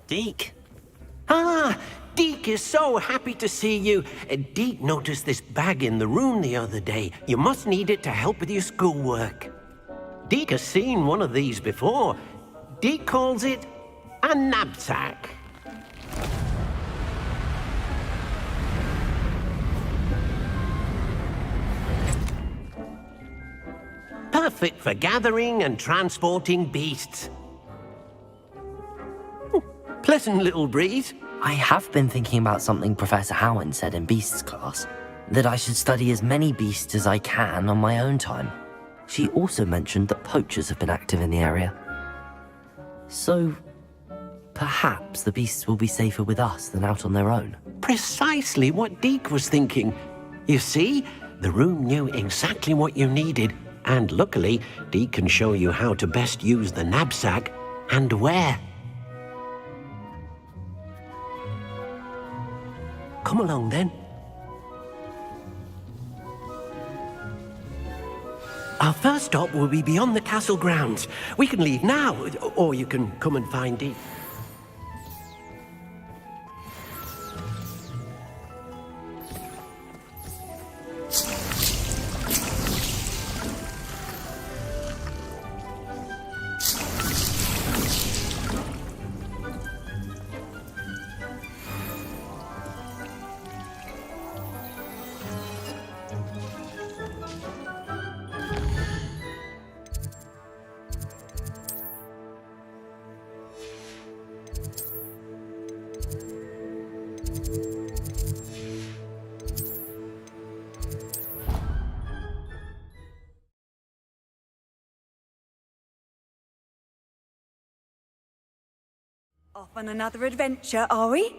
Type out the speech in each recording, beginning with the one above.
Deke. Ah, Deke is so happy to see you. Deke noticed this bag in the room the other day. You must need it to help with your schoolwork. Deke has seen one of these before. Deke calls it a knapsack. Perfect for gathering and transporting beasts. Pleasant little breeze. I have been thinking about something Professor Howard said in Beasts class, that I should study as many beasts as I can on my own time. She also mentioned that poachers have been active in the area. So, perhaps the beasts will be safer with us than out on their own. Precisely what Deke was thinking. You see, the room knew exactly what you needed, and luckily, Deke can show you how to best use the knapsack and where. Come along, then. Our first stop will be beyond the castle grounds. We can leave now, or you can come and find Deke. Off on another adventure, are we?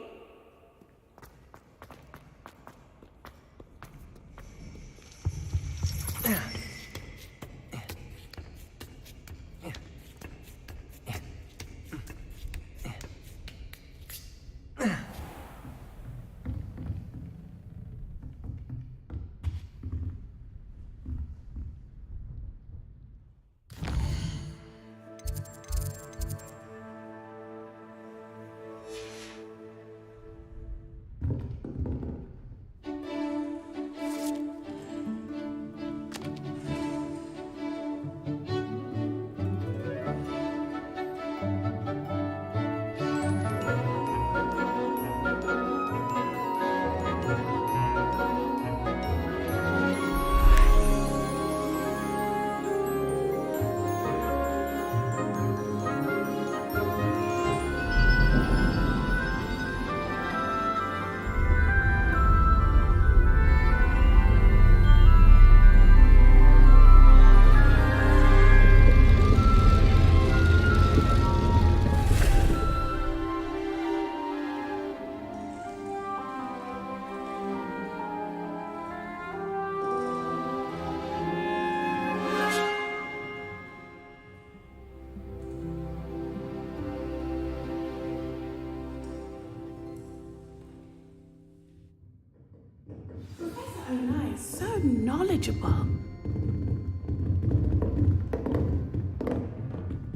So nice, so knowledgeable.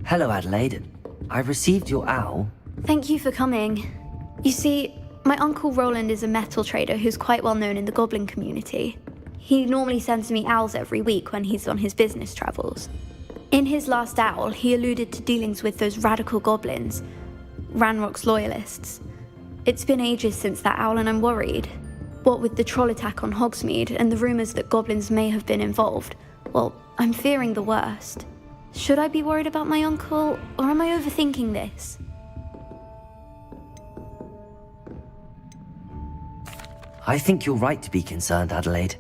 Hello, Adelaide. I received your owl. Thank you for coming. You see, my Uncle Roland is a metal trader who's quite well known in the goblin community. He normally sends me owls every week when he's on his business travels. In his last owl, he alluded to dealings with those radical goblins, Ranrock's loyalists. It's been ages since that owl and I'm worried. What with the troll attack on Hogsmeade and the rumours that goblins may have been involved, well, I'm fearing the worst. Should I be worried about my uncle, or am I overthinking this? I think you're right to be concerned, Adelaide.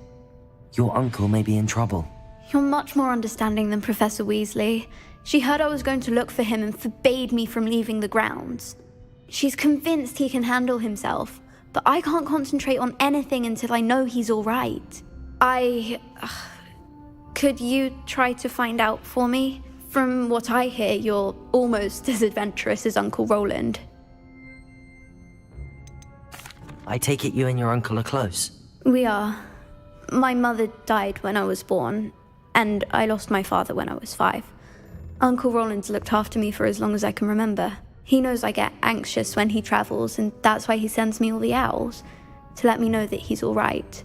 Your uncle may be in trouble. You're much more understanding than Professor Weasley. She heard I was going to look for him and forbade me from leaving the grounds. She's convinced he can handle himself, but I can't concentrate on anything until I know he's all right. Could you try to find out for me? From what I hear, you're almost as adventurous as Uncle Roland. I take it you and your uncle are close. We are. My mother died when I was born, and I lost my father when I was 5. Uncle Roland's looked after me for as long as I can remember. He knows I get anxious when he travels, and that's why he sends me all the owls, to let me know that he's all right.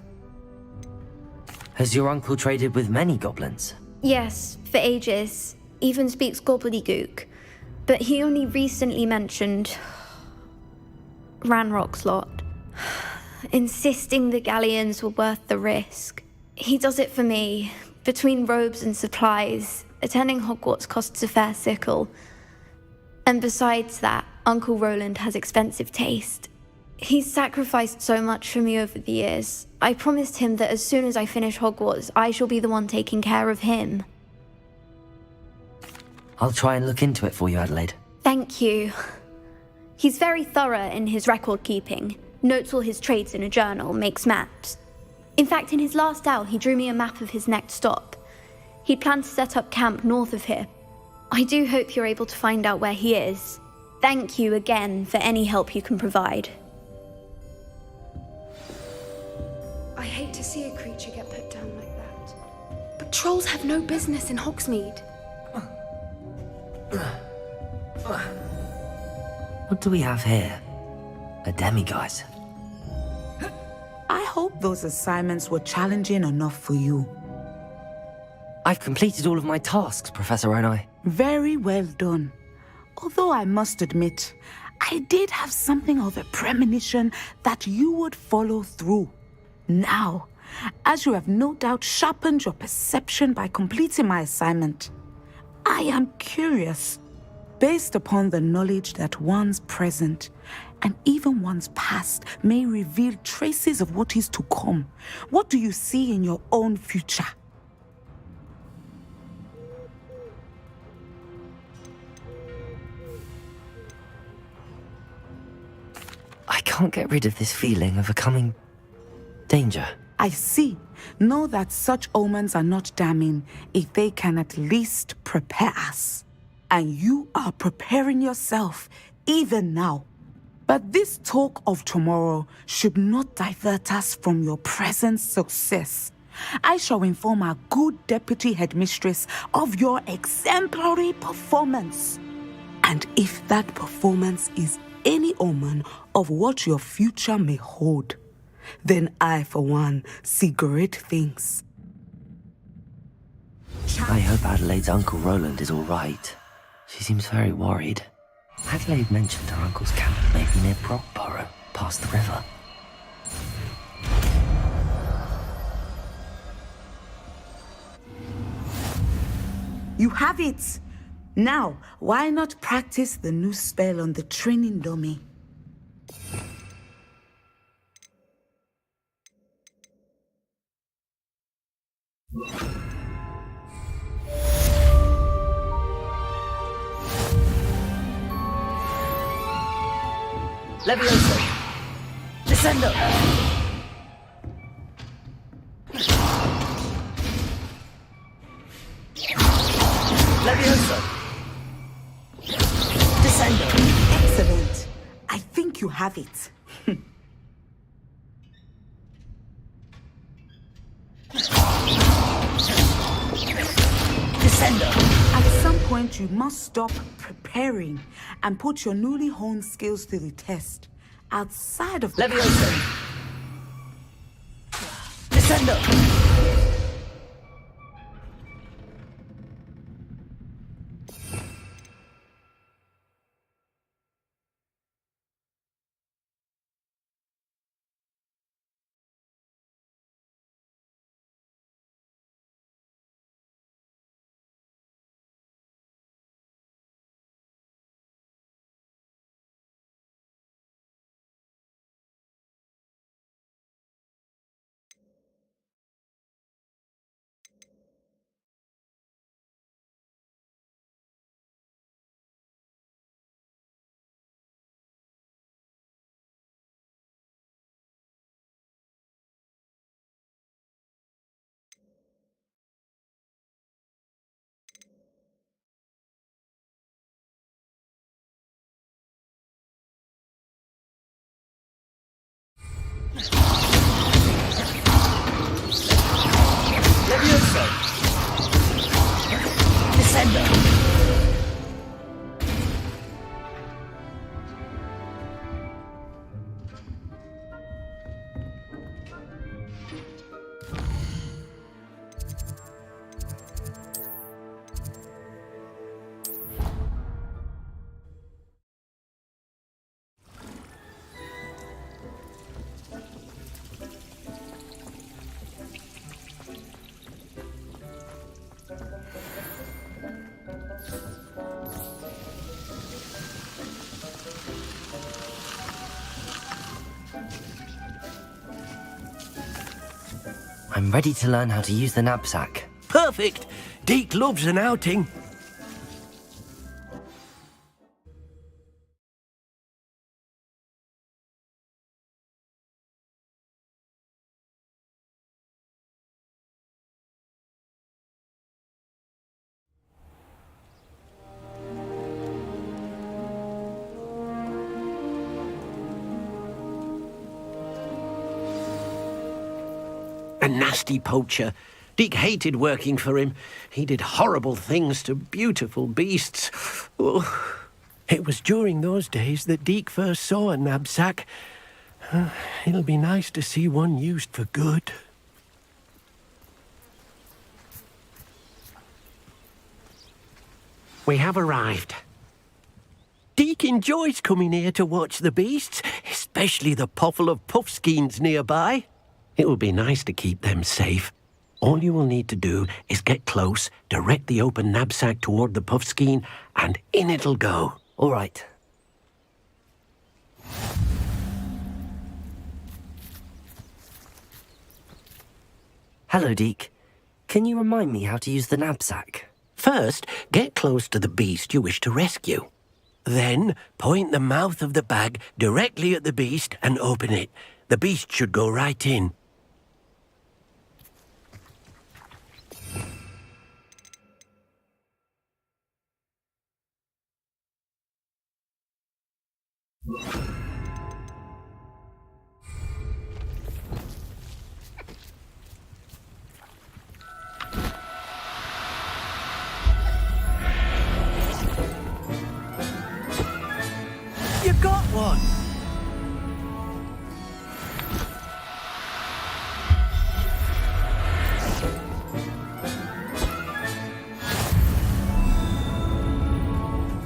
Has your uncle traded with many goblins? Yes, for ages. Even speaks gobbledygook. But he only recently mentioned Ranrock's lot, insisting the galleons were worth the risk. He does it for me. Between robes and supplies, attending Hogwarts costs a fair sickle. And besides that, Uncle Roland has expensive taste. He's sacrificed so much for me over the years. I promised him that as soon as I finish Hogwarts, I shall be the one taking care of him. I'll try and look into it for you, Adelaide. Thank you. He's very thorough in his record keeping, notes all his trades in a journal, makes maps. In fact, in his last owl, he drew me a map of his next stop. He planned to set up camp north of here. I do hope you're able to find out where he is. Thank you again for any help you can provide. I hate to see a creature get put down like that. But trolls have no business in Hogsmeade. What do we have here? A demiguise. I hope those assignments were challenging enough for you. I've completed all of my tasks, Professor Onai. Very well done. Although I must admit, I did have something of a premonition that you would follow through. Now, as you have no doubt sharpened your perception by completing my assignment, I am curious, based upon the knowledge that one's present and even one's past may reveal traces of what is to come. What do you see in your own future? I can't get rid of this feeling of a coming danger. I see. Know that such omens are not damning if they can at least prepare us. And you are preparing yourself even now. But this talk of tomorrow should not divert us from your present success. I shall inform our good deputy headmistress of your exemplary performance. And if that performance is any omen of what your future may hold, then I, for one, see great things. I hope Adelaide's Uncle Roland is all right. She seems very worried. Adelaide mentioned her uncle's camp may be near Brockborough, past the river. You have it! Now, why not practice the new spell on the training dummy? Levioso! Descendo! Levioso! Descendo! Excellent. I think you have it. Descendo! At some point, you must stop preparing and put your newly honed skills to the test. Outside of Levioso! Descendo! I'm ready to learn how to use the knapsack. Perfect! Deke loves an outing. A nasty poacher. Deke hated working for him. He did horrible things to beautiful beasts. Oh, it was during those days that Deke first saw a knapsack. It'll be nice to see one used for good. We have arrived. Deke enjoys coming here to watch the beasts, especially the poffle of puffskeins nearby. It will be nice to keep them safe. All you will need to do is get close, direct the open knapsack toward the puffskein, and in it'll go. All right. Hello, Deke. Can you remind me how to use the knapsack? First, get close to the beast you wish to rescue. Then, point the mouth of the bag directly at the beast and open it. The beast should go right in. You got one!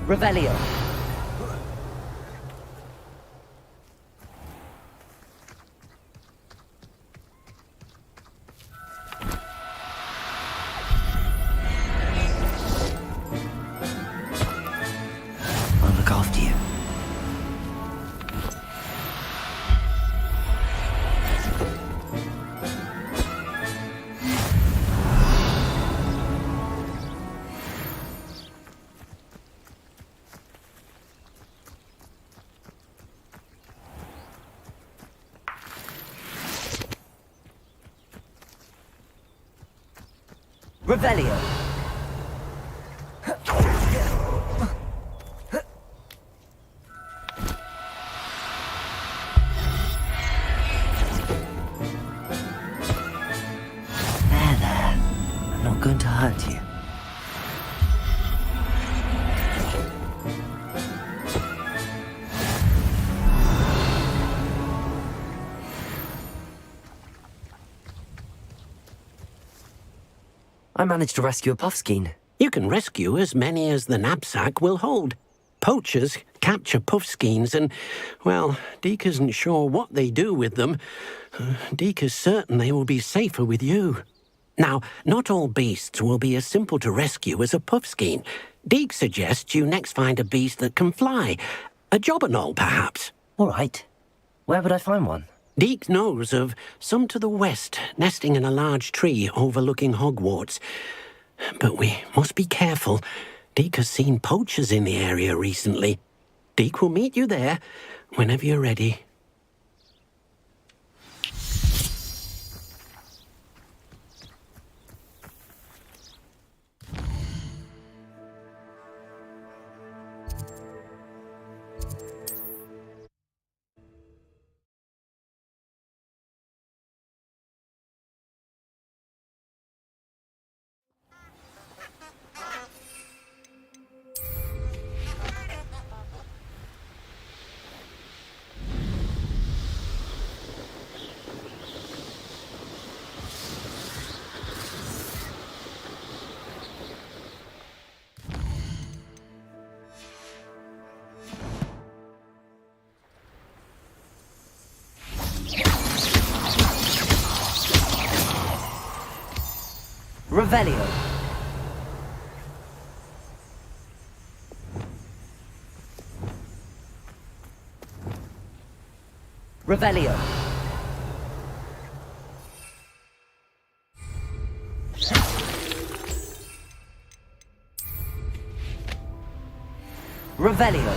Revelio. I'll look after you. Revelio. There. I'm not going to hurt you. I managed to rescue a puffskein. You can rescue as many as the knapsack will hold. Poachers capture puffskeins and, well, Deke isn't sure what they do with them. Deke is certain they will be safer with you. Now, not all beasts will be as simple to rescue as a puffskein. Deke suggests you next find a beast that can fly. A jobberknoll, perhaps. All right. Where would I find one? Deke knows of some to the west, nesting in a large tree overlooking Hogwarts. But we must be careful. Deke has seen poachers in the area recently. Deke will meet you there whenever you're ready. Revelio. Revelio. Revelio.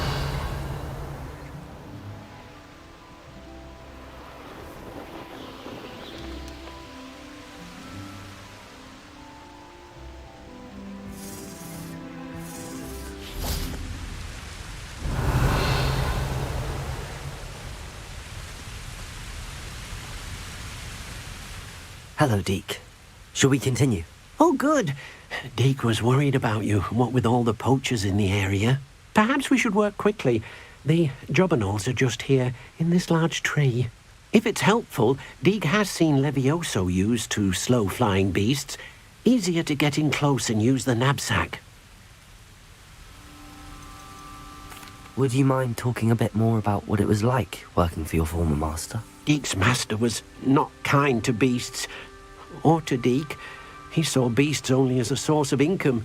Hello, Deke. Shall we continue? Oh, good. Deke was worried about you, what with all the poachers in the area. Perhaps we should work quickly. The jobberknolls are just here, in this large tree. If it's helpful, Deke has seen Levioso used to slow flying beasts. Easier to get in close and use the knapsack. Would you mind talking a bit more about what it was like working for your former master? Deke's master was not kind to beasts, or to Deke. He saw beasts only as a source of income,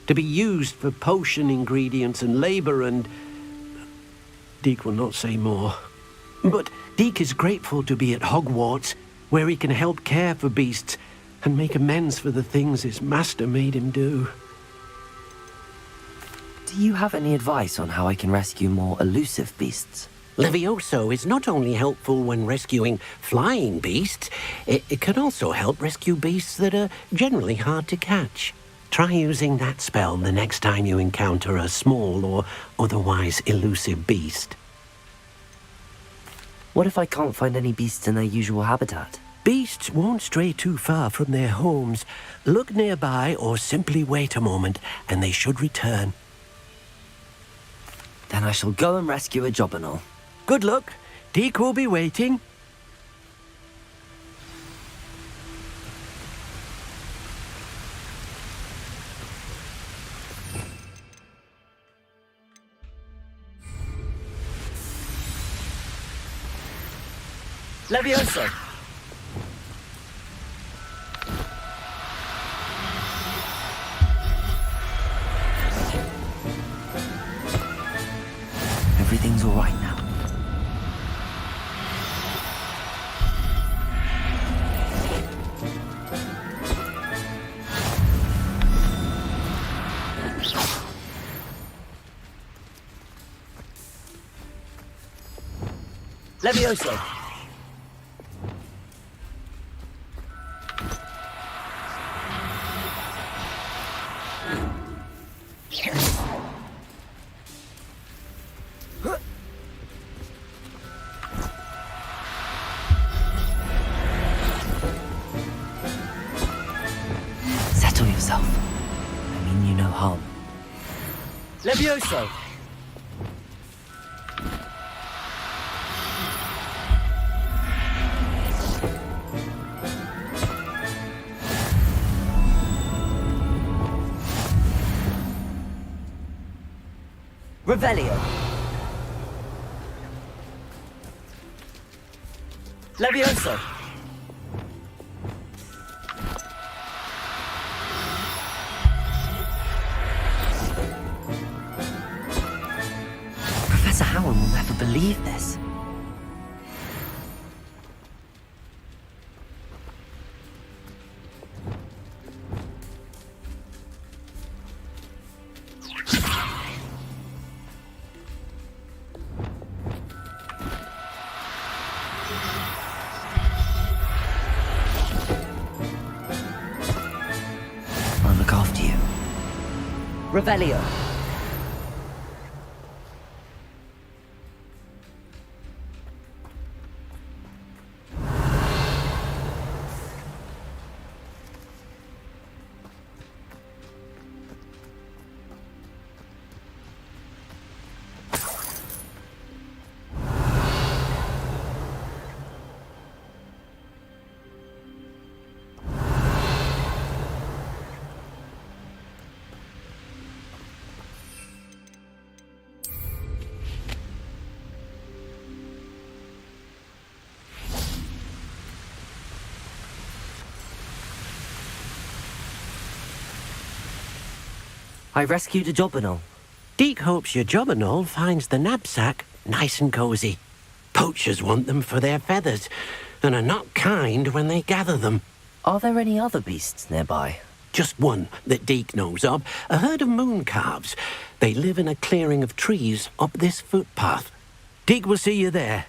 to be used for potion ingredients and labor, and Deke will not say more. But Deke is grateful to be at Hogwarts, where he can help care for beasts and make amends for the things his master made him do. Do you have any advice on how I can rescue more elusive beasts? Levioso is not only helpful when rescuing flying beasts, it can also help rescue beasts that are generally hard to catch. Try using that spell the next time you encounter a small or otherwise elusive beast. What if I can't find any beasts in their usual habitat? Beasts won't stray too far from their homes. Look nearby or simply wait a moment and they should return. Then I shall go and rescue a jobberknoll. Good luck. Deke will be waiting. Levioso! Everything's all right now. Levioso! Settle yourself. I mean you no harm. Levioso! Revelio. Levioso. Professor Howard will never believe this. I'll look after you. Revelio. I rescued a jobberknoll. Deke hopes your jobberknoll finds the knapsack nice and cozy. Poachers want them for their feathers, and are not kind when they gather them. Are there any other beasts nearby? just one that Deke knows of, a herd of moon calves. They live in a clearing of trees up this footpath. Deke will see you there.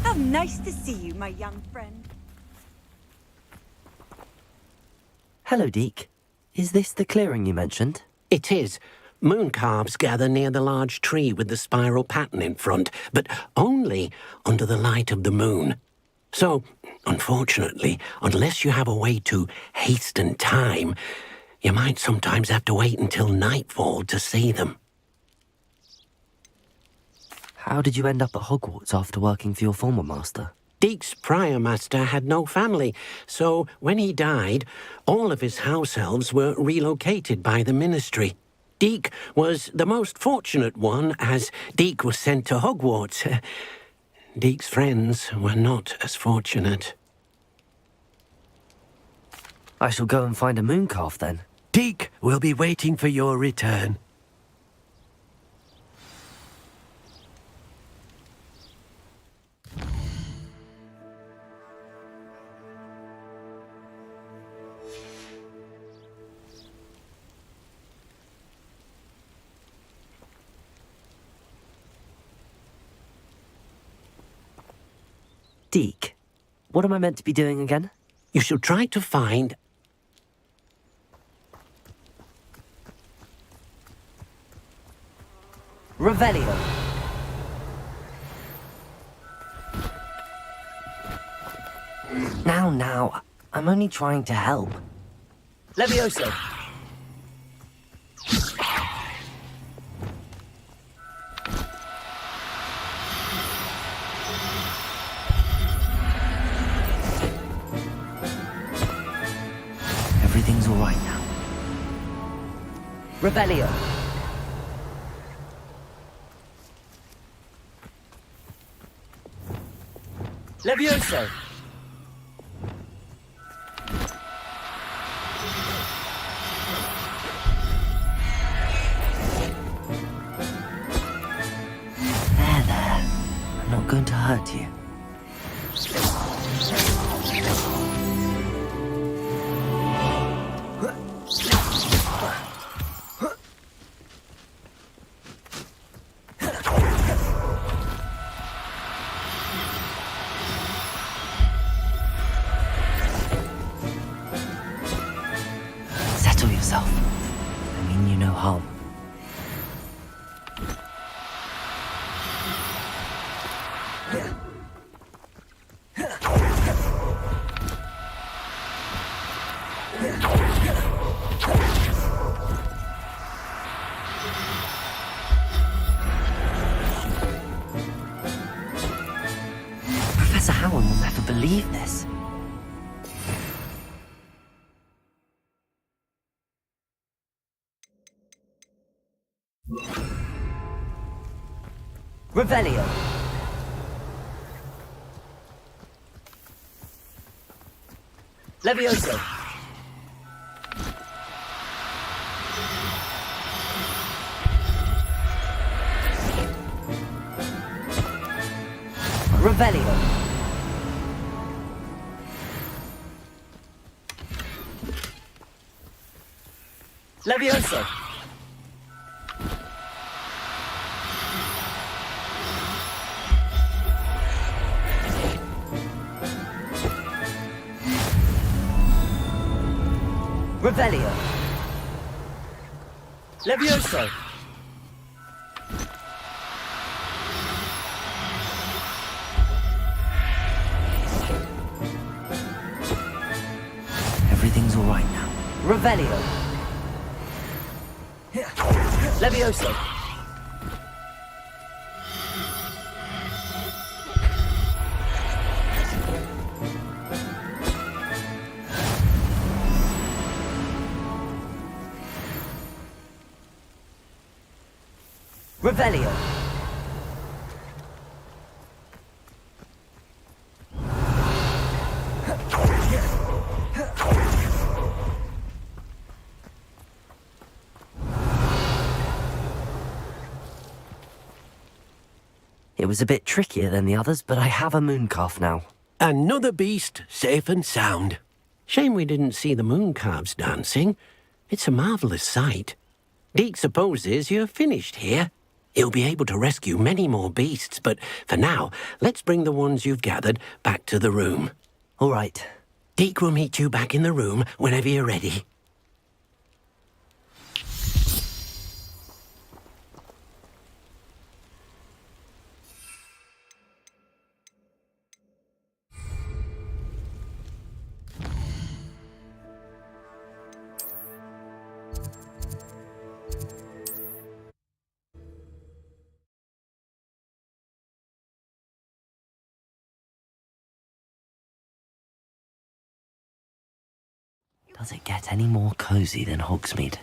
How nice to see you, my young friend. Hello, Deke. Is this the clearing you mentioned? It is. Moon calves gather near the large tree with the spiral pattern in front, but only under the light of the moon. So, unfortunately, unless you have a way to hasten time, you might sometimes have to wait until nightfall to see them. How did you end up at Hogwarts after working for your former master? Deke's prior master had no family, so when he died, all of his house elves were relocated by the ministry. Deke was the most fortunate one, as Deke was sent to Hogwarts. Deke's friends were not as fortunate. I shall go and find a moon calf then. Deke will be waiting for your return. Deke, what am I meant to be doing again? You shall try to find... Revelio. Now, I'm only trying to help. Levioso. Everything's all right now. Revelio. Levioso. There. I'm not going to hurt you. Settle yourself. I mean you no harm. Professor Howard will never believe this. Revelio. Levioso. Revelio. Levioso. Revelio. Levioso. Everything's all right now. Revelio. Levioso. Revelio. It was a bit trickier than the others, but I have a moon calf now. Another beast, safe and sound. Shame we didn't see the moon calves dancing. It's a marvelous sight. Deke supposes you're finished here. He'll be able to rescue many more beasts, but for now, let's bring the ones you've gathered back to the room. All right. Deke will meet you back in the room whenever you're ready. Does it get any more cozy than Hogsmeade?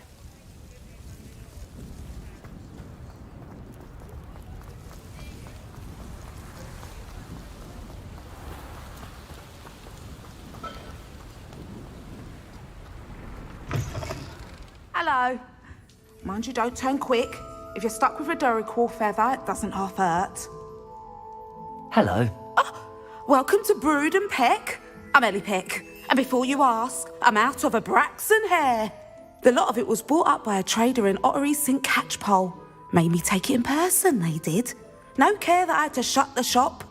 Hello. Mind you, don't turn quick. If you're stuck with a Duricrawl feather, it doesn't half hurt. Hello. Welcome to Brood and Peck. I'm Ellie Peck. And before you ask, I'm out of a Braxton hair. The lot of it was bought up by a trader in Ottery St. Catchpole. Made me take it in person, they did. No care that I had to shut the shop.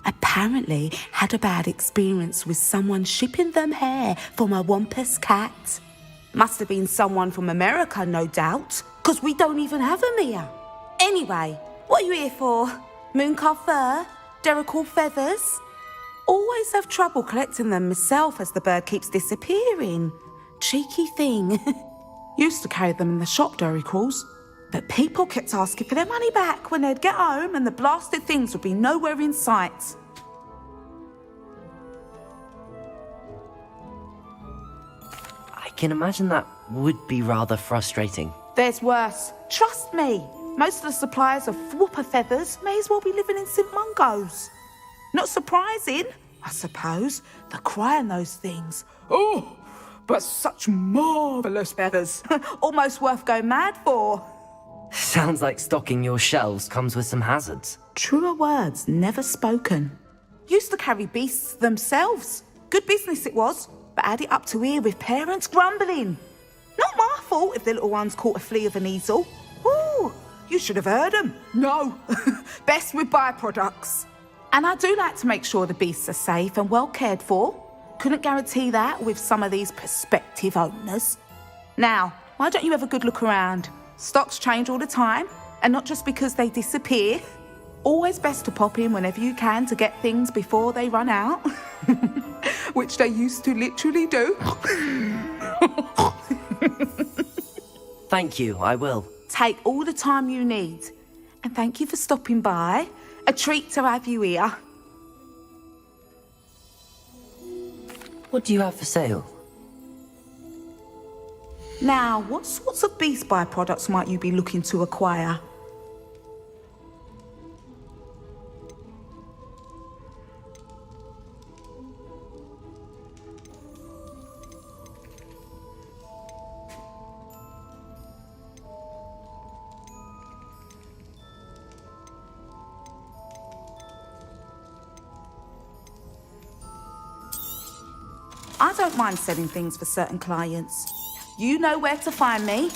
Apparently had a bad experience with someone shipping them hair for my Wampus cat. Must have been someone from America, no doubt, because we don't even have them here. Anyway, what are you here for? Mooncalf fur? Duricrawl feathers? Always have trouble collecting them myself as the bird keeps disappearing. Cheeky thing. Used to carry them in the shop, Duricrawls, but people kept asking for their money back when they'd get home and the blasted things would be nowhere in sight. I can imagine that would be rather frustrating. There's worse. Trust me. Most of the suppliers of whooper feathers may as well be living in St. Mungo's. Not surprising, I suppose, the cry on those things. Oh, but such marvellous feathers. Almost worth going mad for. Sounds like stocking your shelves comes with some hazards. Truer words never spoken. Used to carry beasts themselves. Good business it was, but had it up to here with parents grumbling. Not my fault if the little ones caught a flea of an easel. Ooh, you should have heard them. No, best with byproducts. And I do like to make sure the beasts are safe and well cared for. Couldn't guarantee that with some of these prospective owners. Now, why don't you have a good look around? Stocks change all the time, and not just because they disappear. Always best to pop in whenever you can to get things before they run out. Which they used to literally do. Thank you, I will. Take all the time you need. And thank you for stopping by. A treat to have you here. What do you have for sale? Now, what sorts of beast byproducts might you be looking to acquire? I don't mind selling things for certain clients. You know where to find me.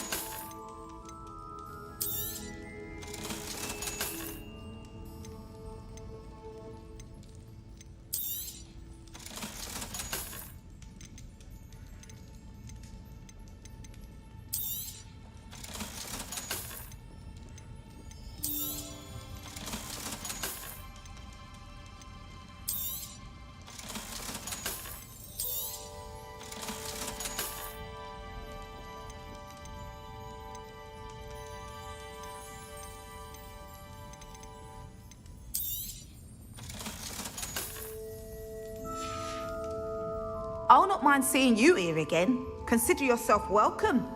I'll not mind seeing you here again. Consider yourself welcome.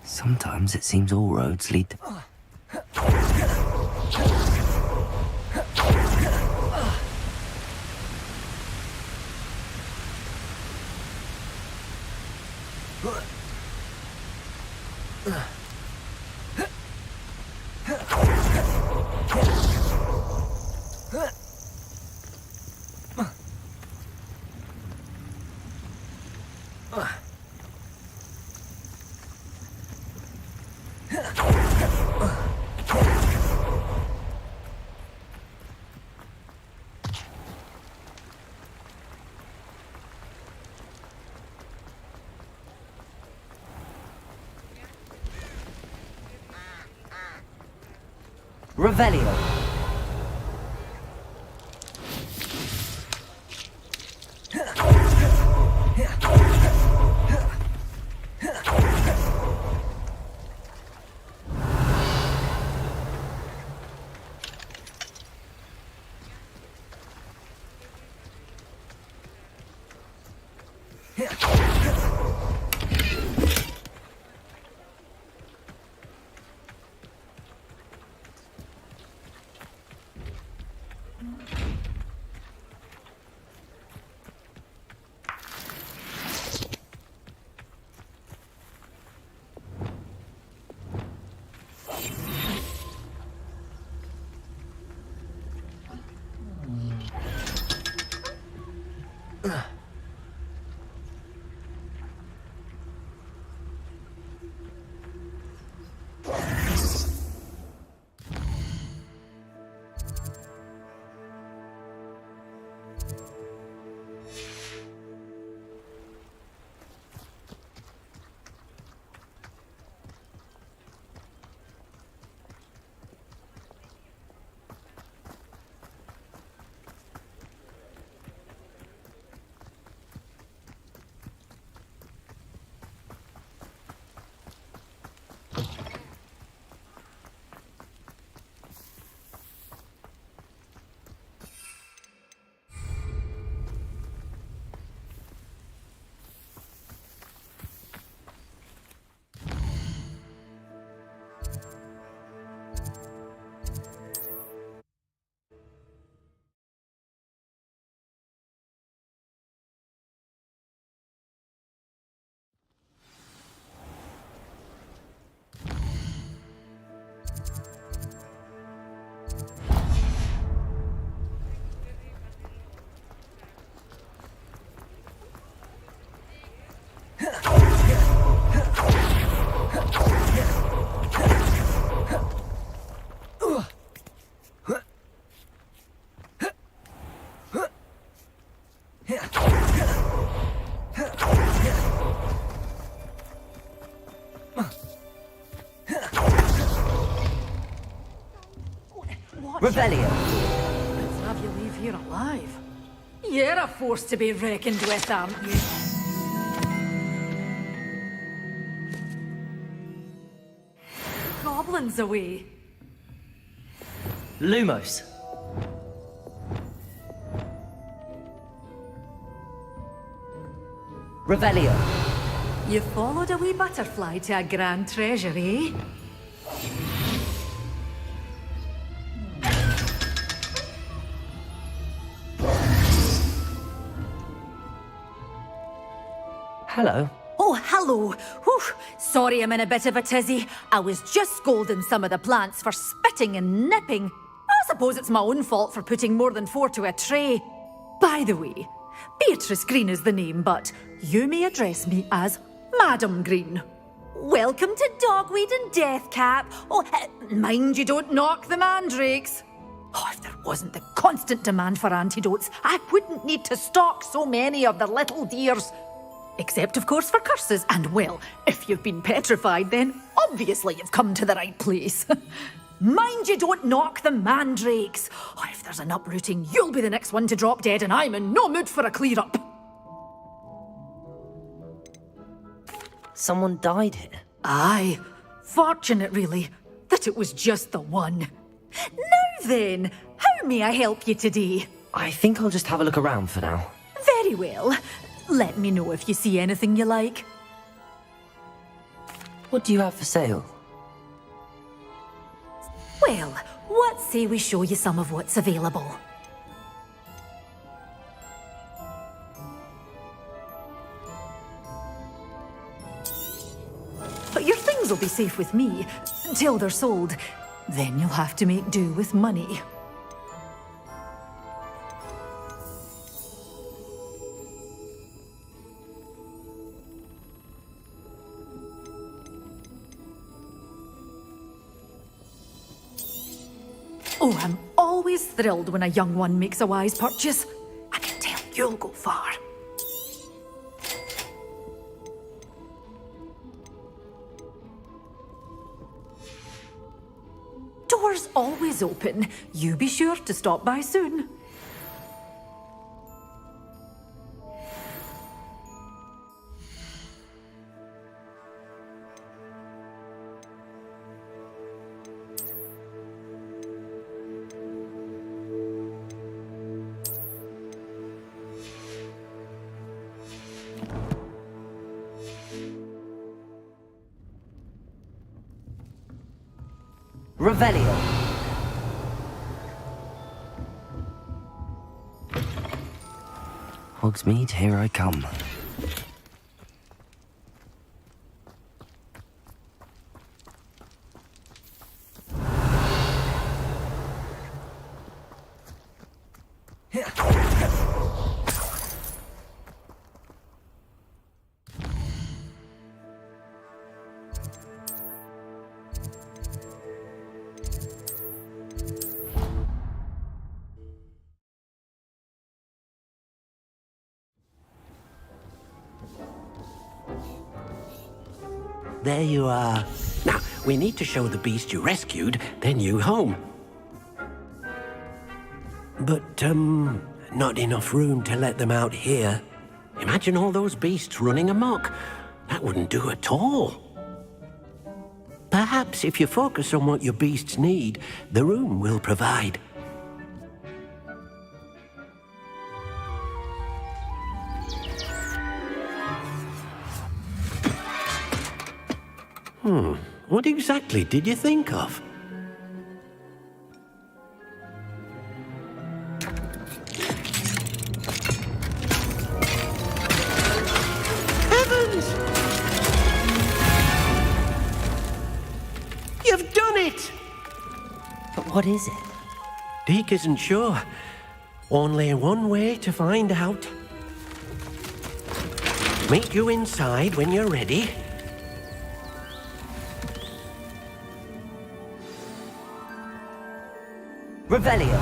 Sometimes it seems all roads lead to... Revelio. Revelio. Let's have you leave here alive. You're a force to be reckoned with, aren't you? Goblins away. Lumos. Revelio. You followed a wee butterfly to a grand treasure, eh? Hello. Oh, hello. Whew. Sorry I'm in a bit of a tizzy. I was just scolding some of the plants for spitting and nipping. I suppose it's my own fault for putting more than 4 to a tray. By the way, Beatrice Green is the name, but you may address me as Madam Green. Welcome to Dogweed and Deathcap. Oh, mind you don't knock the mandrakes. Oh, if there wasn't the constant demand for antidotes, I wouldn't need to stock so many of the little dears. Except, of course, for curses. And, well, if you've been petrified, then obviously you've come to the right place. Mind you don't knock the mandrakes. Oh, if there's an uprooting, you'll be the next one to drop dead, and I'm in no mood for a clear-up. Someone died here. Aye. Fortunate, really, that it was just the one. Now then, how may I help you today? I think I'll just have a look around for now. Very well. Let me know if you see anything you like. What do you have for sale? Well, what say we show you some of what's available? But your things will be safe with me, till they're sold. Then you'll have to make do with money. Oh, I'm always thrilled when a young one makes a wise purchase. I can tell you'll go far. Doors always open. You be sure to stop by soon. Revelio. Hogsmeade, here I come. There you are. Now, we need to show the beast you rescued their new home. But, not enough room to let them out here. Imagine all those beasts running amok. That wouldn't do at all. Perhaps if you focus on what your beasts need, the room will provide. What exactly did you think of? Heavens! You've done it! But what is it? Deke isn't sure. Only one way to find out. Meet you inside when you're ready. Revelio.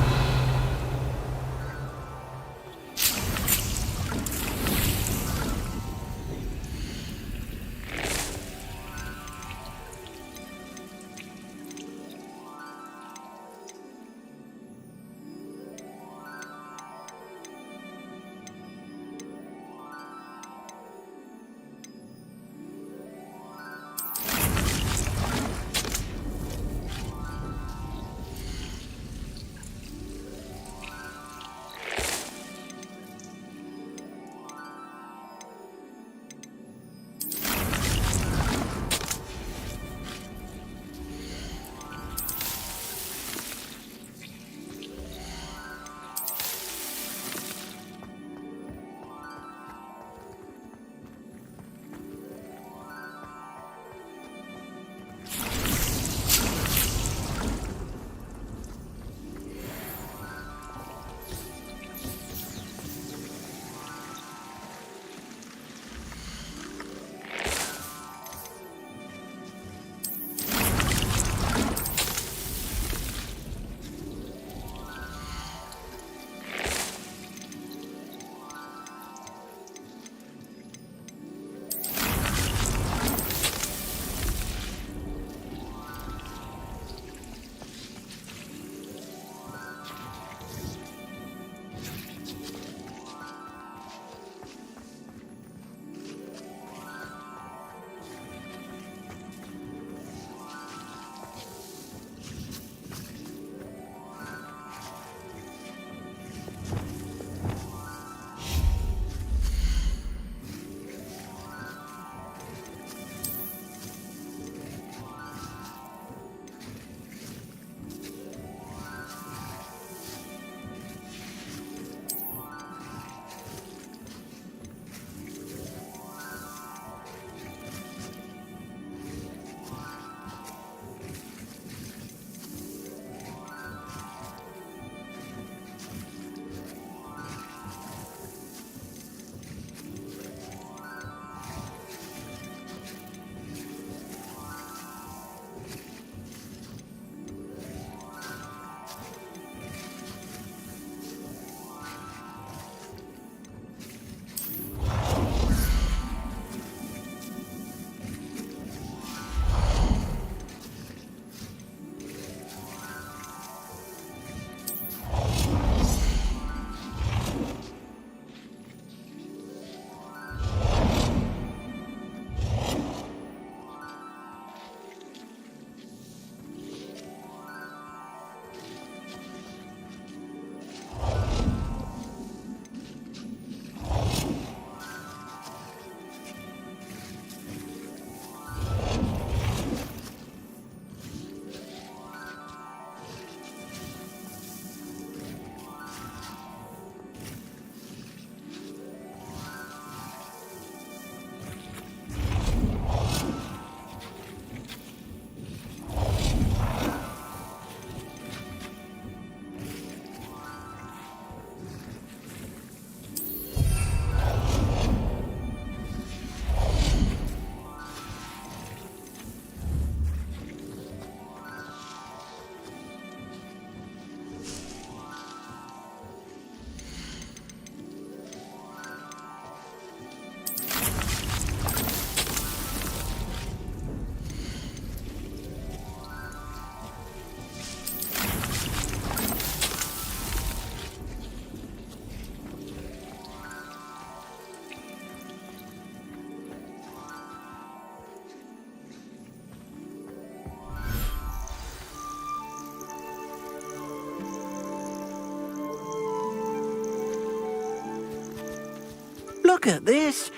Look at this.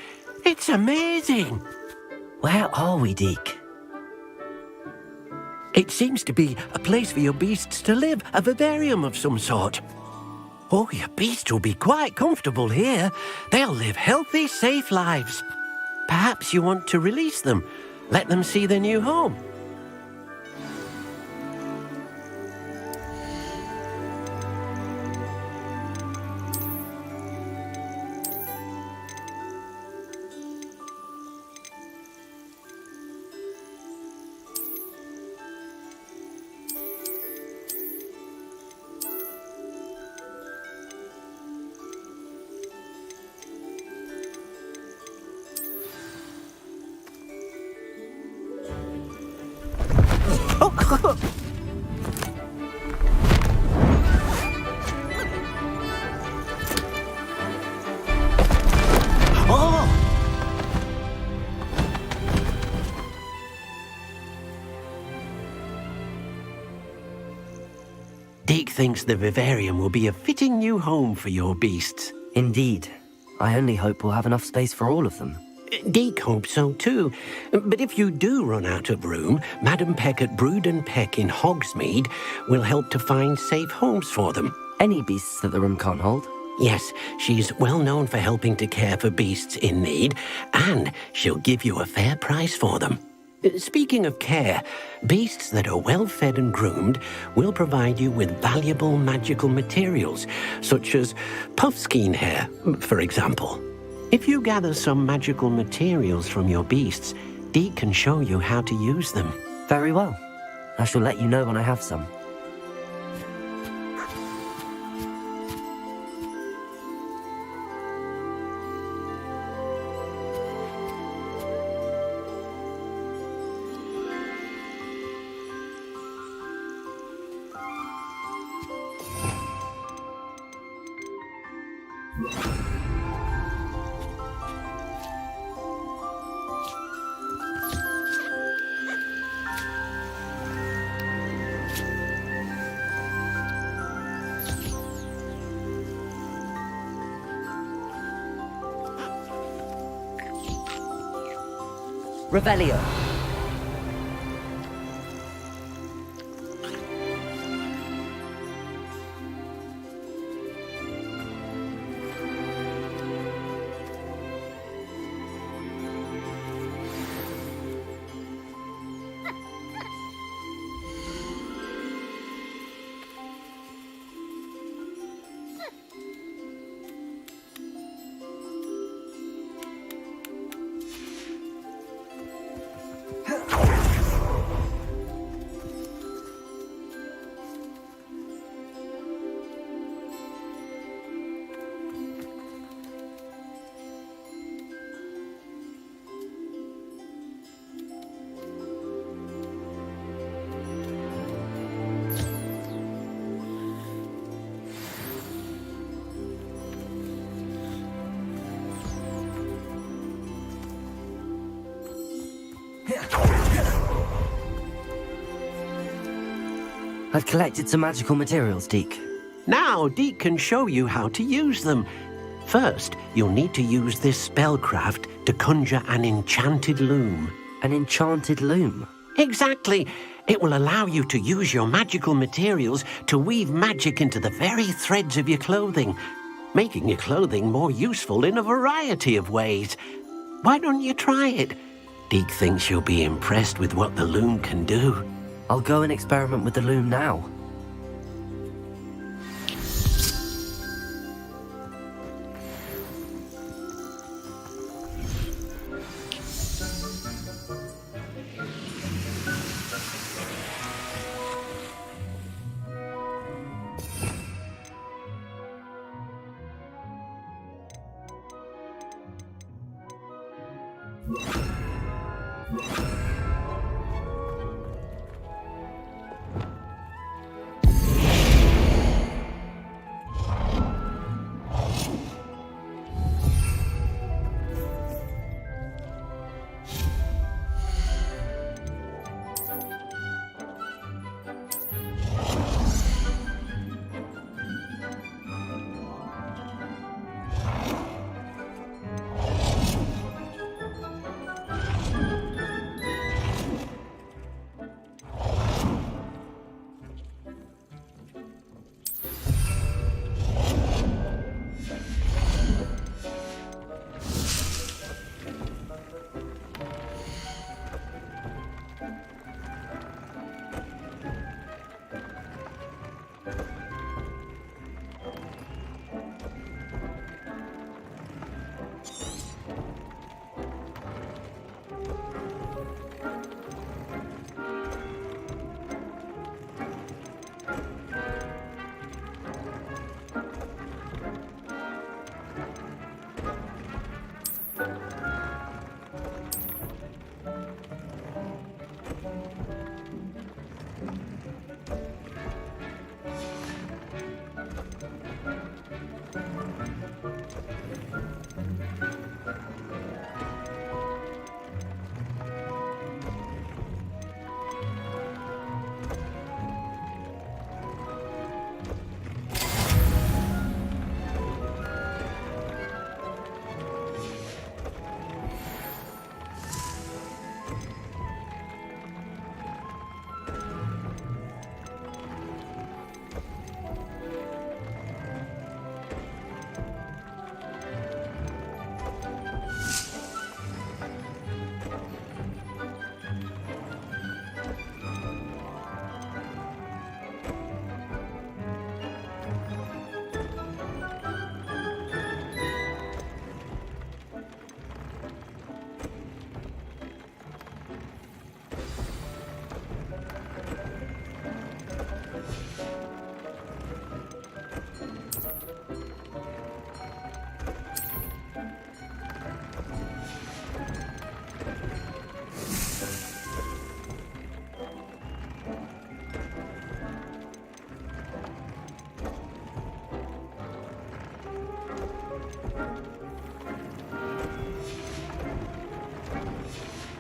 It's amazing. Where are we, Deke? It seems to be a place for your beasts to live, a vivarium of some sort. Oh, your beasts will be quite comfortable here. They'll live healthy, safe lives. Perhaps you want to release them, let them see their new home. Deke thinks the vivarium will be a fitting new home for your beasts. Indeed. I only hope we'll have enough space for all of them. Deke hopes so too. But if you do run out of room, Madam Peck at Brood and Peck in Hogsmeade will help to find safe homes for them. Any beasts that the room can't hold? Yes, she's well known for helping to care for beasts in need, and she'll give you a fair price for them. Speaking of care, beasts that are well fed and groomed will provide you with valuable magical materials, such as puffskein hair, for example. If you gather some magical materials from your beasts, Deke can show you how to use them. Very well. I shall let you know when I have some. Revelio. I've collected some magical materials, Deke. Now Deke can show you how to use them. First, you'll need to use this spellcraft to conjure an enchanted loom. An enchanted loom? Exactly. It will allow you to use your magical materials to weave magic into the very threads of your clothing, making your clothing more useful in a variety of ways. Why don't you try it? Deke thinks you'll be impressed with what the loom can do. I'll go and experiment with the loom now.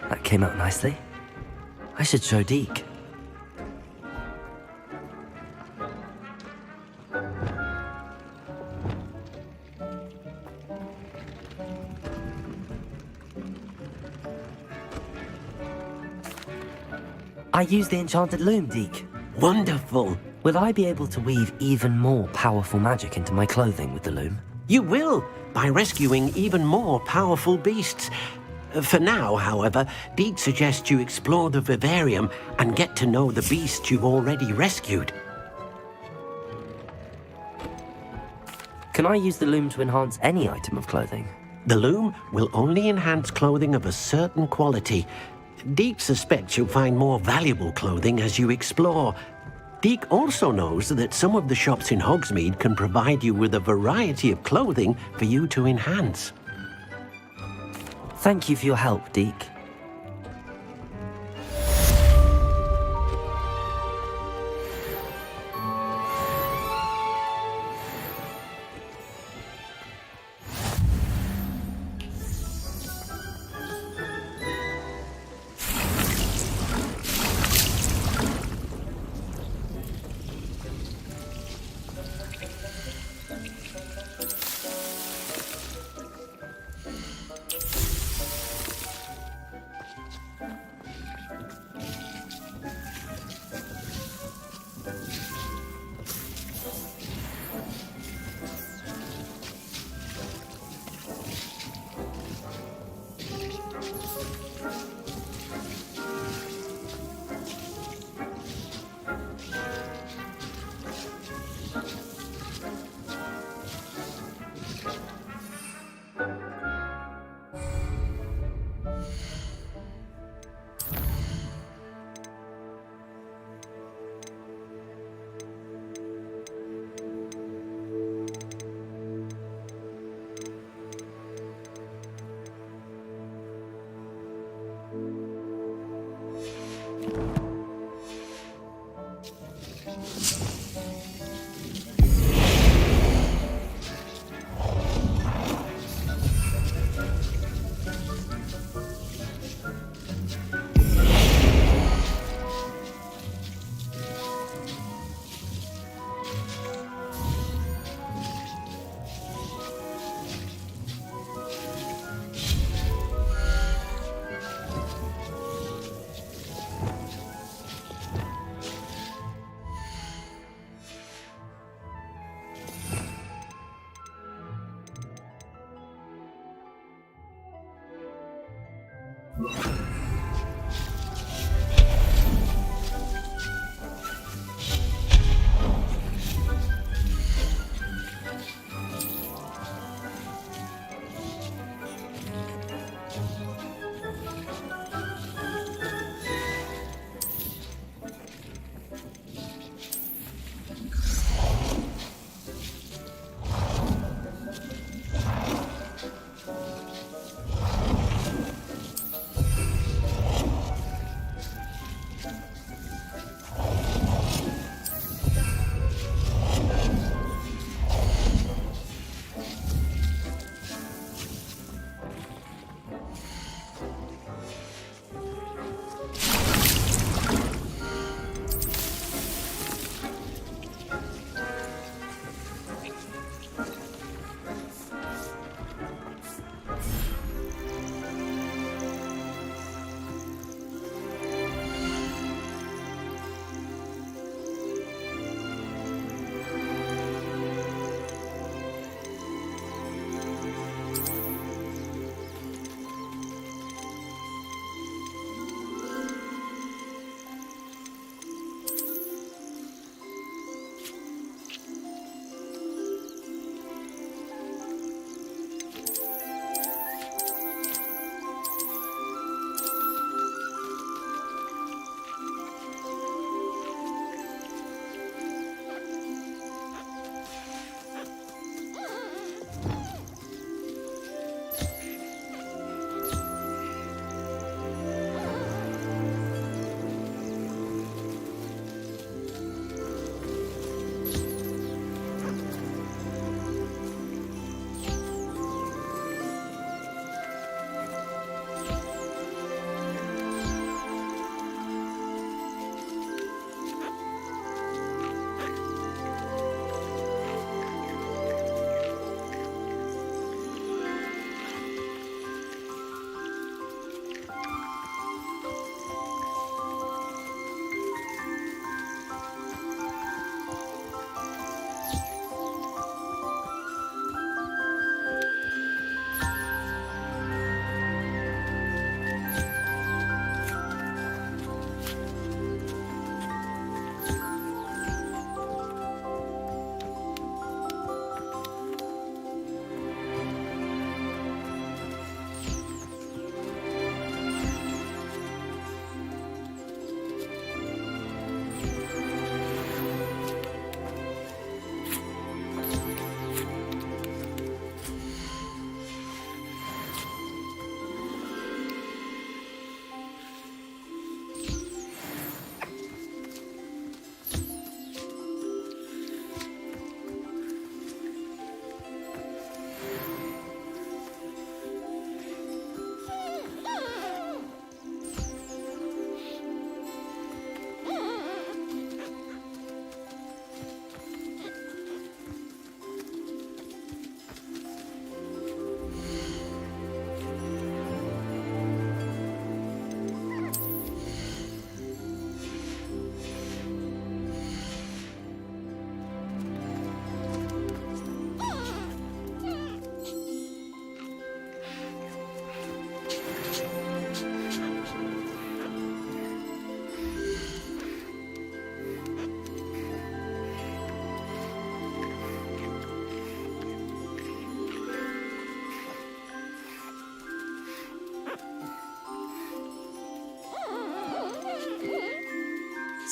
That came out nicely. I should show Deke. I used the enchanted loom, Deke. Wonderful. Will I be able to weave even more powerful magic into my clothing with the loom? You will, by rescuing even more powerful beasts. For now, however, Deke suggests you explore the vivarium and get to know the beasts you've already rescued. Can I use the loom to enhance any item of clothing? The loom will only enhance clothing of a certain quality. Deke suspects you'll find more valuable clothing as you explore. Deke also knows that some of the shops in Hogsmeade can provide you with a variety of clothing for you to enhance. Thank you for your help, Deke.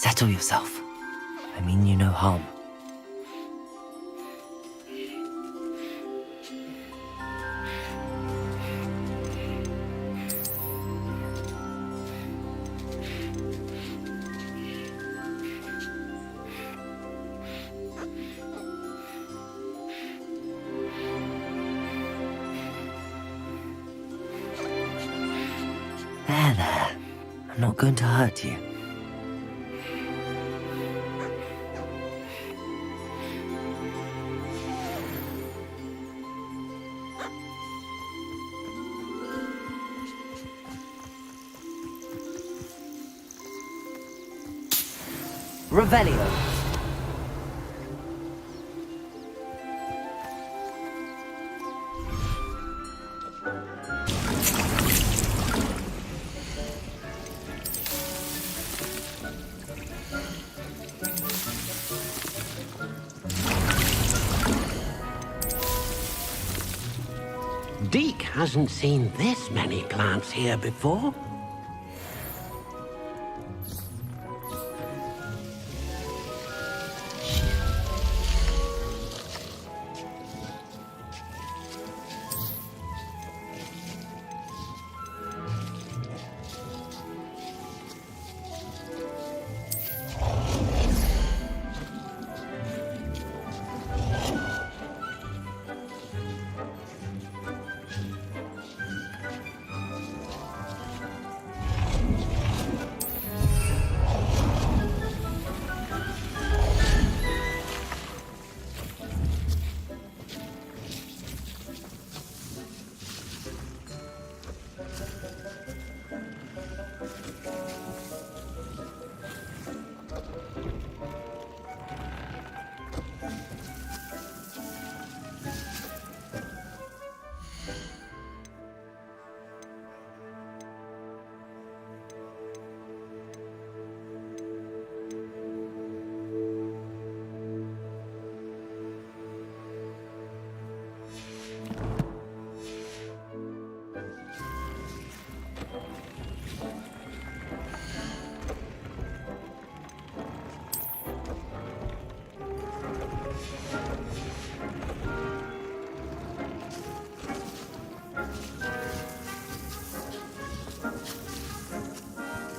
Settle yourself. I mean you no harm. There. I'm not going to hurt you. Revelio. Deke hasn't seen this many plants here before.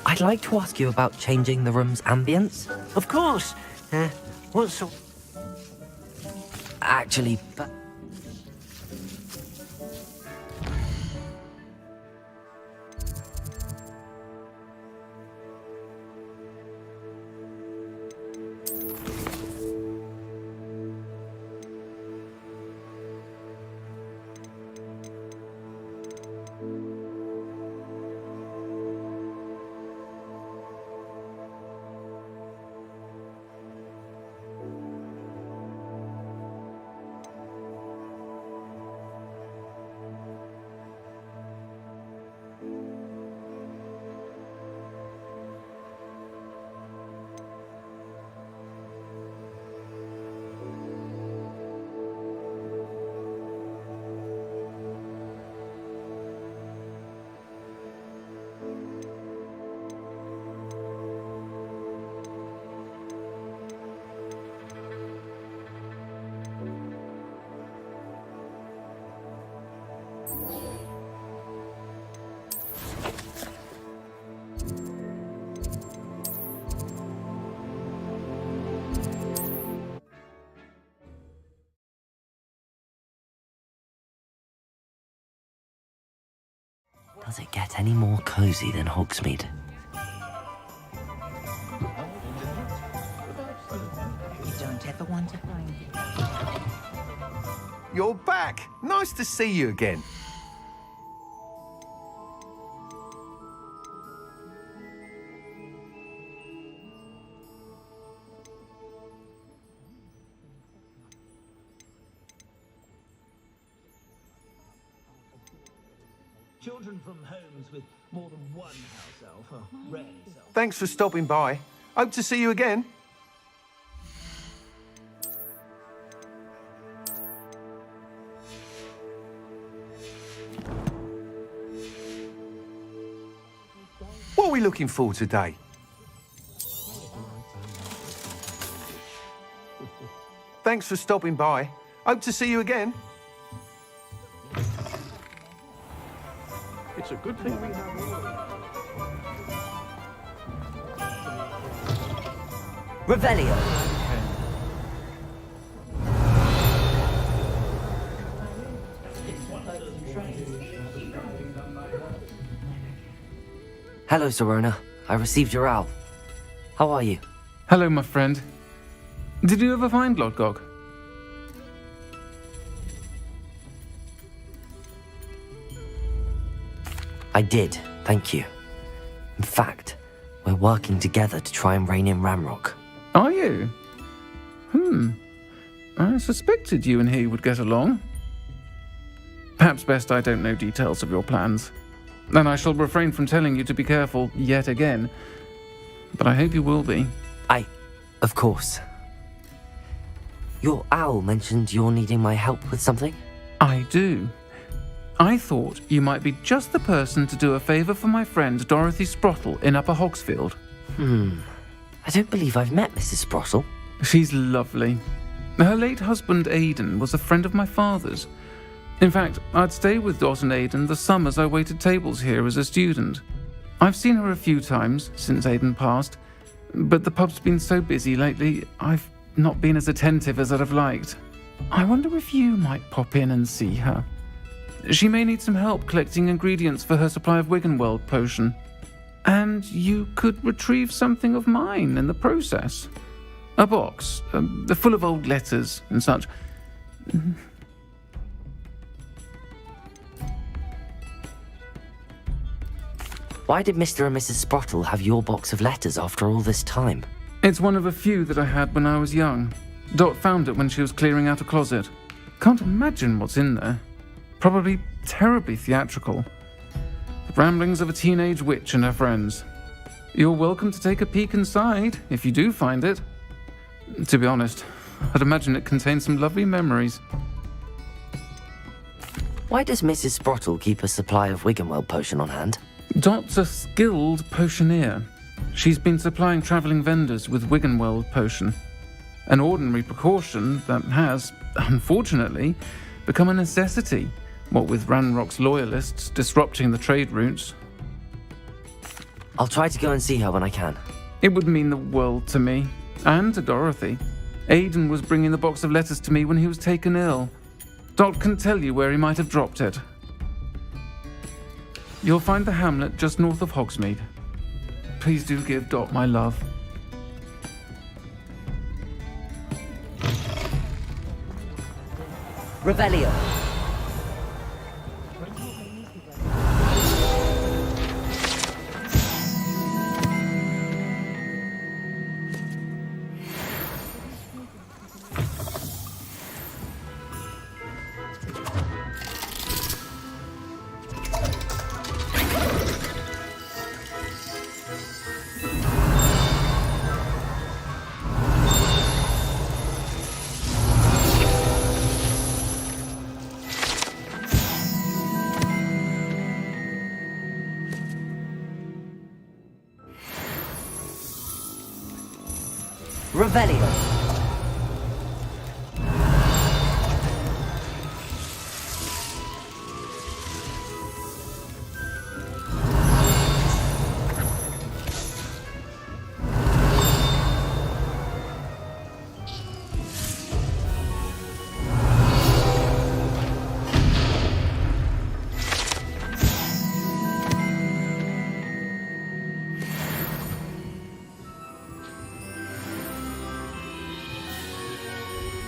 I'd like to ask you about changing the room's ambience. Of course. What sort? Actually, but... Does it get any more cozy than Hogsmeade? You don't ever want to find it. You're back! Nice to see you again. Children from homes with more than one house elf are rarely self. Thanks for stopping by. Hope to see you again. What are we looking for today? Thanks for stopping by. Hope to see you again. It's a good thing we have you. Revelio. Hello, Serona. I received your owl. How are you? Hello, my friend. Did you ever find Lodgok? I did, thank you. In fact, we're working together to try and rein in Ramrock. Are you? I suspected you and he would get along. Perhaps best I don't know details of your plans. And I shall refrain from telling you to be careful yet again. But I hope you will be. Of course. Your owl mentioned you're needing my help with something? I do. I thought you might be just the person to do a favour for my friend Dorothy Sprottle in Upper Hogsfield. I don't believe I've met Mrs. Sprottle. She's lovely. Her late husband Aidan was a friend of my father's. In fact, I'd stay with Dot and Aidan the summers I waited tables here as a student. I've seen her a few times since Aidan passed, but the pub's been so busy lately, I've not been as attentive as I'd have liked. I wonder if you might pop in and see her. She may need some help collecting ingredients for her supply of Wiggenweld potion. And you could retrieve something of mine in the process. A box, full of old letters and such. Why did Mr. and Mrs. Sprottle have your box of letters after all this time? It's one of a few that I had when I was young. Dot found it when she was clearing out a closet. Can't imagine what's in there. Probably terribly theatrical. The ramblings of a teenage witch and her friends. You're welcome to take a peek inside, if you do find it. To be honest, I'd imagine it contains some lovely memories. Why does Mrs. Sprottle keep a supply of Wiggenweld potion on hand? Dot's a skilled potioneer. She's been supplying travelling vendors with Wiggenweld potion. An ordinary precaution that has, unfortunately, become a necessity, what with Ranrock's loyalists disrupting the trade routes. I'll try to go and see her when I can. It would mean the world to me, and to Dorothy. Aidan was bringing the box of letters to me when he was taken ill. Dot can tell you where he might have dropped it. You'll find the hamlet just north of Hogsmeade. Please do give Dot my love. Revelio. Revelio.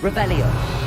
Revelio.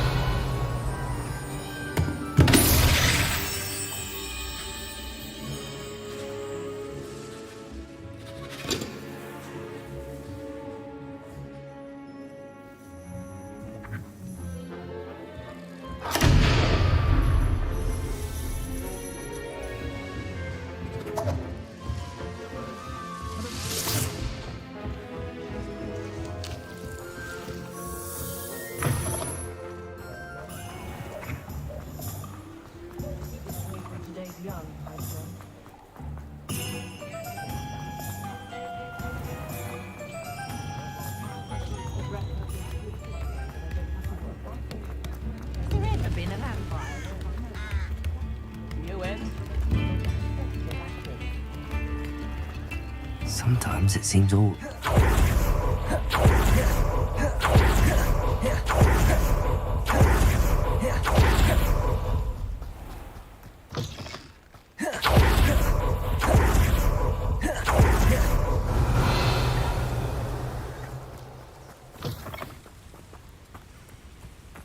Sometimes it seems all...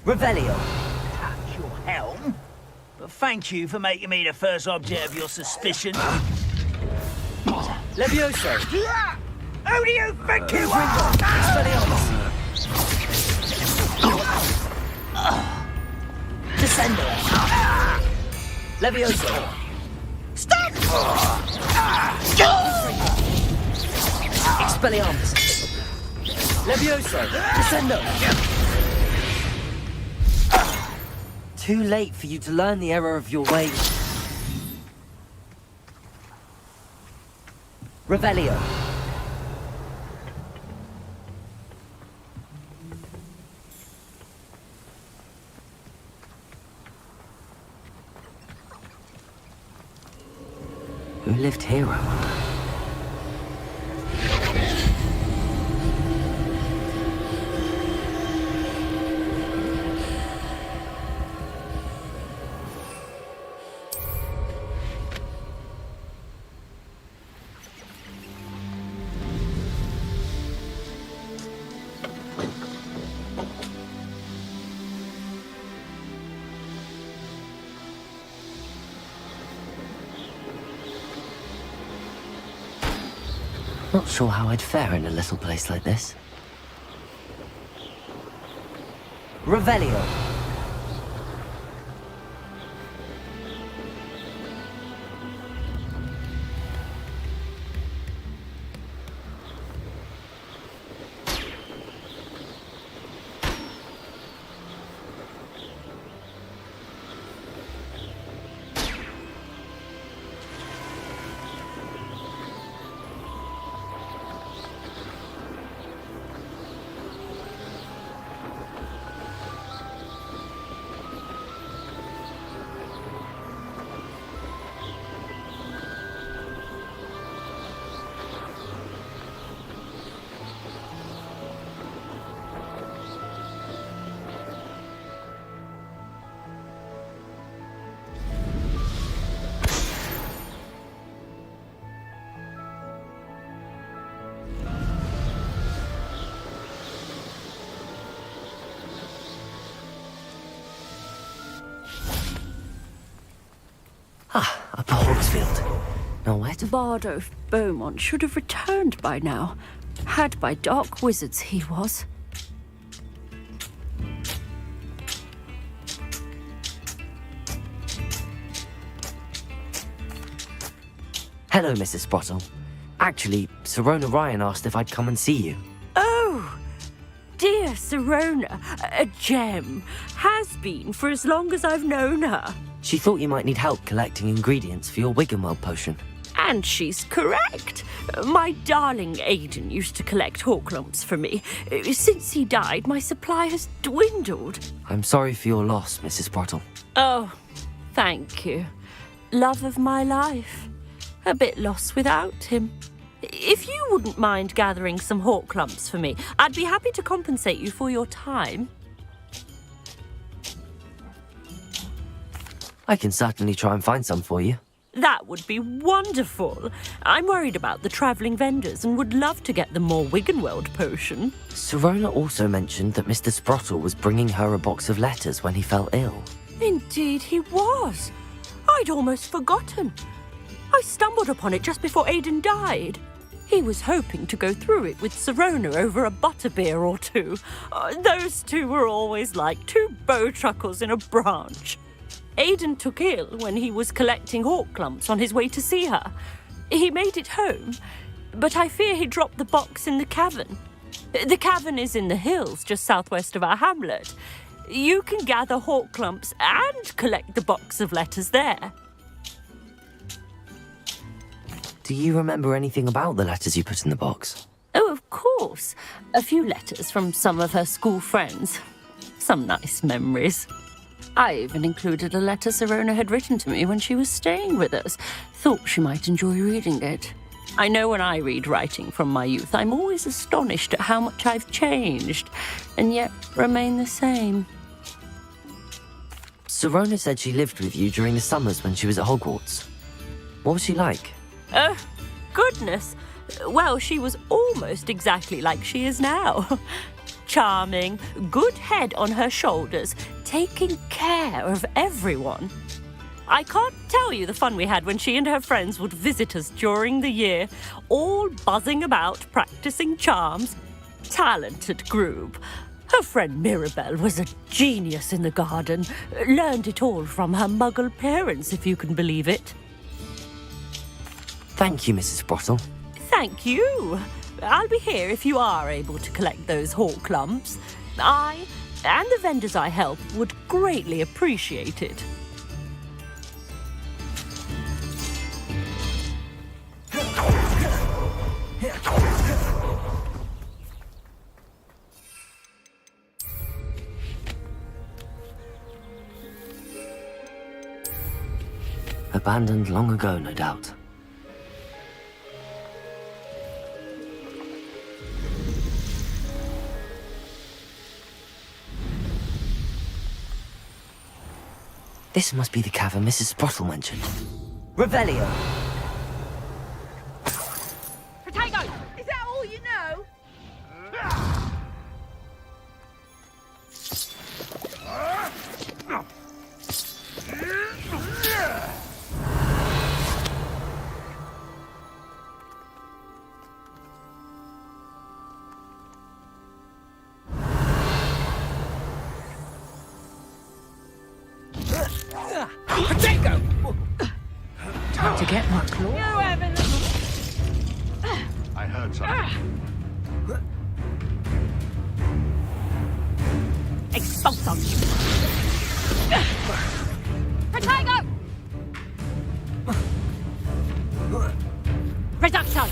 Revelio. Touch your helm. But thank you for making me the first object of your suspicion. Levioso. Who do you think you are? Descendo. Levioso. Stop! Expelliarmus. Levioso. Descendo. Too late for you to learn the error of your ways. Revelio. Who lived here, I wonder? Not sure how I'd fare in a little place like this. Revelio. Up at Hogsfield. Now where to... Bardo Beaumont should have returned by now. Had by dark wizards he was. Hello, Mrs. Sprottle. Actually, Sirona Ryan asked if I'd come and see you. Oh, dear Sirona, a gem. Has been for as long as I've known her. She thought you might need help collecting ingredients for your Wiggenweld potion. And she's correct. My darling Aidan used to collect hawk lumps for me. Since he died, my supply has dwindled. I'm sorry for your loss, Mrs. Sprottle. Oh, thank you. Love of my life. A bit lost without him. If you wouldn't mind gathering some hawk lumps for me, I'd be happy to compensate you for your time. I can certainly try and find some for you. That would be wonderful. I'm worried about the travelling vendors and would love to get them more Wiggenweld potion. Sirona also mentioned that Mr. Sprottle was bringing her a box of letters when he fell ill. Indeed he was. I'd almost forgotten. I stumbled upon it just before Aidan died. He was hoping to go through it with Sirona over a butterbeer or two. Those two were always like two bowtruckles in a branch. Aidan took ill when he was collecting hawk lumps on his way to see her. He made it home, but I fear he dropped the box in the cavern. The cavern is in the hills just southwest of our hamlet. You can gather hawk lumps and collect the box of letters there. Do you remember anything about the letters you put in the box? Oh, of course. A few letters from some of her school friends. Some nice memories. I even included a letter Sirona had written to me when she was staying with us. Thought she might enjoy reading it. I know when I read writing from my youth, I'm always astonished at how much I've changed, and yet remain the same. Sirona said she lived with you during the summers when she was at Hogwarts. What was she like? Oh, goodness. Well, she was almost exactly like she is now. Charming, good head on her shoulders, taking care of everyone. I can't tell you the fun we had when she and her friends would visit us during the year, all buzzing about, practicing charms. Talented group. Her friend Mirabelle was a genius in the garden. Learned it all from her muggle parents, if you can believe it. Thank you, Mrs. Sprottle. Thank you. I'll be here if you are able to collect those hawk lumps. I, and the vendors I help, would greatly appreciate it. Abandoned long ago, no doubt. This must be the cavern Mrs. Sprottle mentioned. Revelio! Potato! Is that all you know? Potato! Time to get my claw. You haven't. I heard something. Expulsum! Potato! Reduction!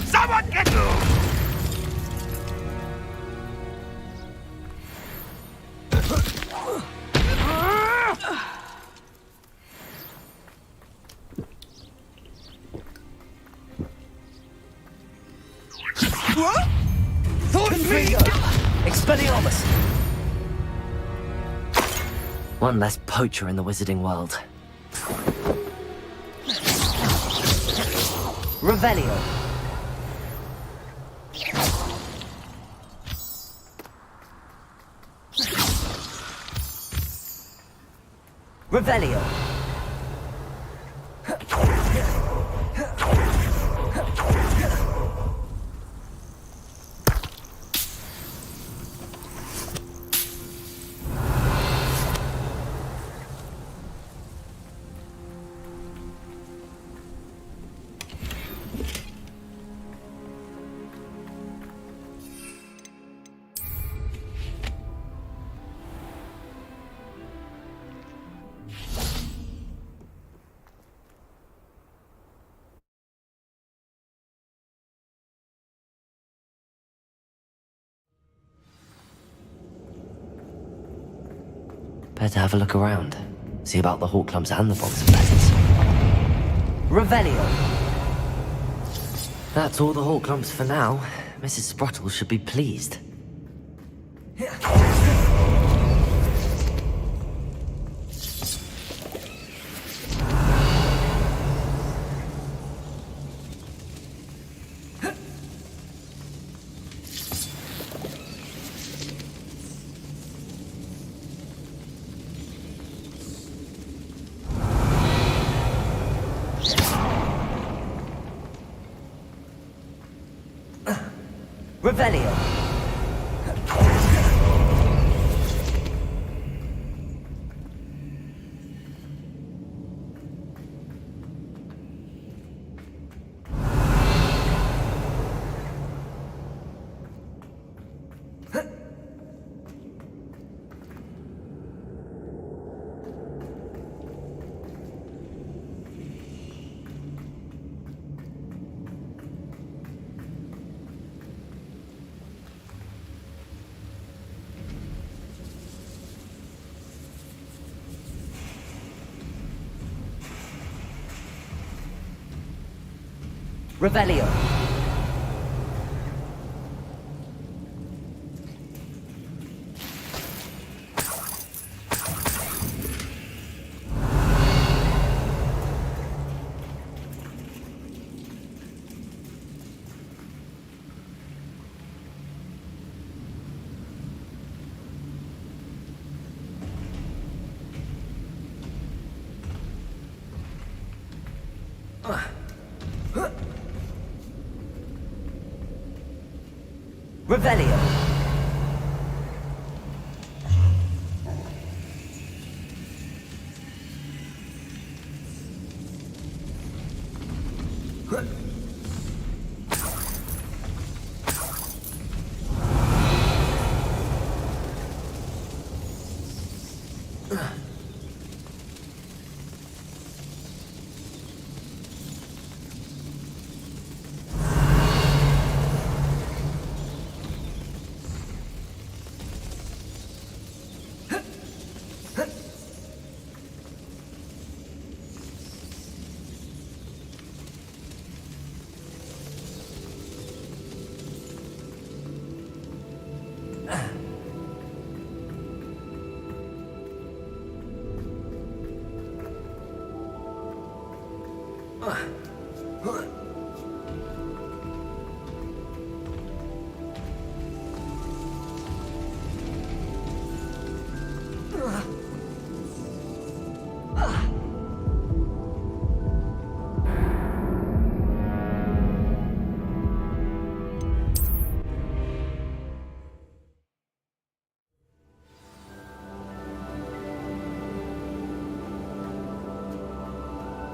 Someone get Expelliarmus! One less poacher in the wizarding world. Revelio! Revelio! Better have a look around. See about the hawk lumps and the box of letters. Revelio! That's all the hawk lumps for now. Mrs. Sprottle should be pleased. Revelio! Revelio. Revelio.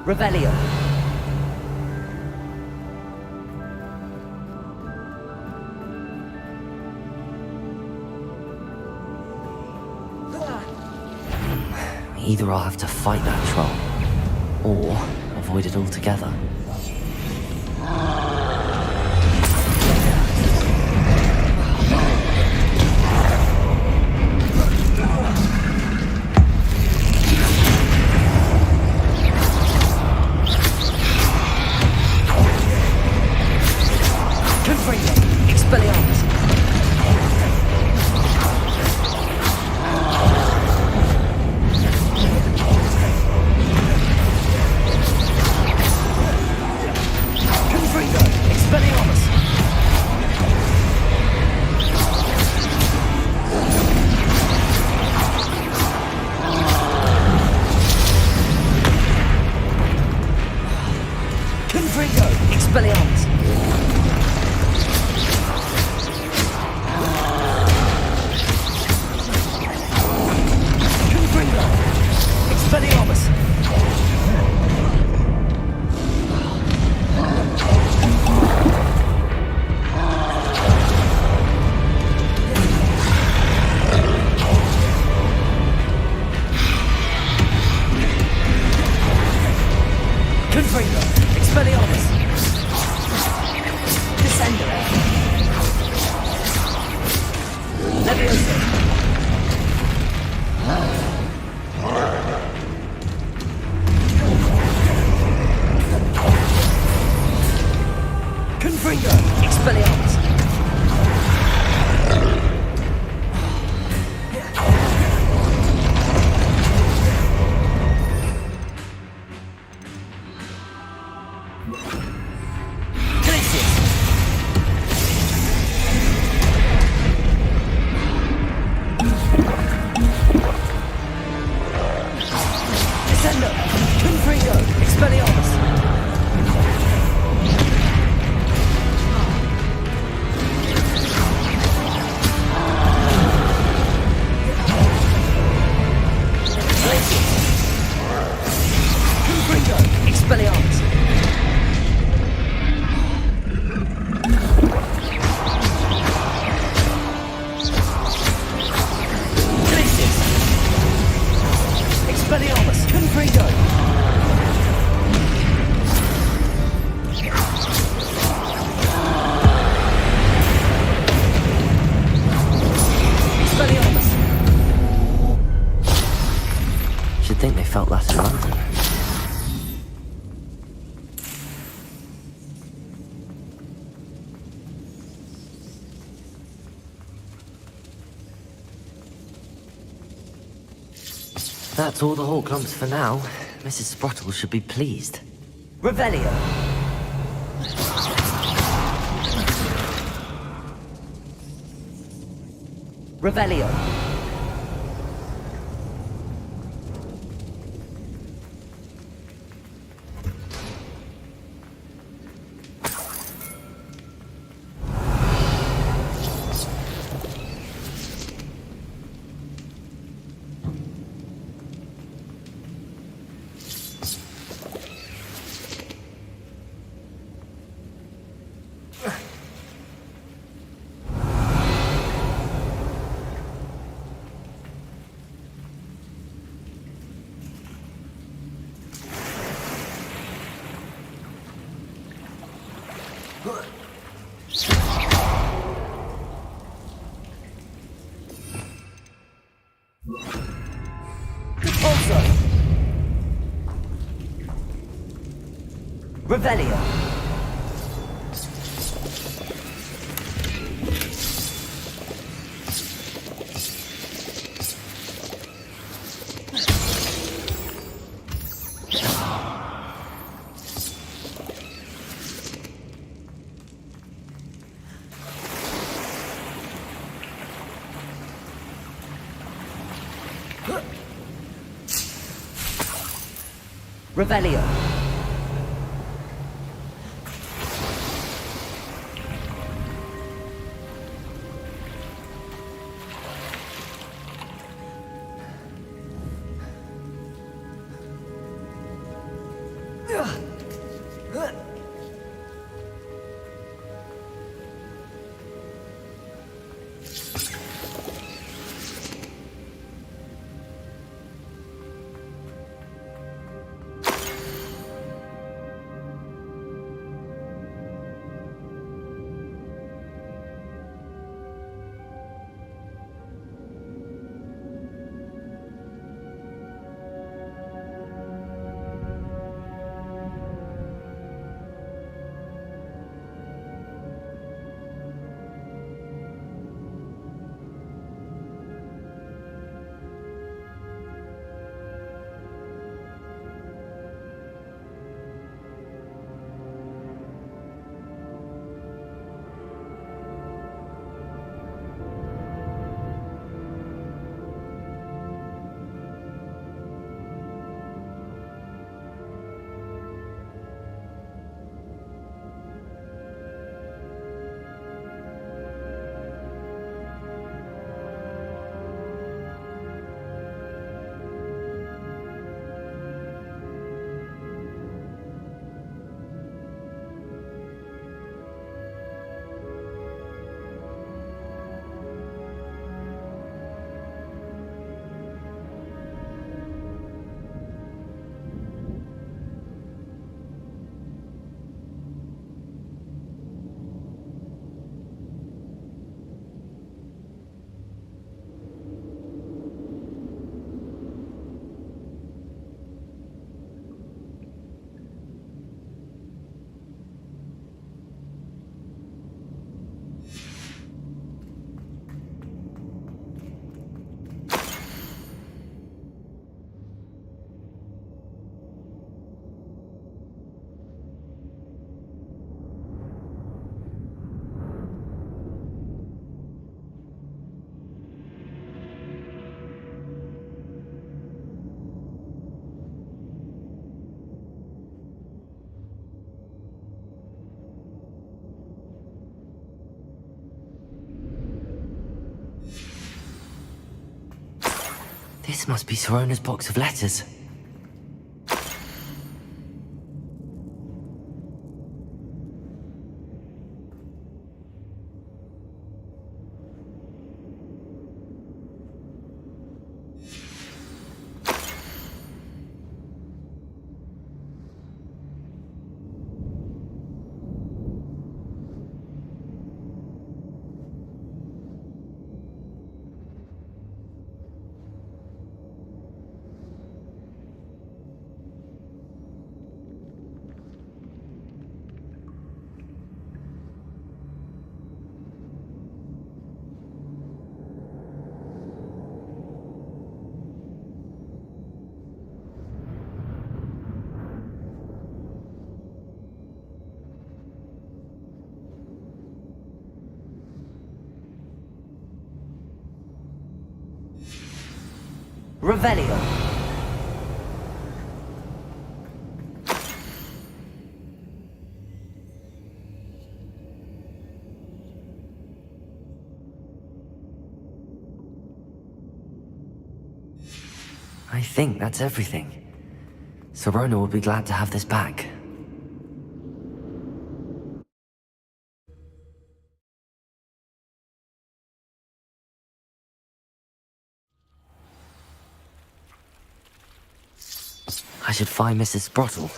Revelio. Either I'll have to fight that troll, or avoid it altogether. Think they felt that in London. That's all the Hawk lumps for now. Mrs. Sprottle should be pleased. Revelio. Revelio. Revelio. Revelio. This must be Sorona's box of letters. Revelio. I think that's everything. Serona will be glad to have this back. I should find Mrs. Sprottle.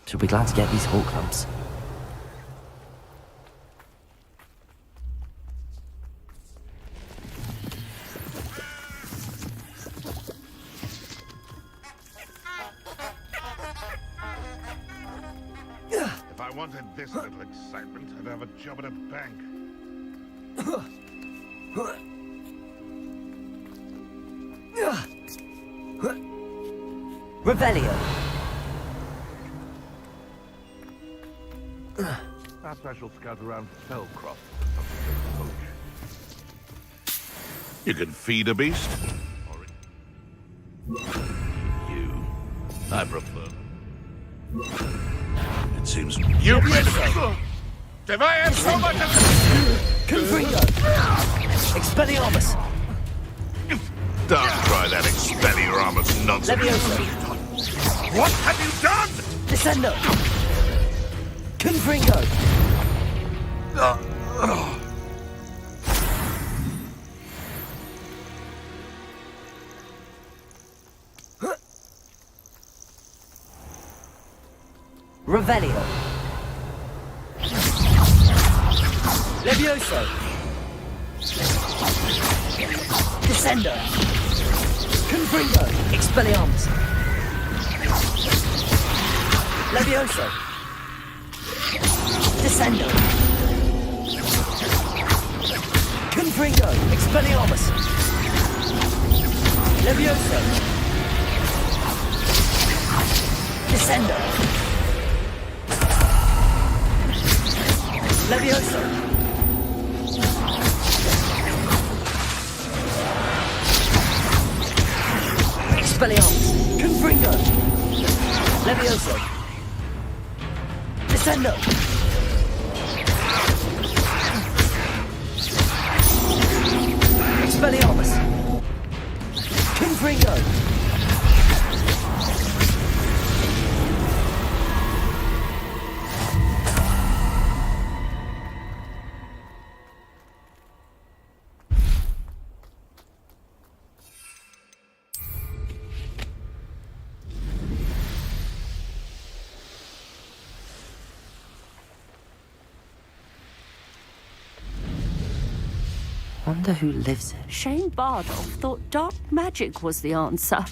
She'll be glad to get these hawk lumps. If I wanted this little excitement, I'd have a job at a bank. Revelio. Perhaps I shall scout around Fellcroft. You can feed a beast? Or you. I prefer. It seems you made it. If I am so much of Confringo. Expelliarmus. Don't try that Expelliarmus nonsense. Levioso. What have you done? Descendo. Confringo. Revelio. Levioso. Descendo. Confringo. Expelliarmus. Levioso. Descendo. Confringo. Expelliarmus. Levioso. Descendo. Levioso. Expelliarmus. Confringo. Levioso. Descendo. Expelliarmus. Confringo. Wonder who lives here. Shane Bardolph thought dark magic was the answer.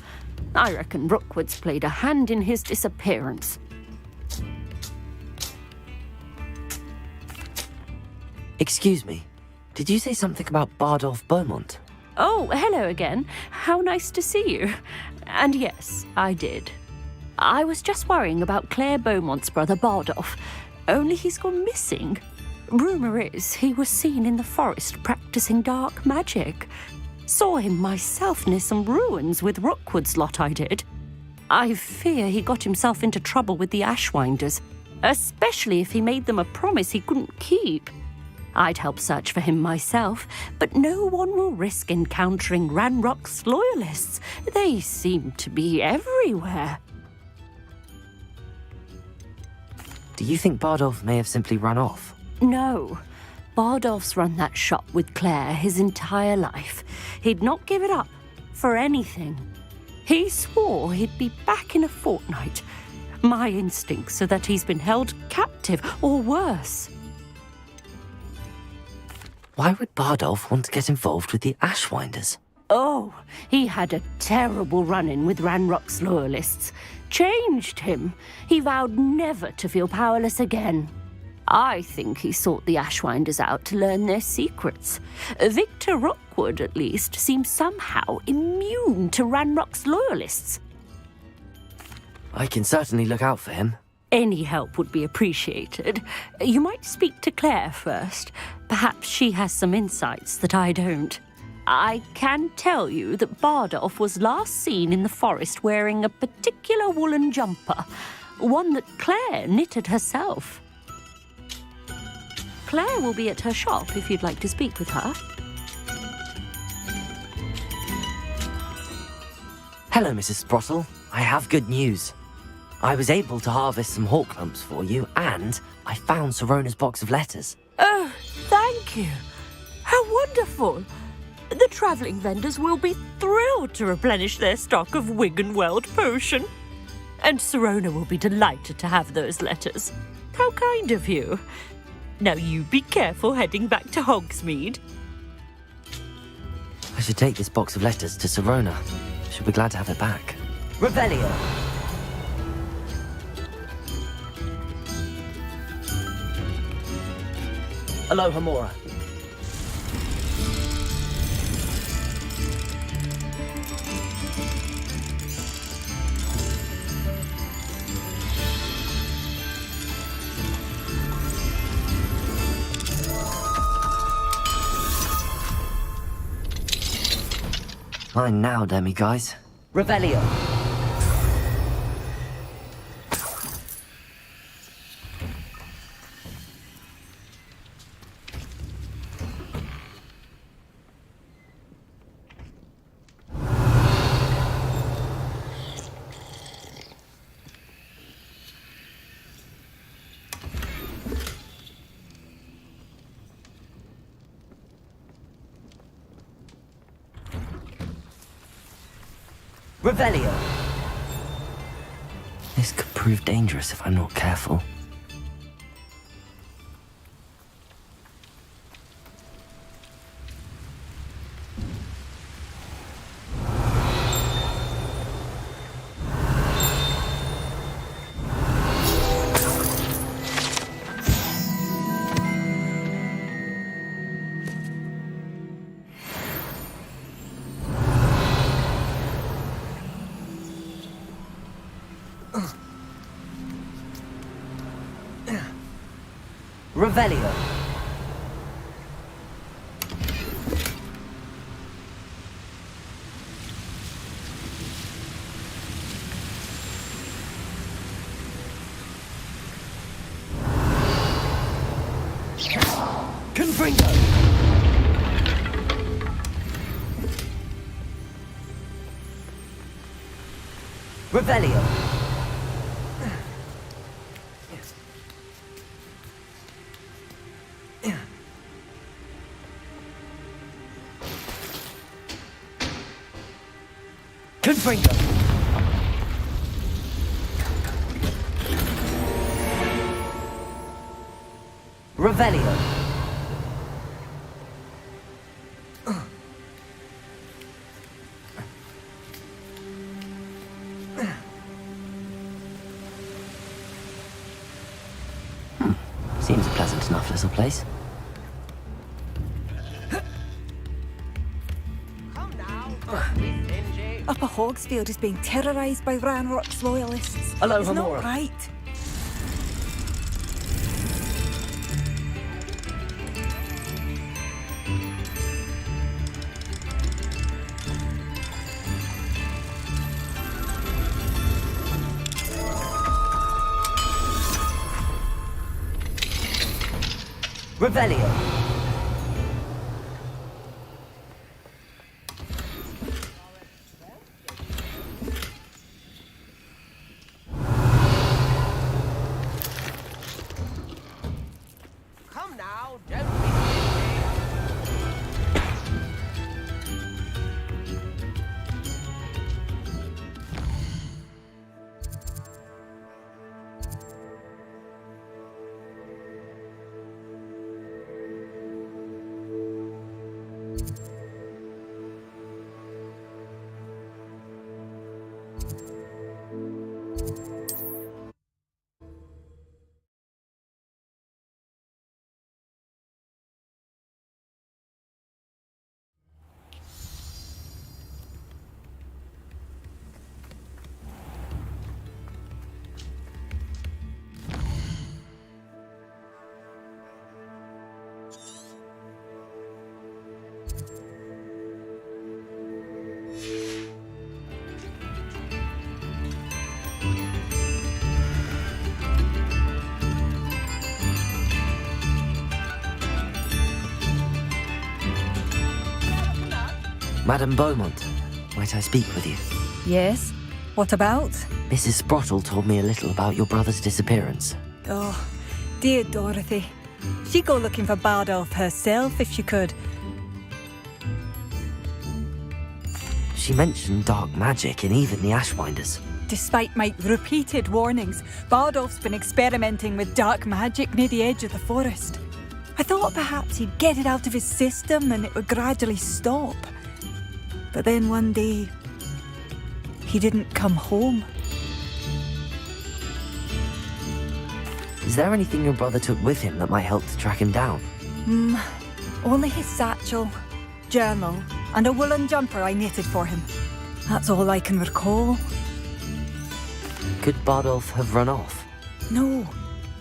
I reckon Rookwood's played a hand in his disappearance. Excuse me, did you say something about Bardolph Beaumont? Oh, hello again. How nice to see you. And yes, I did. I was just worrying about Claire Beaumont's brother Bardolph, only he's gone missing. Rumour is he was seen in the forest practicing dark magic. Saw him myself near some ruins with Rookwood's lot I did. I fear he got himself into trouble with the Ashwinders, especially if he made them a promise he couldn't keep. I'd help search for him myself, but no one will risk encountering Ranrock's loyalists. They seem to be everywhere. Do you think Bardolph may have simply run off? No. Bardolph's run that shop with Claire his entire life. He'd not give it up for anything. He swore he'd be back in a fortnight. My instincts are that he's been held captive, or worse. Why would Bardolph want to get involved with the Ashwinders? Oh, he had a terrible run-in with Ranrock's loyalists. Changed him. He vowed never to feel powerless again. I think he sought the Ashwinders out to learn their secrets. Victor Rookwood, at least, seems somehow immune to Ranrock's loyalists. I can certainly look out for him. Any help would be appreciated. You might speak to Claire first. Perhaps she has some insights that I don't. I can tell you that Bardolph was last seen in the forest wearing a particular woolen jumper, one that Claire knitted herself. Claire will be at her shop if you'd like to speak with her. Hello, Mrs. Sprottle. I have good news. I was able to harvest some hawk lumps for you, and I found Sirona's box of letters. Oh, thank you. How wonderful. The travelling vendors will be thrilled to replenish their stock of Wiggenweld potion. And Sirona will be delighted to have those letters. How kind of you. Now you be careful heading back to Hogsmeade. I should take this box of letters to Sirona. She'll be glad to have it back. Revelio. Aloha Mora. Mine now, demi-guys. Revelio. Revelio. This could prove dangerous if I'm not careful. Revelio. Confringo. Revelio. Confringo. Revelio. Seems a pleasant enough little place. Upper Hogsfield is being terrorised by Ranrock's loyalists. Aloha It's not Mora. right. Revelio. Come now, don't be silly. Madame Beaumont, might I speak with you? Yes? What about? Mrs. Sprottle told me a little about your brother's disappearance. Oh, dear Dorothy. She'd go looking for Bardolph herself if she could. She mentioned dark magic in even the Ashwinders. Despite my repeated warnings, Bardolph's been experimenting with dark magic near the edge of the forest. I thought perhaps he'd get it out of his system and it would gradually stop. But then one day, he didn't come home. Is there anything your brother took with him that might help to track him down? Only his satchel, journal, and a woolen jumper I knitted for him. That's all I can recall. Could Bardolph have run off? No,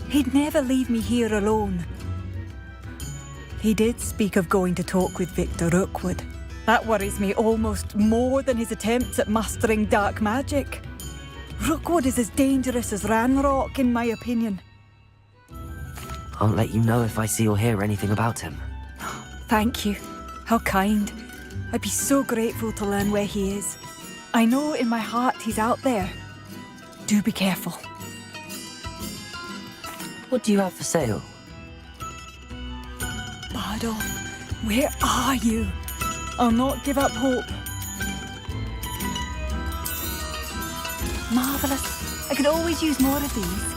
he'd never leave me here alone. He did speak of going to talk with Victor Rookwood. That worries me almost more than his attempts at mastering dark magic. Rookwood is as dangerous as Ranrock, in my opinion. I'll let you know if I see or hear anything about him. Thank you. How kind. I'd be so grateful to learn where he is. I know in my heart he's out there. Do be careful. What do you have for sale? Bardolph, where are you? I'll not give up hope. Marvellous. I could always use more of these.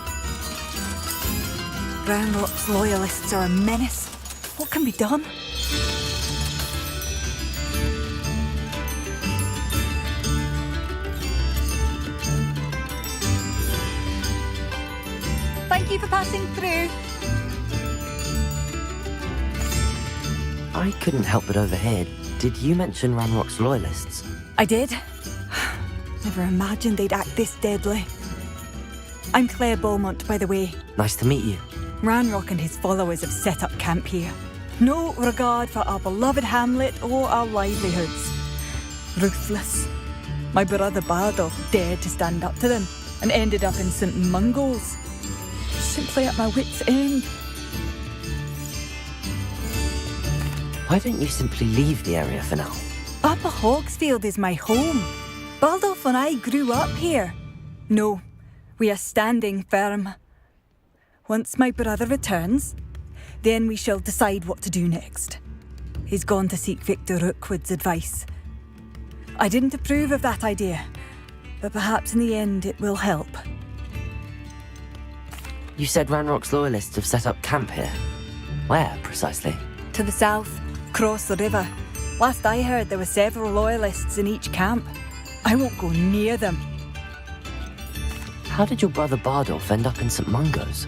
Ranrock's loyalists are a menace. What can be done? Thank you for passing through. I couldn't help but overhear. Did you mention Ranrock's loyalists? I did. Never imagined they'd act this deadly. I'm Claire Beaumont, by the way. Nice to meet you. Ranrock and his followers have set up camp here. No regard for our beloved hamlet or our livelihoods. Ruthless. My brother Bardolph dared to stand up to them and ended up in St. Mungo's. Simply at my wit's end. Why don't you simply leave the area for now? Upper Hogsfield is my home. Bardolph and I grew up here. No, we are standing firm. Once my brother returns, then we shall decide what to do next. He's gone to seek Victor Rookwood's advice. I didn't approve of that idea, but perhaps in the end it will help. You said Ranrock's loyalists have set up camp here. Where, precisely? To the south, across the river. Last I heard, there were several loyalists in each camp. I won't go near them. How did your brother Bardolph end up in St. Mungo's?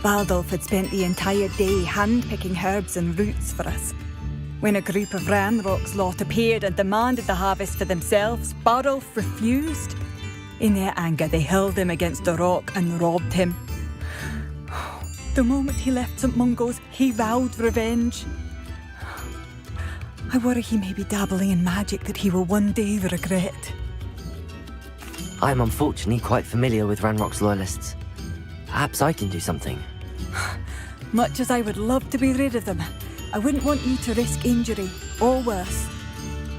Bardolph had spent the entire day hand-picking herbs and roots for us. When a group of Ranrock's lot appeared and demanded the harvest for themselves, Bardolph refused. In their anger, they hurled him against a rock and robbed him. The moment he left St. Mungo's, he vowed revenge. I worry he may be dabbling in magic that he will one day regret. I'm unfortunately quite familiar with Ranrock's loyalists. Perhaps I can do something. Much as I would love to be rid of them, I wouldn't want you to risk injury, or worse.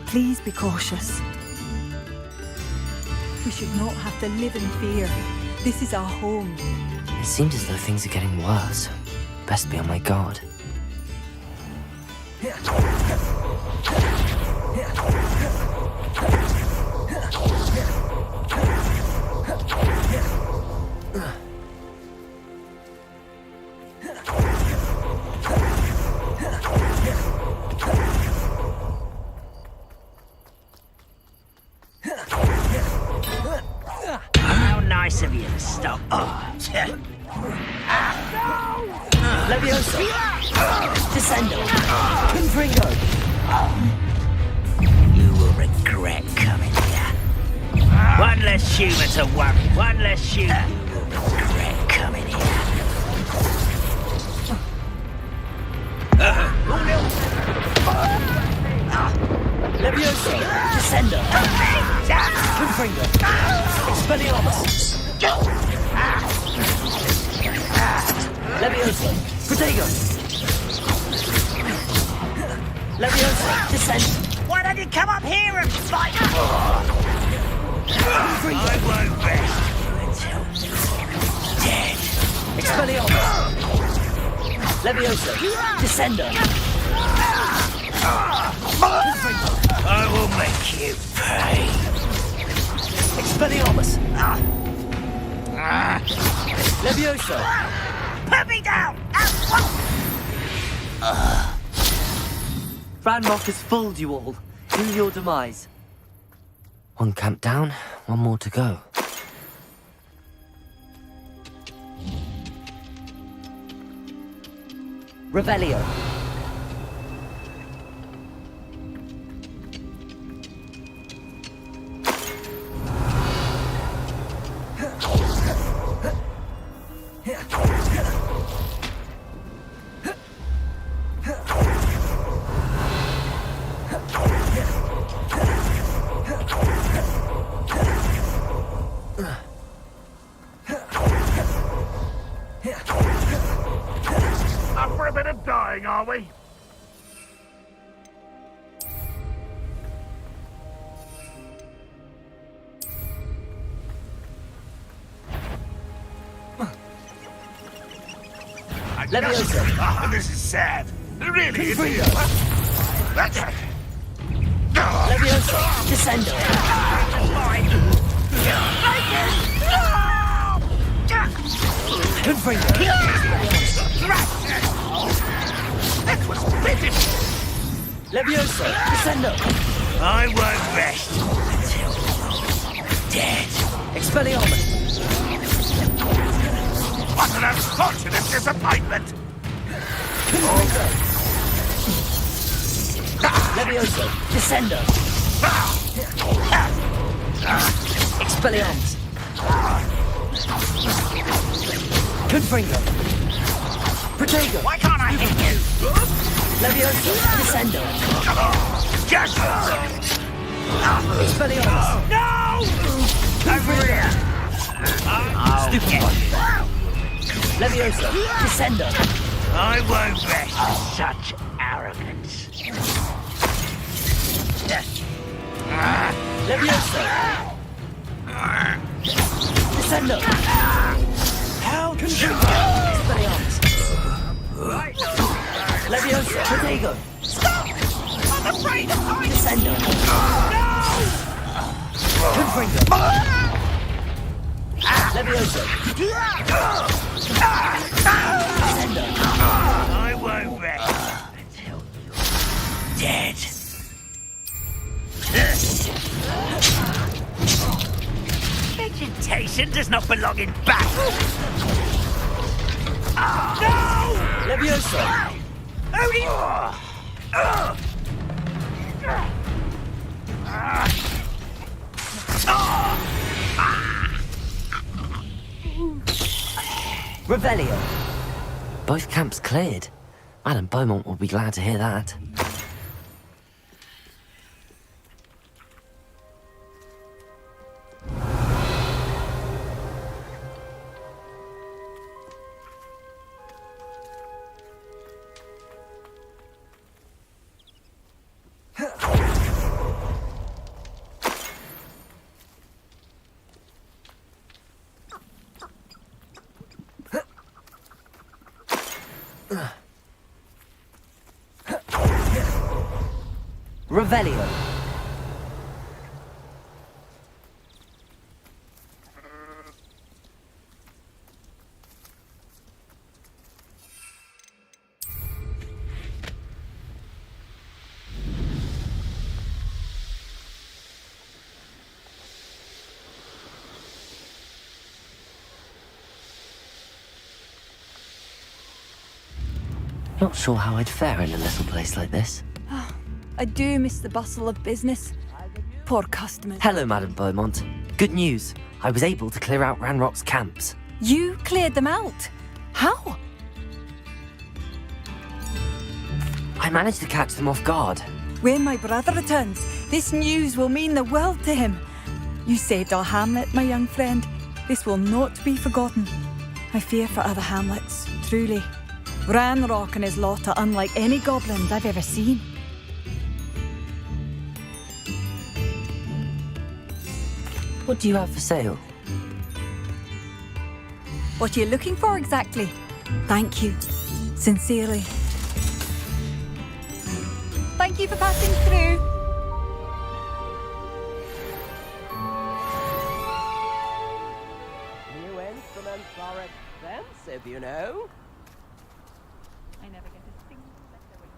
Please be cautious. We should not have to live in fear. This is our home. It seems as though things are getting worse. Best be on my guard. How nice of you to stop. Leviosa! Descendo! Confringo! You will regret coming here. One less humour to worry. One less humour. You will regret coming here. Leviosa! Descendo! Confringo! Expelliarmus! Leviosa! Protego! Leviosa! Descend! Why don't you come up here and fight? I won't rest until you're dead. Expelliarmus! Levioso! Descendo! I will make you pay. Expelliarmus! Levioso! Put me down! Ranrock has fooled you all. To your demise. One camp down, one more to go. Revelio. Up for a bit of dying, are we? Levioso! Oh, this is sad. Really, it is. That's it. Levioso! Descendo! Confringo! That was pitiful. Levioso! Descendo! I won't rest until you're dead. Expelliarmus! What an unfortunate disappointment! Levioso! Descendo! Expelliarmus! Confringo! Protego! Why can't I hit you? Levioso! Descendo! Just Expelliarmus! no! Over here! Stupid one! Levioso! Descendo! I won't rest. Such arrogance. Levioso! Descendo! How can you? Expelliarmus! Levioso! Protego! Stop! I'm afraid of heights. Descendo! Confringo! Levioso! Descendo! I won't rest until you're dead. Vegetation does not belong in battle. No! Levioso! Only... Revelio! Both camps cleared. Madame Beaumont will be glad to hear that. Revelio! Not sure how I'd fare in a little place like this. I do miss the bustle of business. Poor customers. Hello, Madame Beaumont. Good news. I was able to clear out Ranrock's camps. You cleared them out? How? I managed to catch them off guard. When my brother returns, this news will mean the world to him. You saved our hamlet, my young friend. This will not be forgotten. I fear for other hamlets, truly. Ranrock and his lot are unlike any goblins I've ever seen. What do you have for sale? What are you looking for exactly? Thank you. Sincerely. Thank you for passing through. New instruments are expensive, you know. I never get a single letter when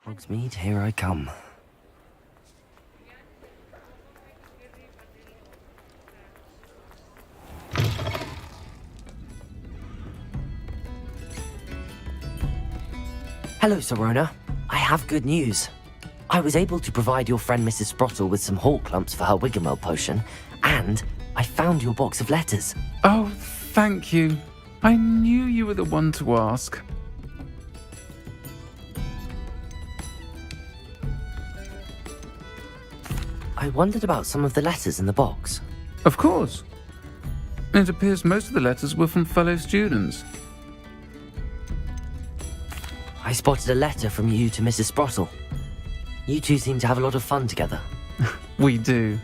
Hogsmeade, here I come. Hello, Sirona. I have good news. I was able to provide your friend Mrs. Sprottle with some hawk lumps for her Wiggamel potion, and I found your box of letters. Oh, thank you. I knew you were the one to ask. I wondered about some of the letters in the box. Of course. It appears most of the letters were from fellow students. I spotted a letter from you to Mrs. Sprottle. You two seem to have a lot of fun together. We do.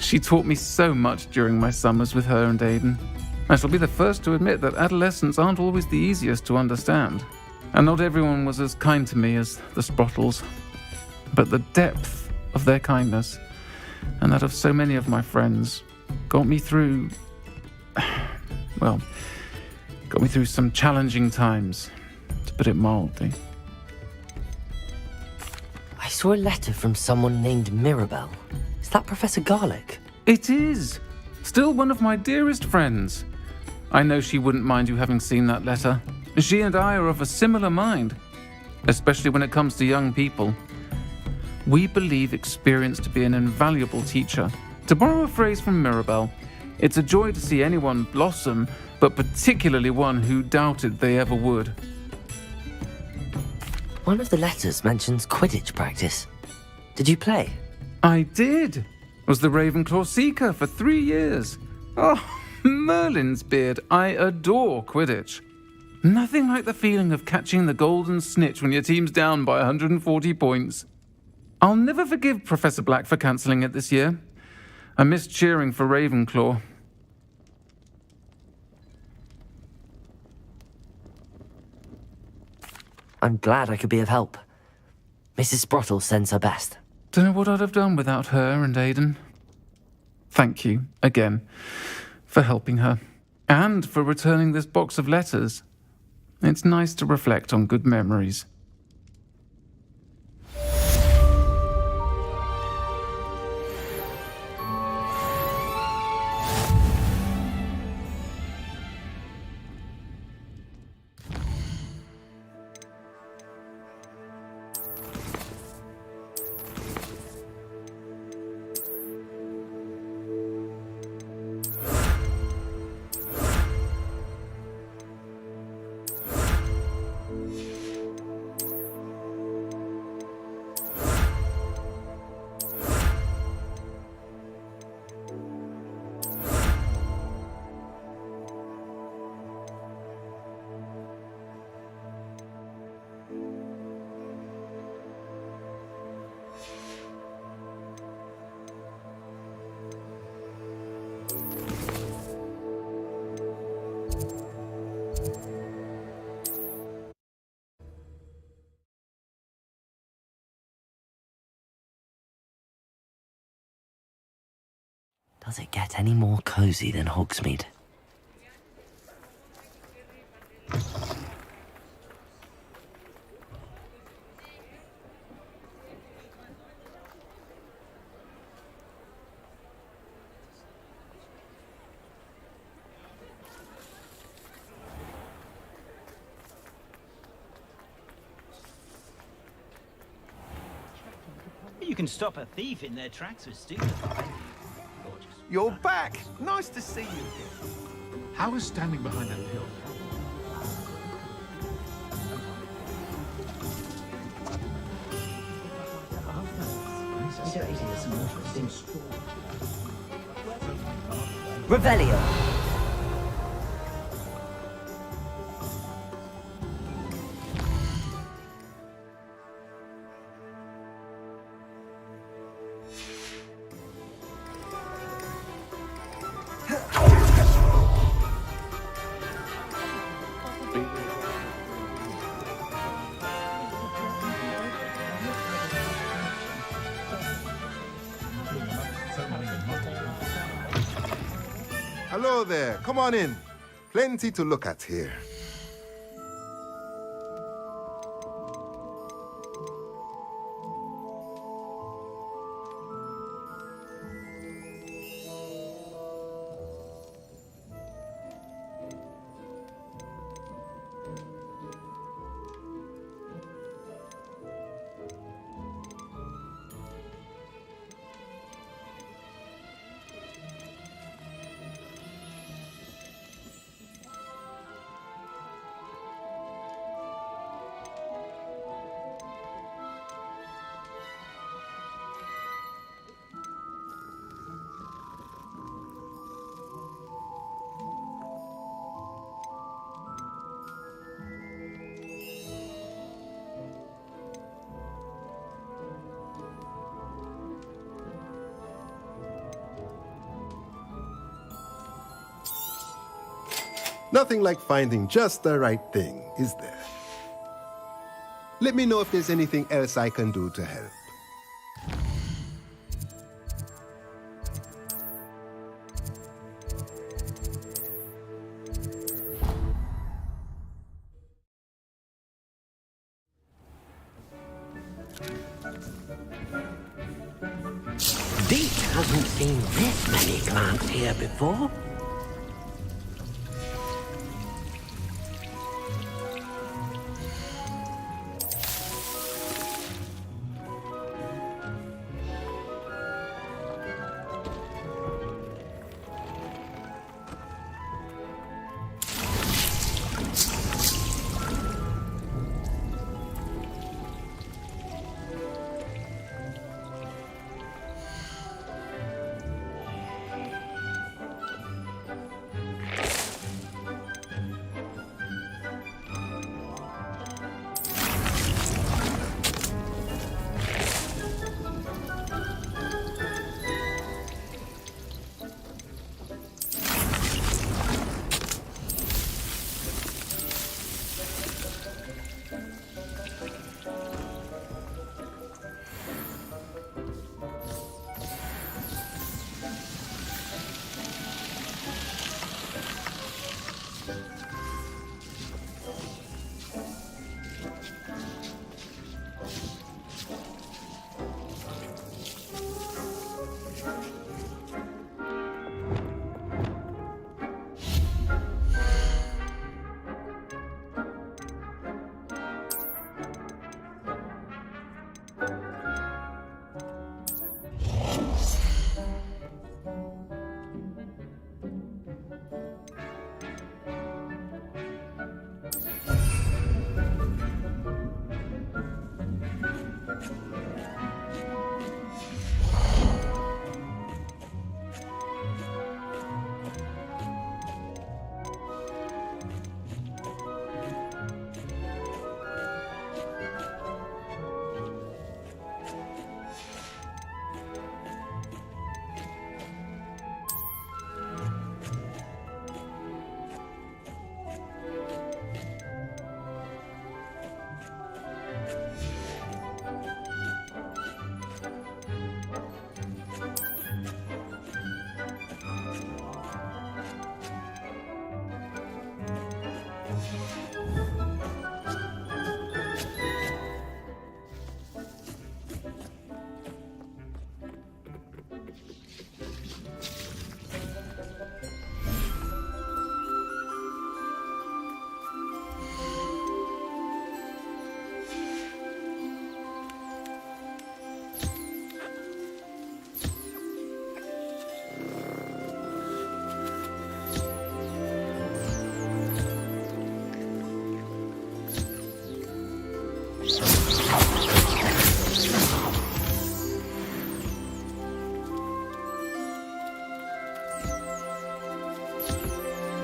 She taught me so much during my summers with her and Aidan. I shall be the first to admit that adolescents aren't always the easiest to understand. And not everyone was as kind to me as the Sprottles. But the depth of their kindness, and that of so many of my friends, got me through some challenging times, to put it mildly. I saw a letter from someone named Mirabelle. Is that Professor Garlick? It is! Still one of my dearest friends. I know she wouldn't mind you having seen that letter. She and I are of a similar mind, especially when it comes to young people. We believe experience to be an invaluable teacher. To borrow a phrase from Mirabelle, it's a joy to see anyone blossom, but particularly one who doubted they ever would. One of the letters mentions Quidditch practice. Did you play? I did. Was the Ravenclaw Seeker for 3 years. Oh, Merlin's beard, I adore Quidditch. Nothing like the feeling of catching the golden snitch when your team's down by 140 points. I'll never forgive Professor Black for cancelling it this year. I missed cheering for Ravenclaw. I'm glad I could be of help. Mrs. Sprottle sends her best. Don't know what I'd have done without her and Aidan. Thank you, again, for helping her. And for returning this box of letters. It's nice to reflect on good memories. Does it get any more cozy than Hogsmeade? can stop a thief in their tracks with stupefy. Gorgeous. You're back. Nice to see you again. How is standing behind that hill? Revelio. Hello there. Come on in. Plenty to look at here. Nothing like finding just the right thing, is there? Let me know if there's anything else I can do to help. Deke hasn't seen this many plants here before.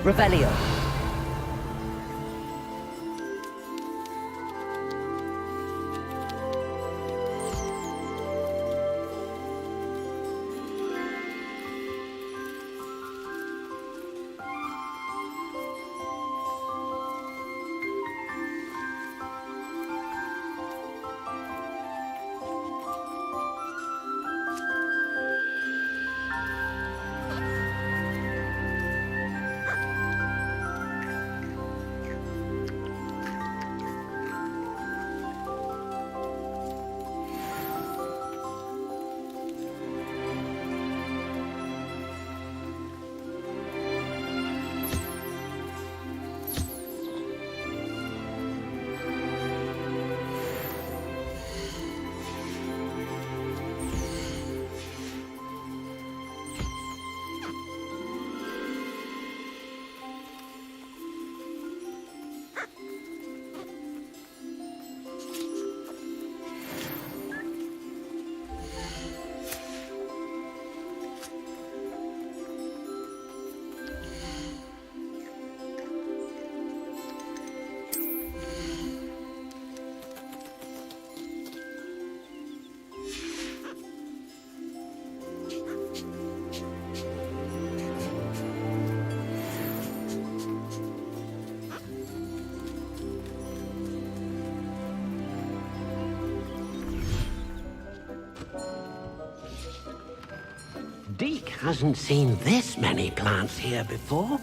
Revelio. Deke hasn't seen this many plants here before.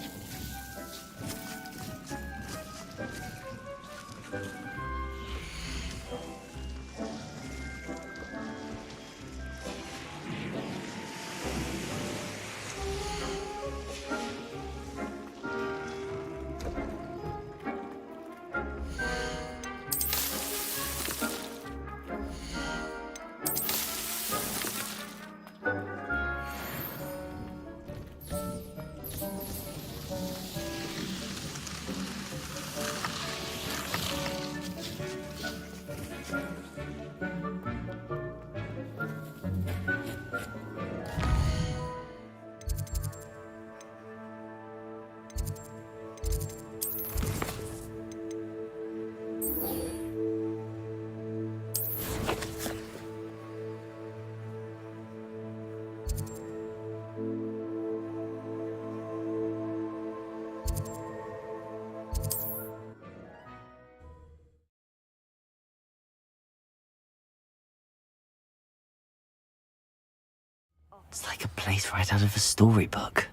It's like a place right out of a storybook.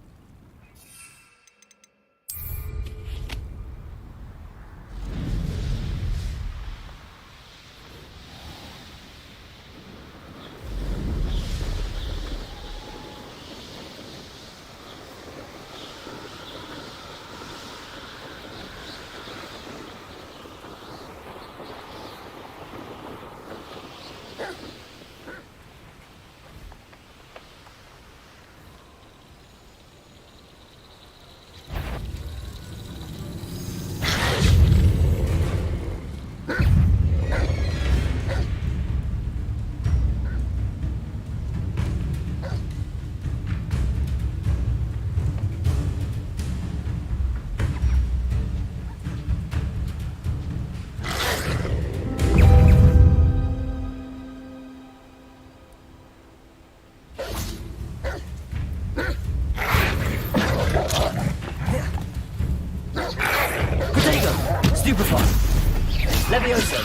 Levioso.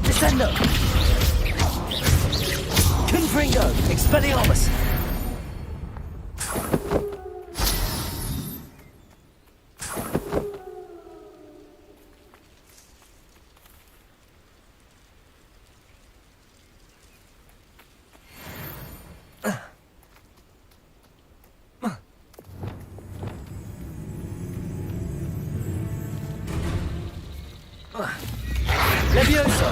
Descendo. Confringo. Expelliarmus. Levioso!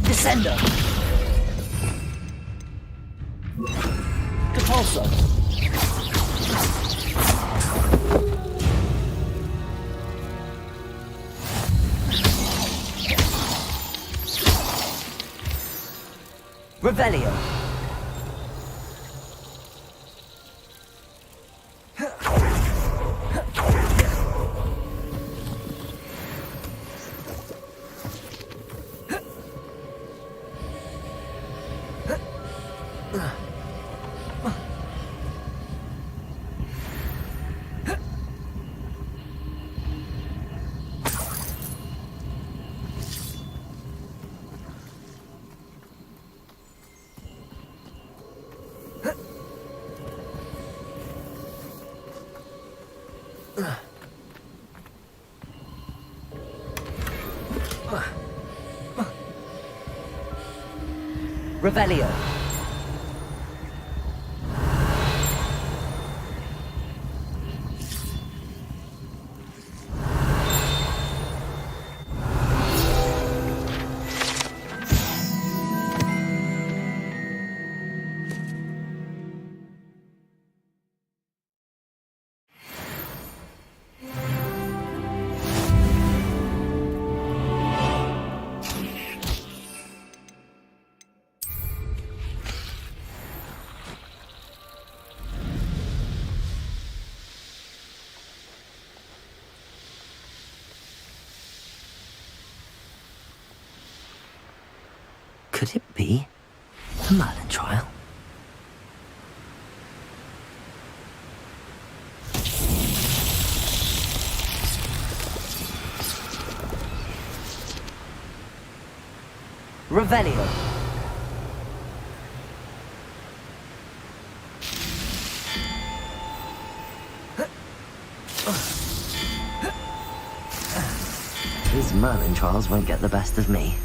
Descendo! Capulso! Revelio! Revelio. Could it be the Merlin trial? Revelio. His Merlin trials won't get the best of me.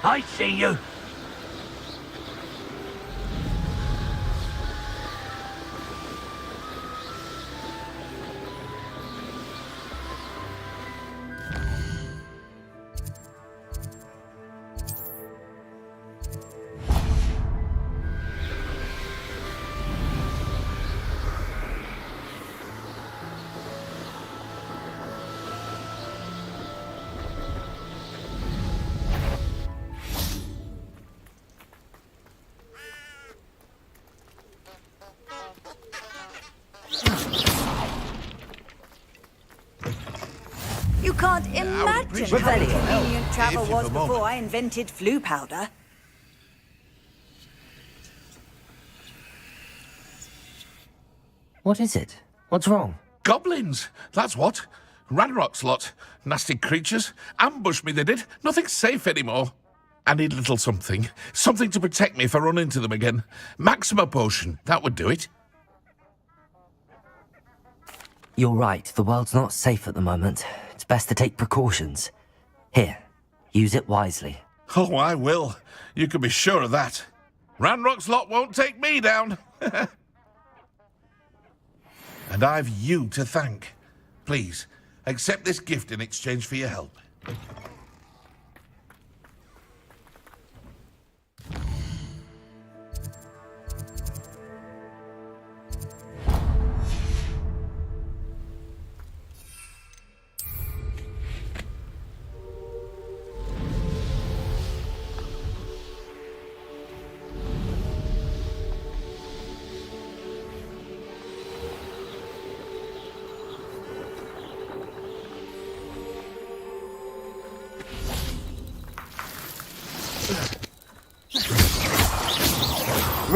I see you. You can't imagine how Revelio. convenient travel If you was for a moment. before I invented flu powder. What is it? What's wrong? Goblins, that's what. Ranrock's lot. Nasty creatures. Ambush me, they did. Nothing's safe anymore. I need a little something. Something to protect me if I run into them again. Maxima potion, that would do it. You're right, the world's not safe at the moment. It's best to take precautions. Here, use it wisely. Oh, I will. You can be sure of that. Ranrock's lot won't take me down. And I've you to thank. Please, accept this gift in exchange for your help.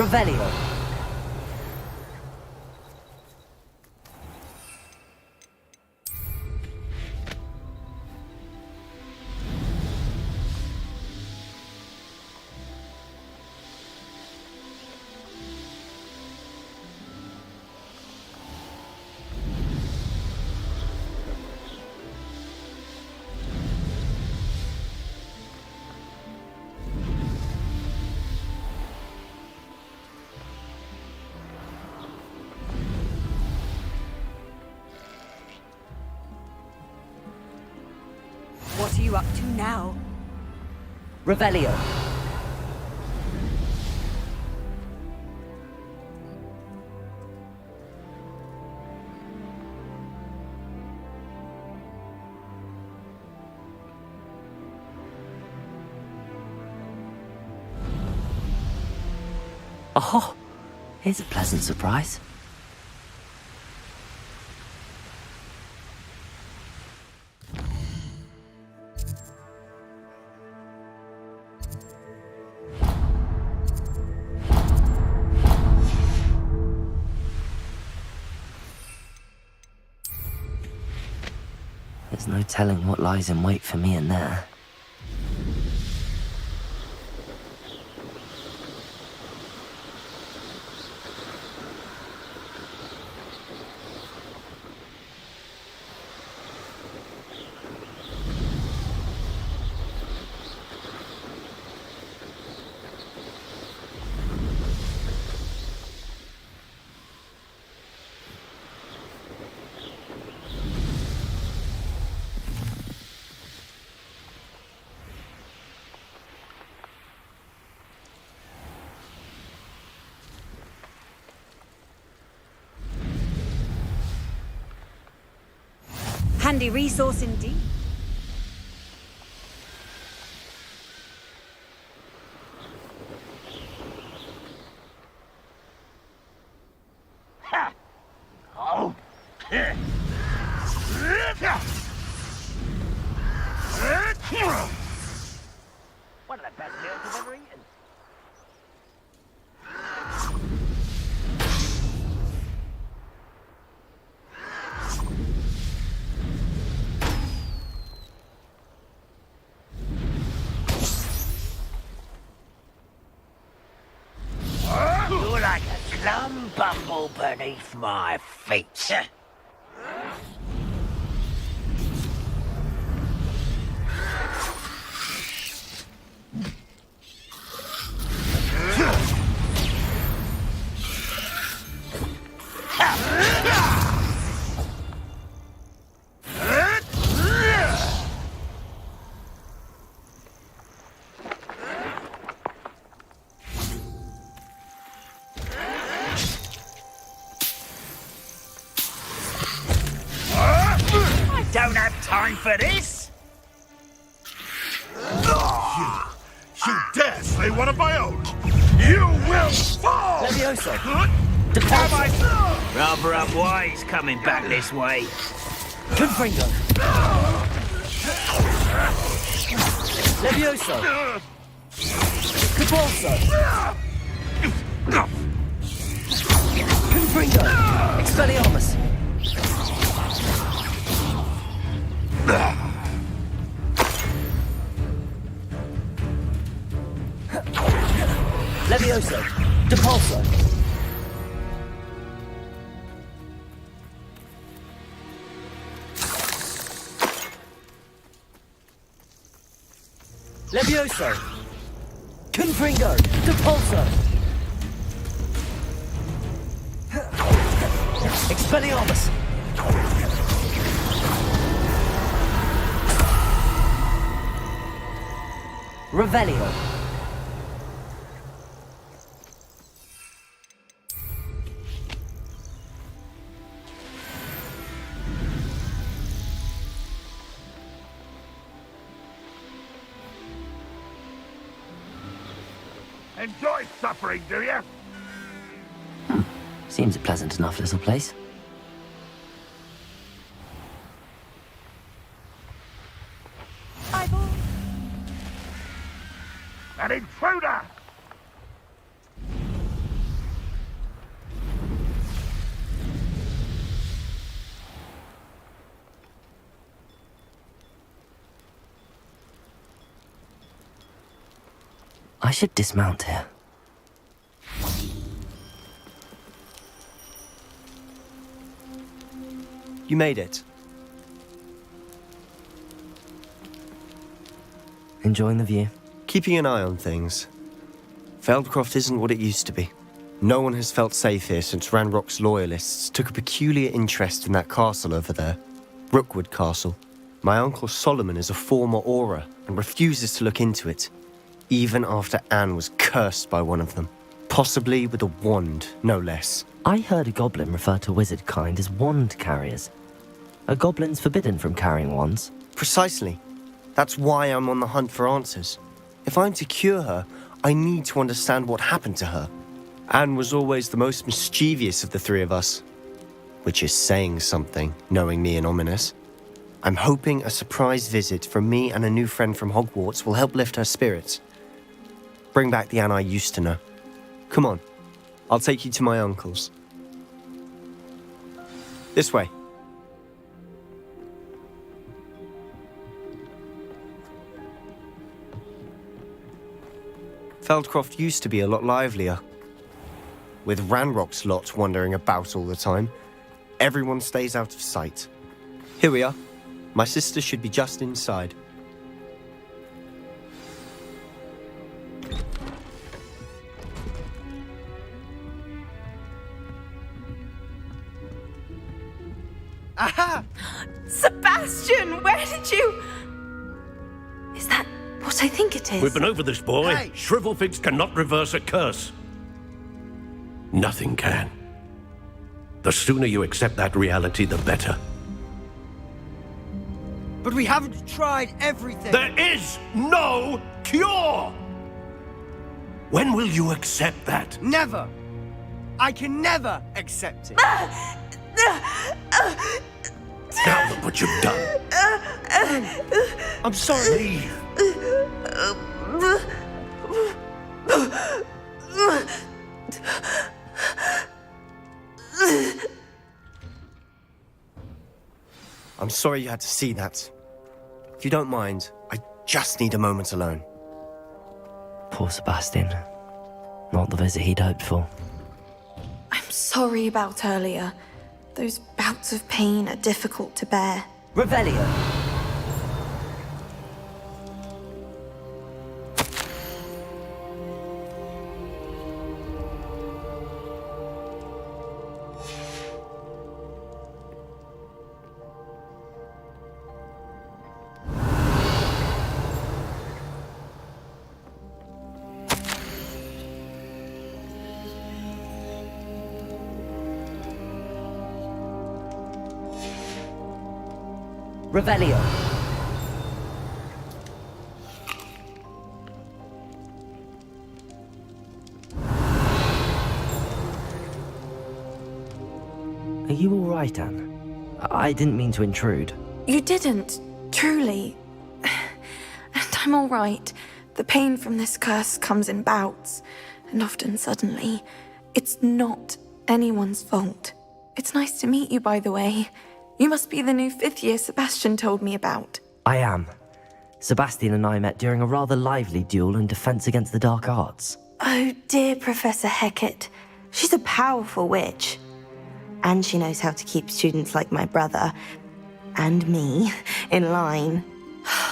Revelio. What are you up to now? Revelio. Oh, here's a pleasant surprise. There's no telling what lies in wait for me in there. Handy resource indeed. Oh. One of the best meals I've ever eaten. You're like a glum bumble beneath my feet. Don't have time for this! You dare slay one of my own! You will fall! Levioso. Have I? Rather unwise coming back this way. Confringo. Levioso. Capolso. Confringo. Expelliarmus. Levioso. Depulso. Levioso. Confringo. Depulso. Expelliarmus. Revelio. Enjoy suffering, do you? Seems a pleasant enough little place. An intruder! I should dismount here. You made it. Enjoying the view? Keeping an eye on things. Feldcroft isn't what it used to be. No one has felt safe here since Ranrock's loyalists took a peculiar interest in that castle over there. Rookwood Castle. My uncle Solomon is a former Auror and refuses to look into it, even after Anne was cursed by one of them. Possibly with a wand, no less. I heard a goblin refer to wizard kind as wand carriers. Are goblins forbidden from carrying wands? Precisely. That's why I'm on the hunt for answers. If I'm to cure her, I need to understand what happened to her. Anne was always the most mischievous of the three of us. Which is saying something, knowing me and Ominous. I'm hoping a surprise visit from me and a new friend from Hogwarts will help lift her spirits. Bring back the Anne I used to know. Come on, I'll take you to my uncle's. This way. Feldcroft used to be a lot livelier. With Ranrock's lot wandering about all the time, everyone stays out of sight. Here we are. My sister should be just inside. Aha! Sebastian, where did you... Is that what I think it is? We've been over this, boy. Hey. Shrivelfigs cannot reverse a curse. Nothing can. The sooner you accept that reality, the better. But we haven't tried everything. There is no cure! When will you accept that? Never. I can never accept it. Now look what you've done. I'm sorry. Leave. I'm sorry you had to see that. If you don't mind, I just need a moment alone. Poor Sebastian. Not the visit he'd hoped for. I'm sorry about earlier. Those bouts of pain are difficult to bear. Revelio. Revelio. Are you all right, Anne? I didn't mean to intrude. You didn't, truly. And I'm all right. The pain from this curse comes in bouts, and often suddenly. It's not anyone's fault. It's nice to meet you, by the way. You must be the new 5th year Sebastian told me about. I am. Sebastian and I met during a rather lively duel in defense against the dark arts. Oh, dear Professor Hecat. She's a powerful witch. And she knows how to keep students like my brother, and me, in line.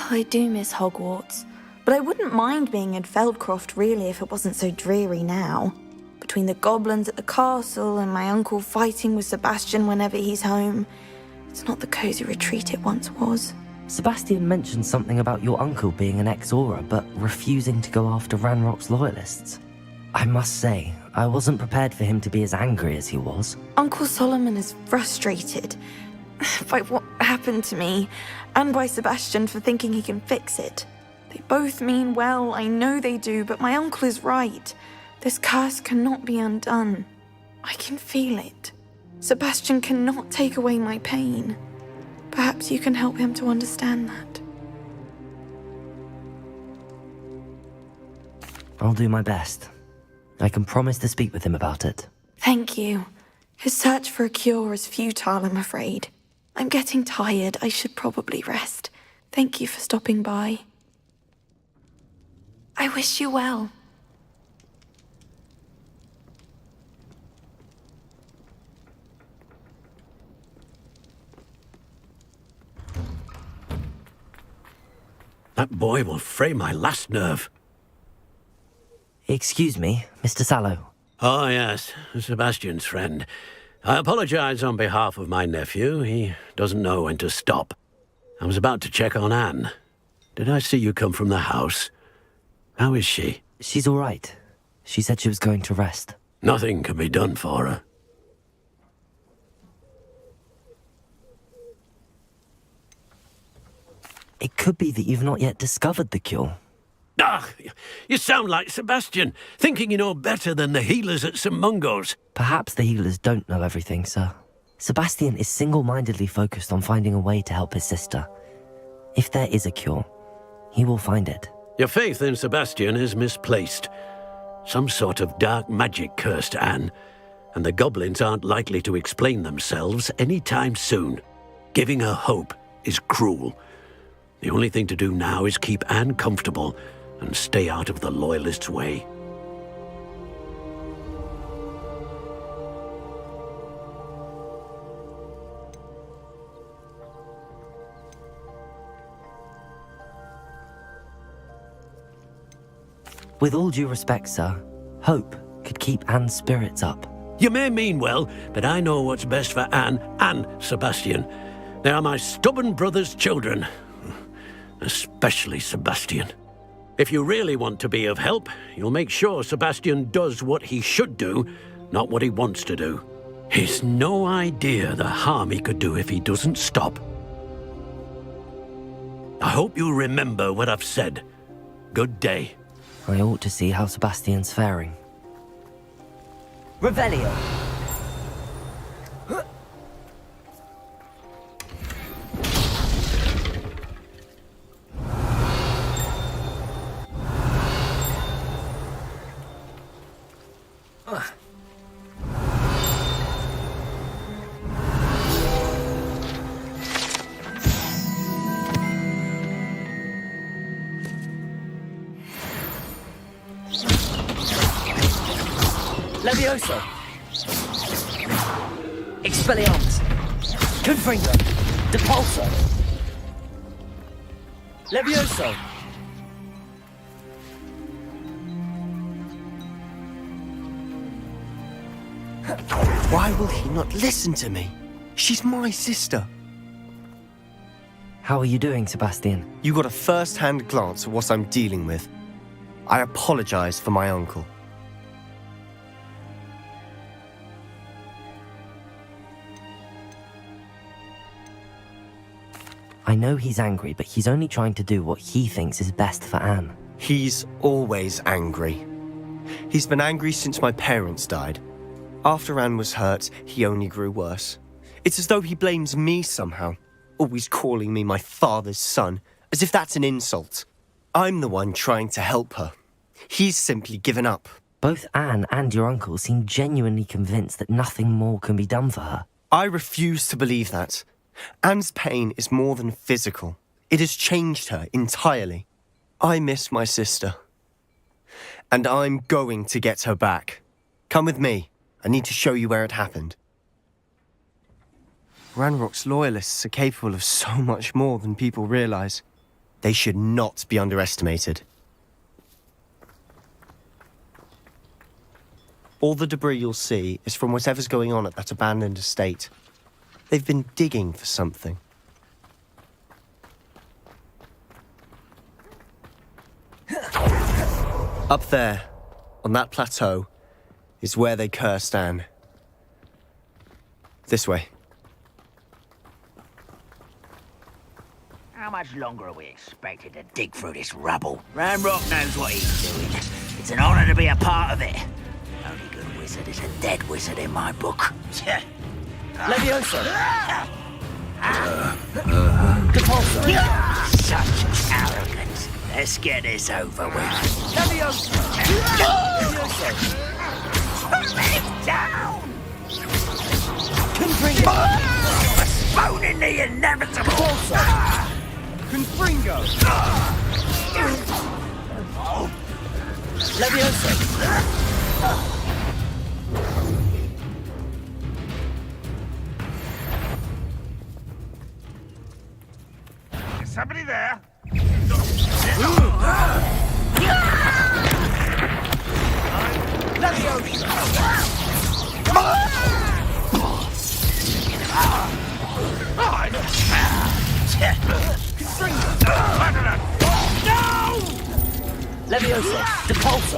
I do miss Hogwarts, but I wouldn't mind being in Feldcroft, really, if it wasn't so dreary now. Between the goblins at the castle and my uncle fighting with Sebastian whenever he's home, it's not the cozy retreat it once was. Sebastian mentioned something about your uncle being an ex-Auror, but refusing to go after Ranrock's loyalists. I must say, I wasn't prepared for him to be as angry as he was. Uncle Solomon is frustrated by what happened to me, and by Sebastian for thinking he can fix it. They both mean well, I know they do, but my uncle is right. This curse cannot be undone. I can feel it. Sebastian cannot take away my pain. Perhaps you can help him to understand that. I'll do my best. I can promise to speak with him about it. Thank you. His search for a cure is futile, I'm afraid. I'm getting tired. I should probably rest. Thank you for stopping by. I wish you well. That boy will fray my last nerve. Excuse me, Mr. Sallow. Oh, yes, Sebastian's friend. I apologize on behalf of my nephew. He doesn't know when to stop. I was about to check on Anne. Did I see you come from the house? How is she? She's all right. She said she was going to rest. Nothing can be done for her. It could be that you've not yet discovered the cure. Ah, you sound like Sebastian, thinking you know better than the healers at St. Mungo's. Perhaps the healers don't know everything, sir. Sebastian is single-mindedly focused on finding a way to help his sister. If there is a cure, he will find it. Your faith in Sebastian is misplaced. Some sort of dark magic cursed Anne, and the goblins aren't likely to explain themselves anytime soon. Giving her hope is cruel. The only thing to do now is keep Anne comfortable and stay out of the Loyalists' way. With all due respect, sir, hope could keep Anne's spirits up. You may mean well, but I know what's best for Anne and Sebastian. They are my stubborn brother's children. Especially Sebastian. If you really want to be of help, you'll make sure Sebastian does what he should do, not what he wants to do. He's no idea the harm he could do if he doesn't stop. I hope you'll remember what I've said. Good day. I ought to see how Sebastian's faring. Revelio. Levioso. Expelliarmus. Confringo. Depulso. Levioso. Why will he not listen to me? She's my sister. How are you doing, Sebastian? You got a first-hand glance at what I'm dealing with. I apologize for my uncle. I know he's angry, but he's only trying to do what he thinks is best for Anne. He's always angry. He's been angry since my parents died. After Anne was hurt, he only grew worse. It's as though he blames me somehow, always calling me my father's son, as if that's an insult. I'm the one trying to help her. He's simply given up. Both Anne and your uncle seem genuinely convinced that nothing more can be done for her. I refuse to believe that. Anne's pain is more than physical. It has changed her entirely. I miss my sister. And I'm going to get her back. Come with me. I need to show you where it happened. Ranrock's loyalists are capable of so much more than people realize. They should not be underestimated. All the debris you'll see is from whatever's going on at that abandoned estate. They've been digging for something. Up there, on that plateau, is where they cursed Anne. This way. How much longer are we expected to dig through this rubble? Ranrock knows what he's doing. It's an honor to be a part of it. The only good wizard is a dead wizard in my book. Levioso. Depulso. Such arrogance. Let's get this over with. Levioso. Levioso. Put down! Confringo. Postponing the inevitable! Confringo. Levioso. Is somebody there? Leviosa! Depulso!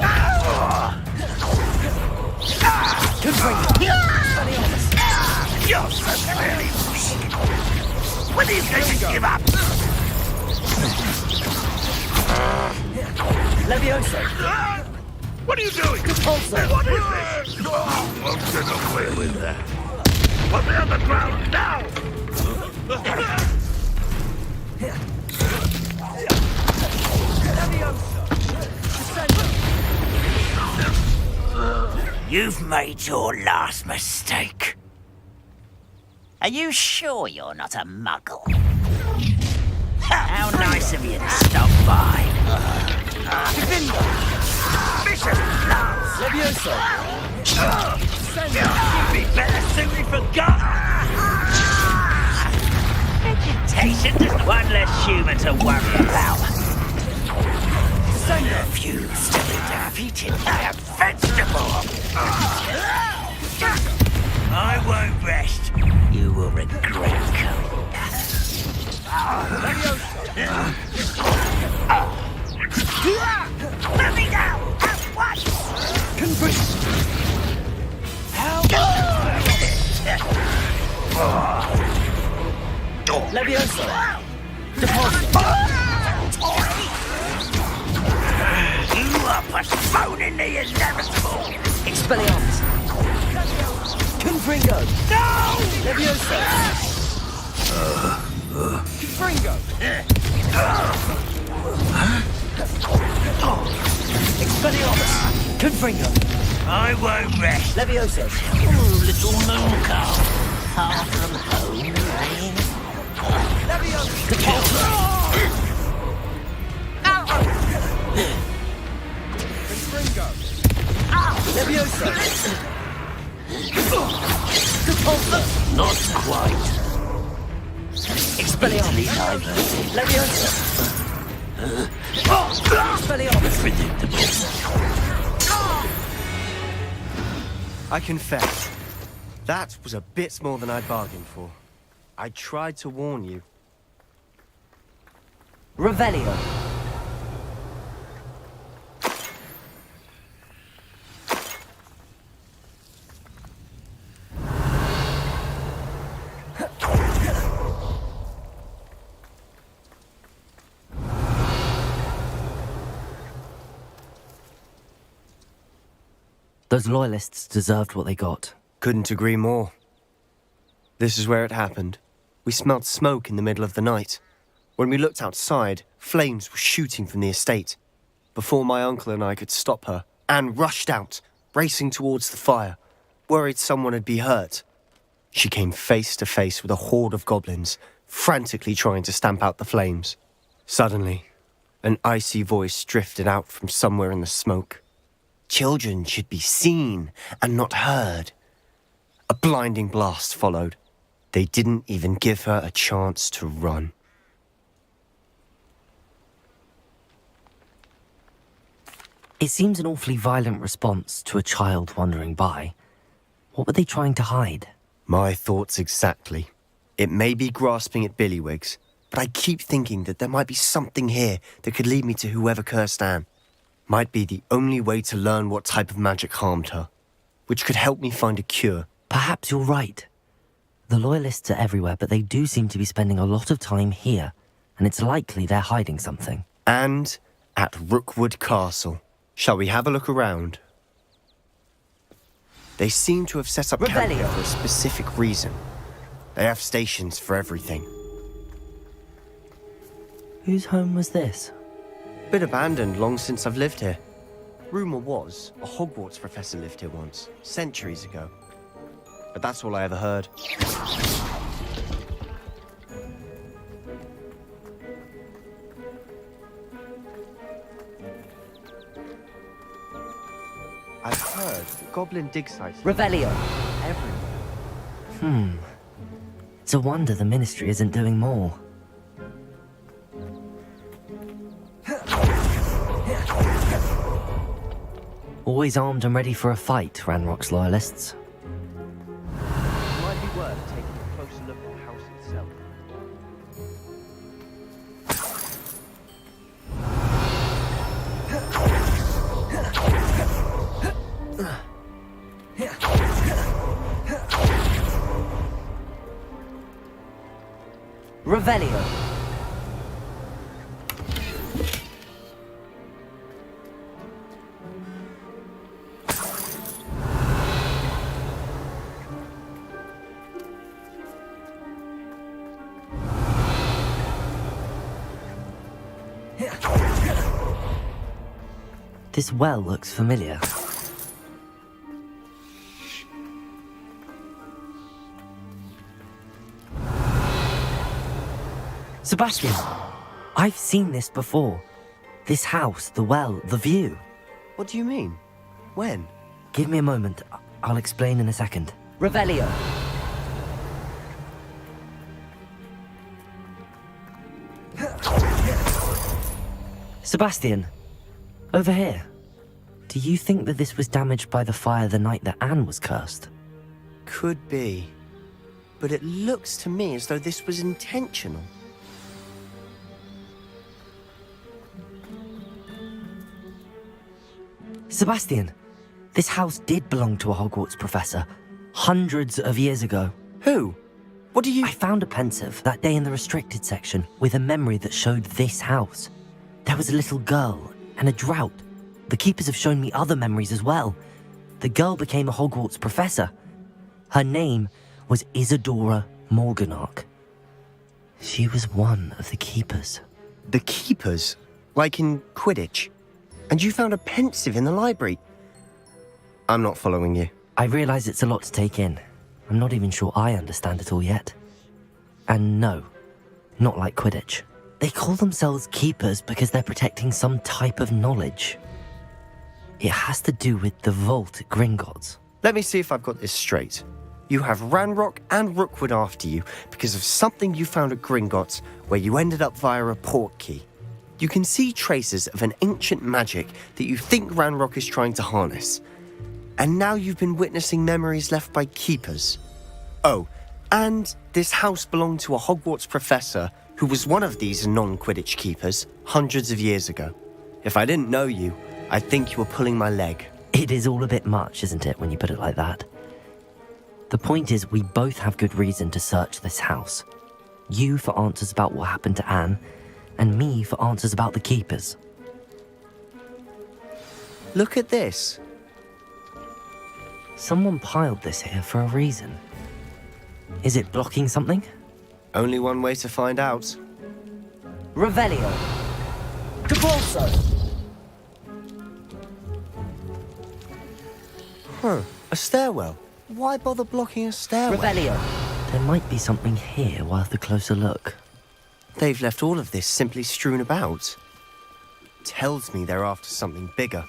You're so very weak. When are you going to give up? Leviosa! What are you doing? Depulso! What is this? Won't get away with that. Put me on the ground now! You've made your last mistake. Are you sure you're not a muggle? How nice of you to stop by. Vicious blows! Leviosa! You'd be better suited for God! Vegetation, just one less human to worry about. Refuse to be defeated by a vegetable! I won't rest. You will regret coming. Let me down at once! Leviosa! Depulso! You are postponing the inevitable! Expelliarmus! Confringo! No! Leviosa! Confringo! Expelliarmus! Confringo! I won't rest. Leviosa! Oh, little moon cow. Far from home, eh? Leviosa! Depulso! Confringo! Leviosa! Depulso! Not quite. Expelliarmus! Leviosa! Expelliarmus! Predictable. I confess, that was a bit more than I bargained for. I tried to warn you. Revelio! Those loyalists deserved what they got. Couldn't agree more. This is where it happened. We smelled smoke in the middle of the night. When we looked outside, flames were shooting from the estate. Before my uncle and I could stop her, Anne rushed out, racing towards the fire, worried someone had been hurt. She came face to face with a horde of goblins, frantically trying to stamp out the flames. Suddenly, an icy voice drifted out from somewhere in the smoke. Children should be seen and not heard. A blinding blast followed. They didn't even give her a chance to run. It seems an awfully violent response to a child wandering by. What were they trying to hide? My thoughts exactly. It may be grasping at Billywigs, but I keep thinking that there might be something here that could lead me to whoever cursed Anne. Might be the only way to learn what type of magic harmed her, which could help me find a cure. Perhaps you're right. The Loyalists are everywhere, but they do seem to be spending a lot of time here, and it's likely they're hiding something. And at Rookwood Castle. Shall we have a look around? They seem to have set up camp here for a specific reason. They have stations for everything. Whose home was this? Been abandoned long since I've lived here. Rumour was, a Hogwarts professor lived here once, centuries ago. But that's all I ever heard. I've heard goblin dig sites Revelio! everywhere. It's a wonder the Ministry isn't doing more. Always armed and ready for a fight, Ranrock's loyalists. It might be worth taking a closer look at the house itself. Revelio. This well looks familiar. Sebastian, I've seen this before. This house, the well, the view. What do you mean? When? Give me a moment. I'll explain in a second. Revelio. Sebastian, over here. Do you think that this was damaged by the fire the night that Anne was cursed? Could be. But it looks to me as though this was intentional. Sebastian, this house did belong to a Hogwarts professor, hundreds of years ago. Who? What do you... I found a pensive that day in the restricted section with a memory that showed this house. There was a little girl and a drought. The keepers have shown me other memories as well. The girl became a Hogwarts professor. Her name was Isadora Morganach. She was one of the keepers. The keepers? Like in Quidditch? And you found a pensive in the library? I'm not following you. I realize it's a lot to take in. I'm not even sure I understand it all yet. And no, not like Quidditch. They call themselves keepers because they're protecting some type of knowledge. It has to do with the vault at Gringotts. Let me see if I've got this straight. You have Ranrock and Rookwood after you because of something you found at Gringotts where you ended up via a portkey. You can see traces of an ancient magic that you think Ranrock is trying to harness. And now you've been witnessing memories left by keepers. Oh, and this house belonged to a Hogwarts professor who was one of these non-Quidditch keepers hundreds of years ago. If I didn't know you, I'd think you were pulling my leg. It is all a bit much, isn't it, when you put it like that? The point is, we both have good reason to search this house. You for answers about what happened to Anne, and me for answers about the keepers. Look at this. Someone piled this here for a reason. Is it blocking something? Only one way to find out. Revelio. Cabalso. Huh, a stairwell. Why bother blocking a stairwell? Revelio. There might be something here worth a closer look. They've left all of this simply strewn about. Tells me they're after something bigger.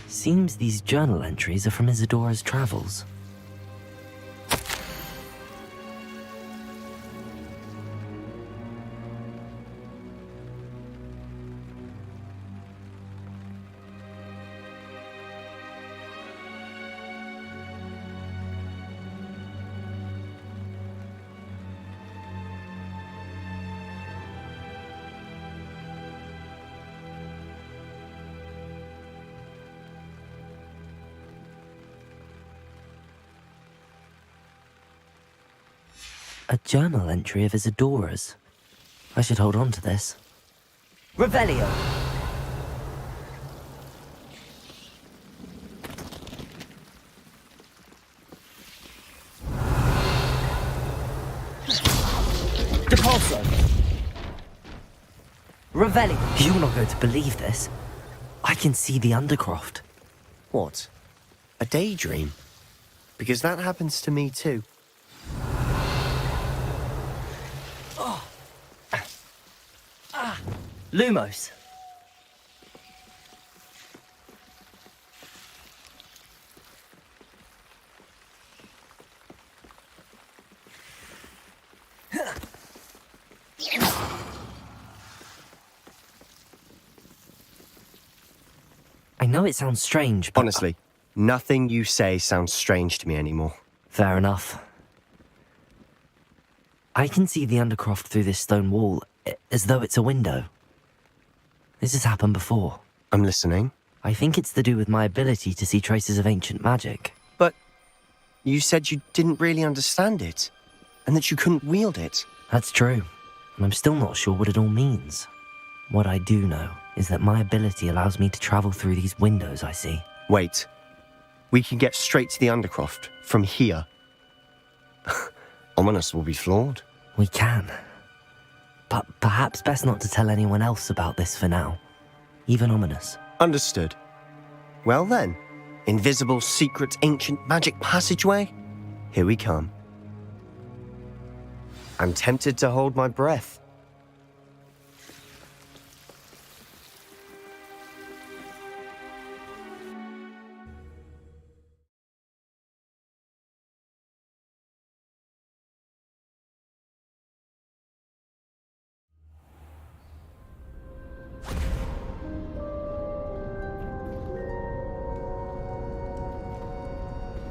Seems these journal entries are from Isadora's travels. A journal entry of Isadora's. I should hold on to this. Revelio. Revelio. You're not going to believe this. I can see the Undercroft. What? A daydream? Because that happens to me too. Lumos. I know it sounds strange, but... Honestly, nothing you say sounds strange to me anymore. Fair enough. I can see the Undercroft through this stone wall, as though it's a window. This has happened before. I'm listening. I think it's to do with my ability to see traces of ancient magic. But you said you didn't really understand it, and that you couldn't wield it. That's true, and I'm still not sure what it all means. What I do know is that my ability allows me to travel through these windows I see. Wait. We can get straight to the Undercroft from here. Ominous will be floored. We can. But perhaps best not to tell anyone else about this for now. Even Ominous. Understood. Well then, invisible, secret, ancient magic passageway? Here we come. I'm tempted to hold my breath.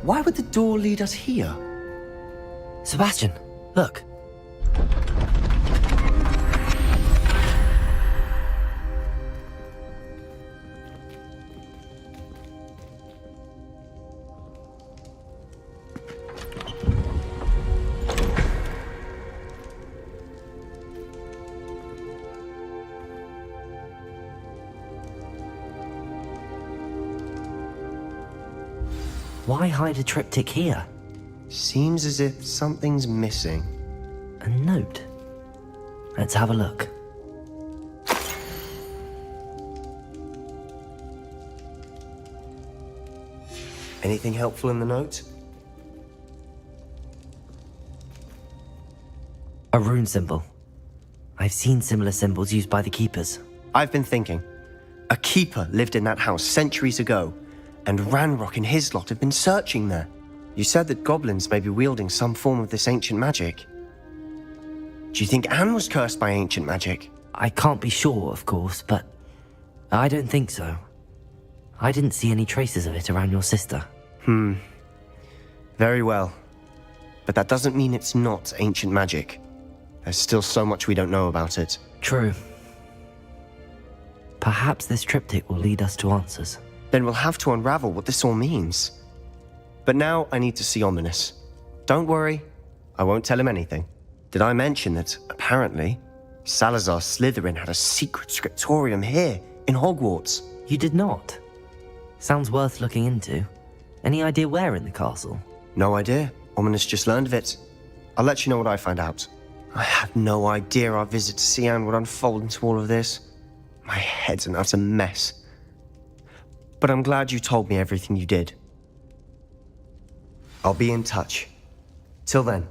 Why would the door lead us here? Sebastian, look. Why hide a triptych here? Seems as if something's missing. A note. Let's have a look. Anything helpful in the note? A rune symbol. I've seen similar symbols used by the keepers. I've been thinking. A keeper lived in that house centuries ago, and Ranrock and his lot have been searching there. You said that goblins may be wielding some form of this ancient magic. Do you think Anne was cursed by ancient magic? I can't be sure, of course, but I don't think so. I didn't see any traces of it around your sister. Very well. But that doesn't mean it's not ancient magic. There's still so much we don't know about it. True. Perhaps this triptych will lead us to answers. Then we'll have to unravel what this all means. But now I need to see Ominous. Don't worry, I won't tell him anything. Did I mention that, apparently, Salazar Slytherin had a secret scriptorium here, in Hogwarts? You did not? Sounds worth looking into. Any idea where in the castle? No idea. Ominous just learned of it. I'll let you know what I find out. I had no idea our visit to Sian would unfold into all of this. My head's an utter mess. But I'm glad you told me everything you did. I'll be in touch. Till then.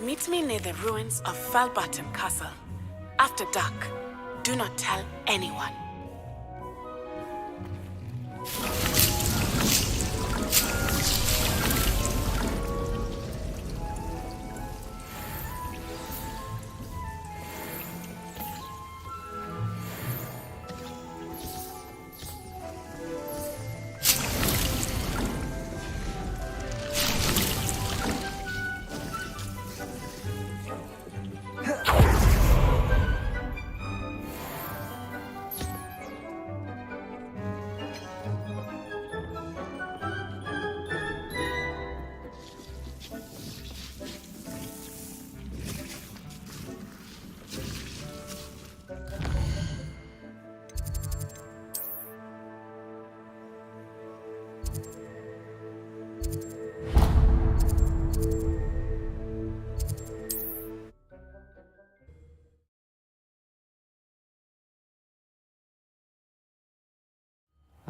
Meet me near the ruins of Falbottom Castle. After dark. Do not tell anyone.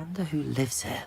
wonder who lives here.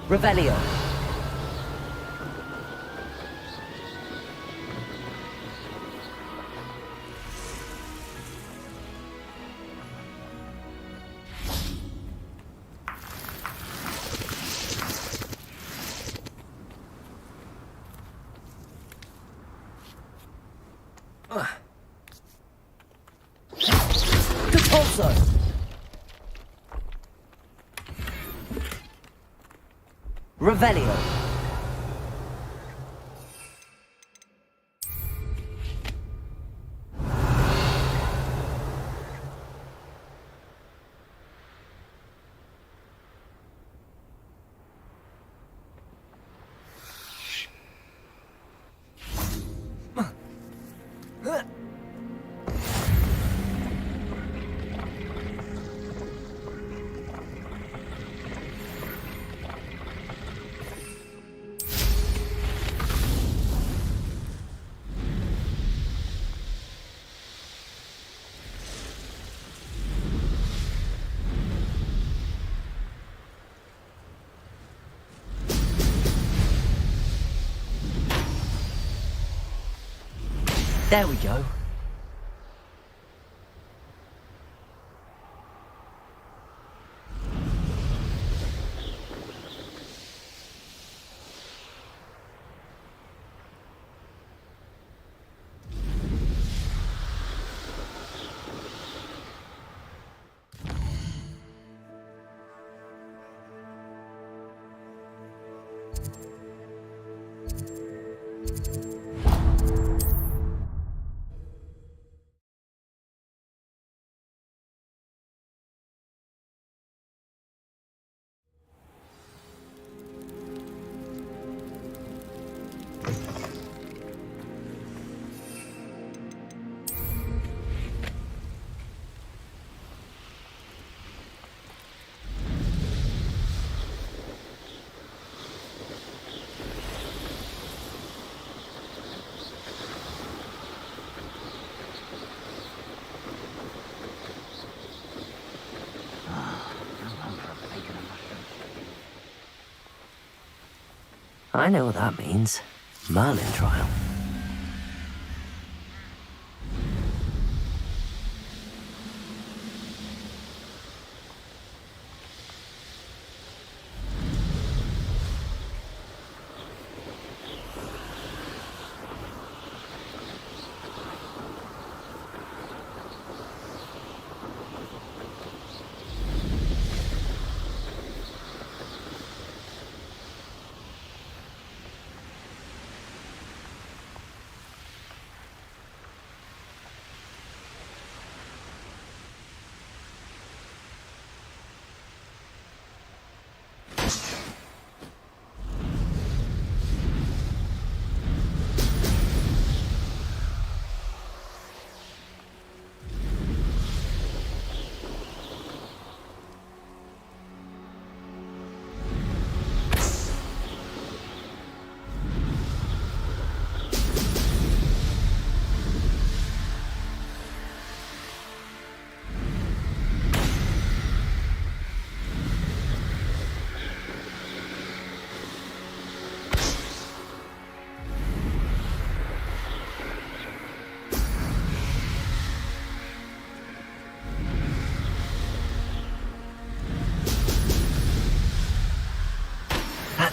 Revelio. Repulso. Revelio. There we go. I know what that means. Merlin trial.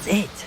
That's it.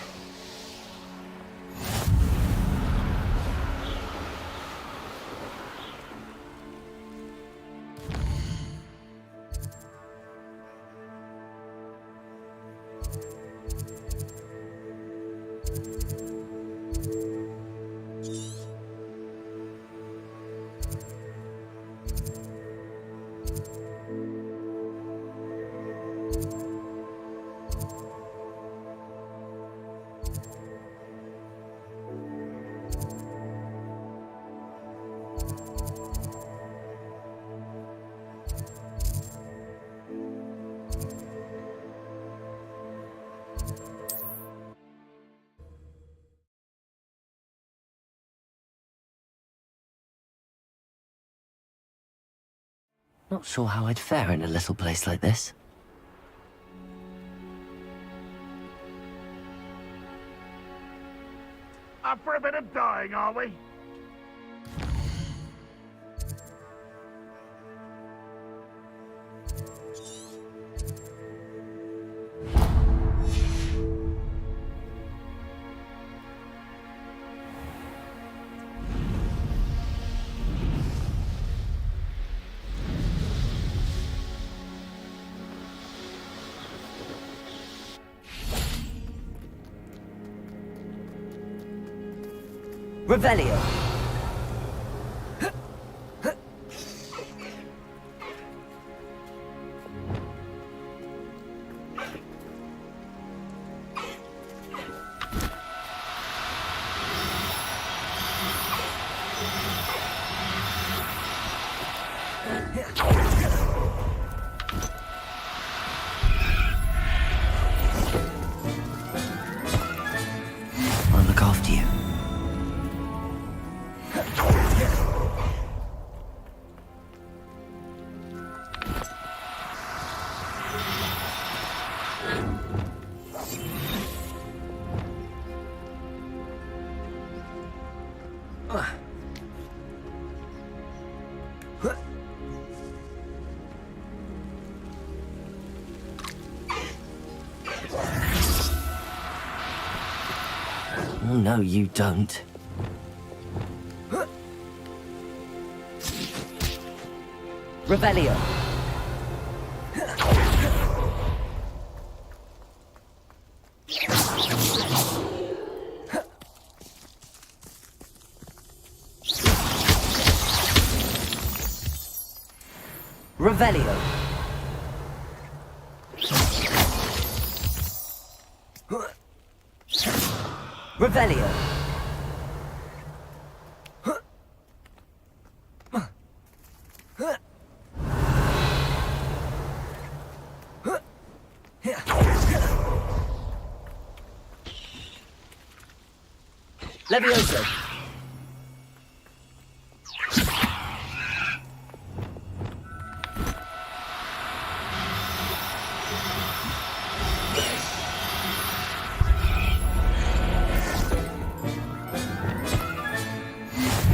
Not sure how I'd fare in a little place like this. Up for a bit of dying, are we? Revelio. I'll look after you. Oh, no, you don't. Revelio. Revelio. Revelio. Levioso.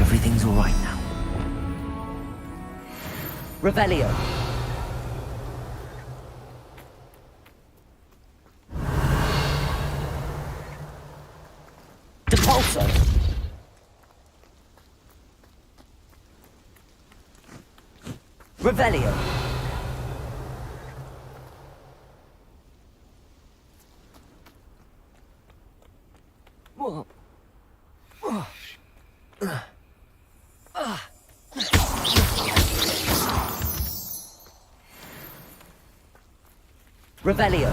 Everything's all right now. Revelio. Depulso. Revelio. Revelio.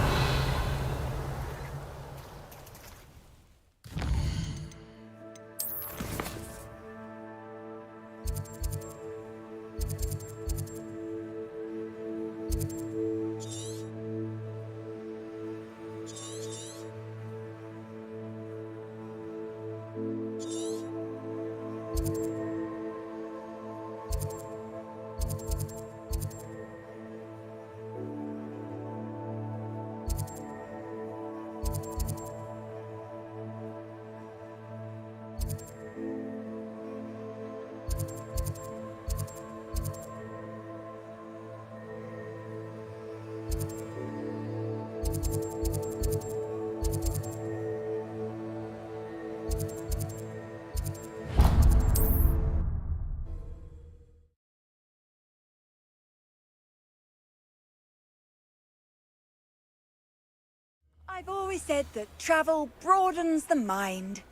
I've always said that travel broadens the mind.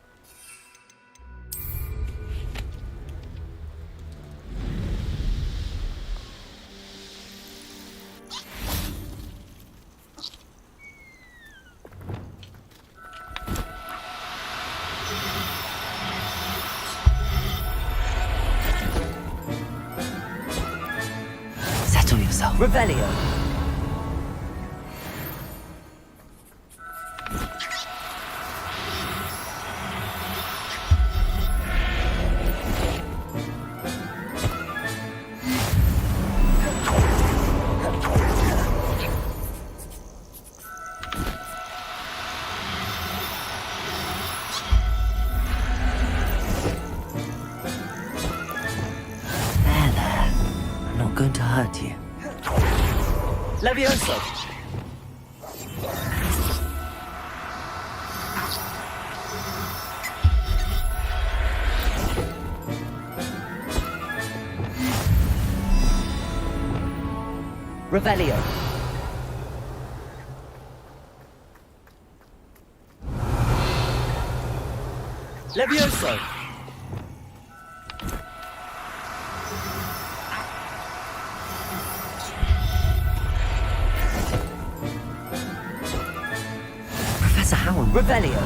Settle yourself. Revelio. I'm not going to hurt you. Levioso. Revelio. Levioso. Professor Howard. Revelio.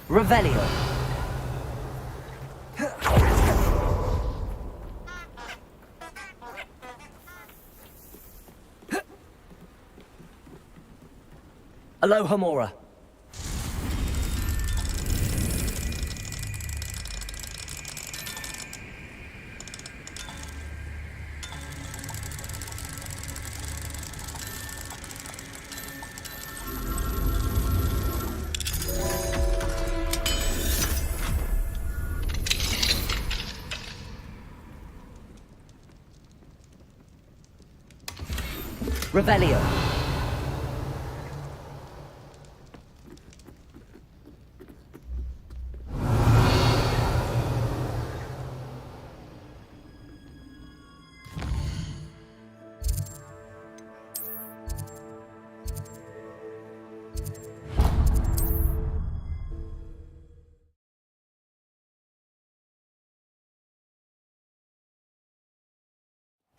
Revelio. Alohomora. Revelio.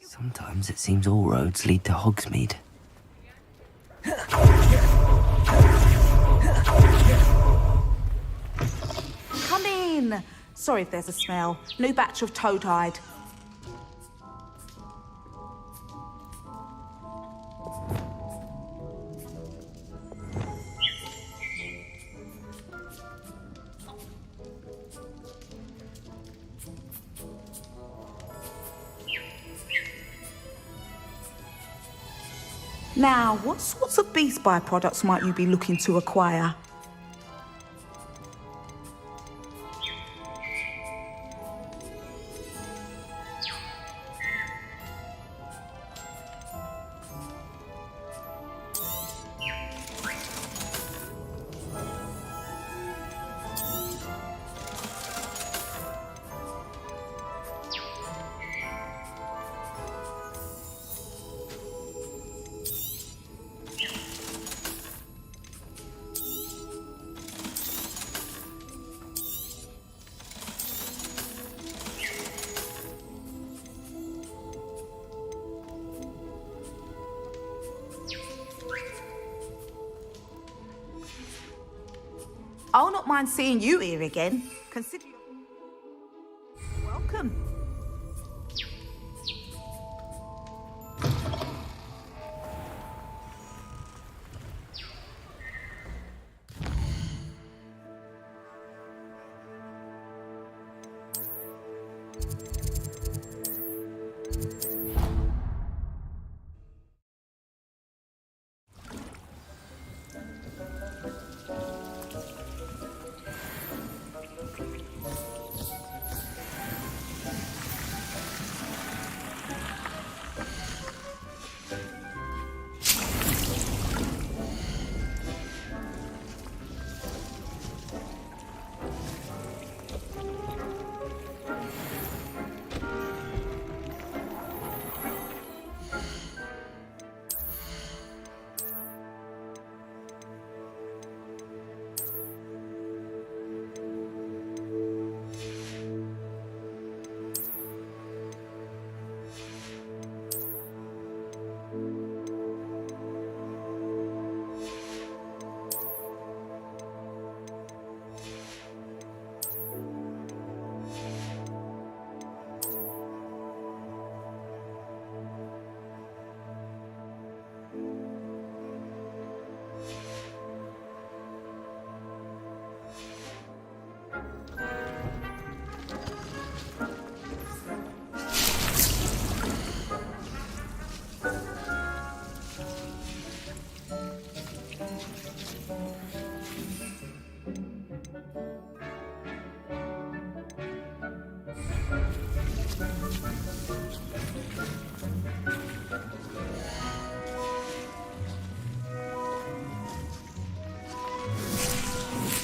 Sometimes it seems all roads lead to Hogsmeade. Come in. Sorry if there's a smell. New batch of toad-hide. Now, what sorts of beast byproducts might you be looking to acquire? I'll not mind seeing you here again. Consider you're welcome.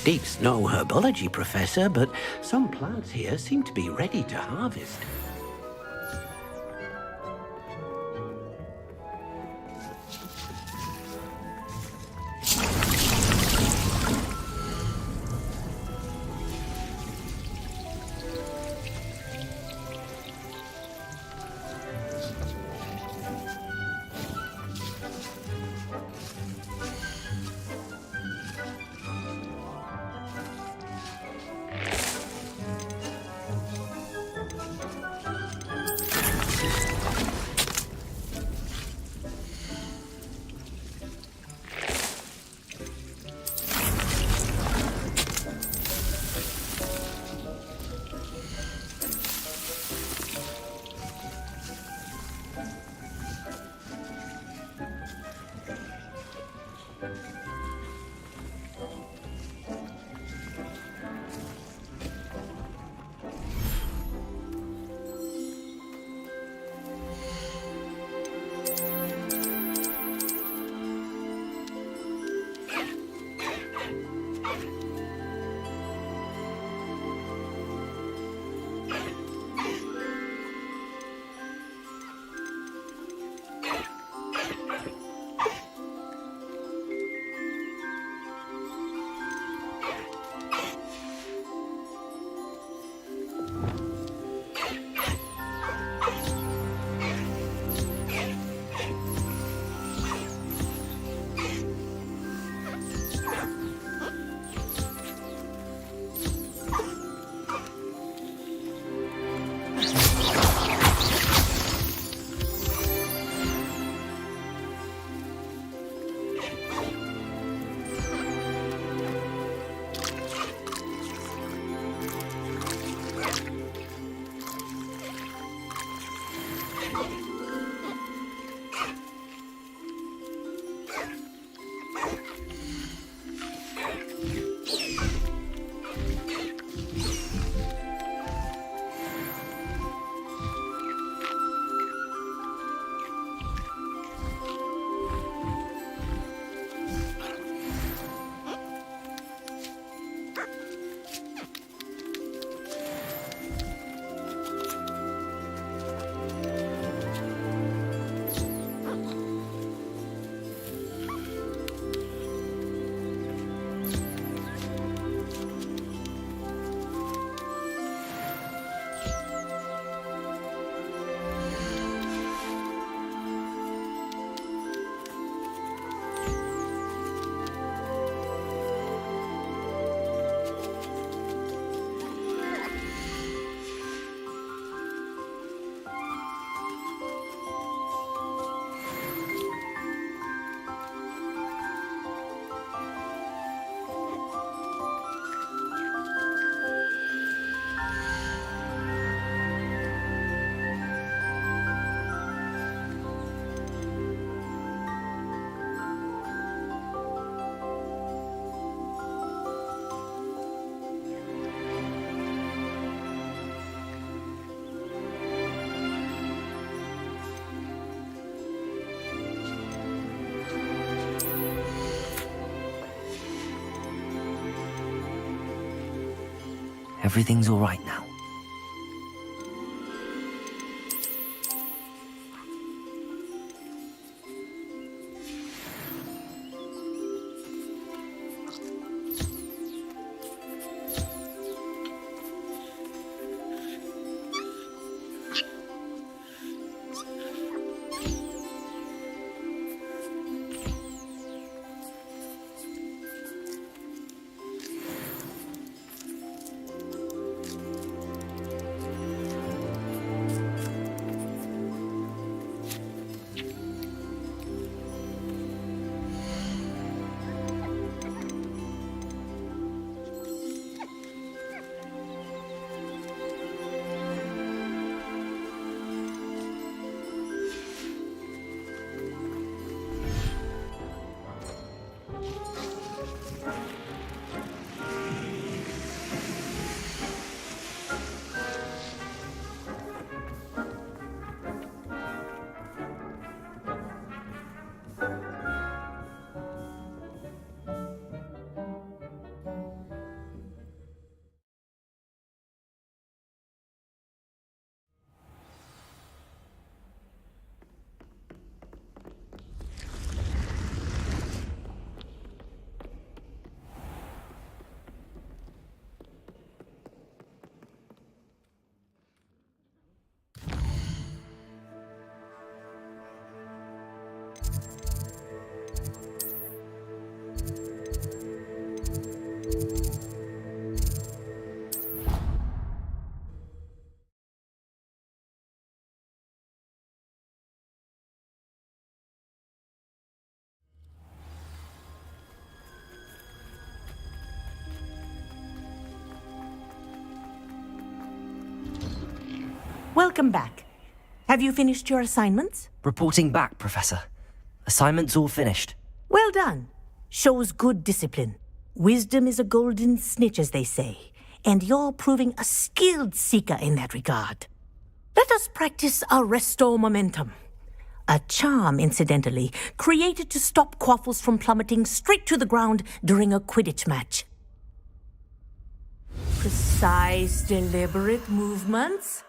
Deke's no herbology professor, but some plants here seem to be ready to harvest. Everything's all right now. Welcome back. Have you finished your assignments? Reporting back, Professor. Assignment's all finished. Well done. Shows good discipline. Wisdom is a golden snitch, as they say, and you're proving a skilled seeker in that regard. Let us practice Arresto Momentum. A charm, incidentally, created to stop quaffles from plummeting straight to the ground during a Quidditch match. Precise, deliberate movements.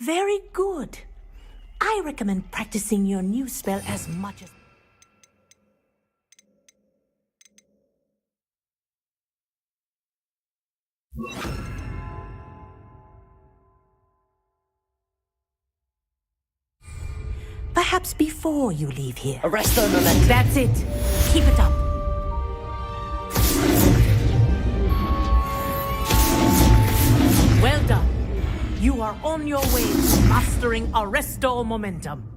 Very good. I recommend practicing your new spell as much as... Perhaps before you leave here. Arresto Momentum. That's it. Keep it up. Well done. You are on your way to mastering Arresto Momentum.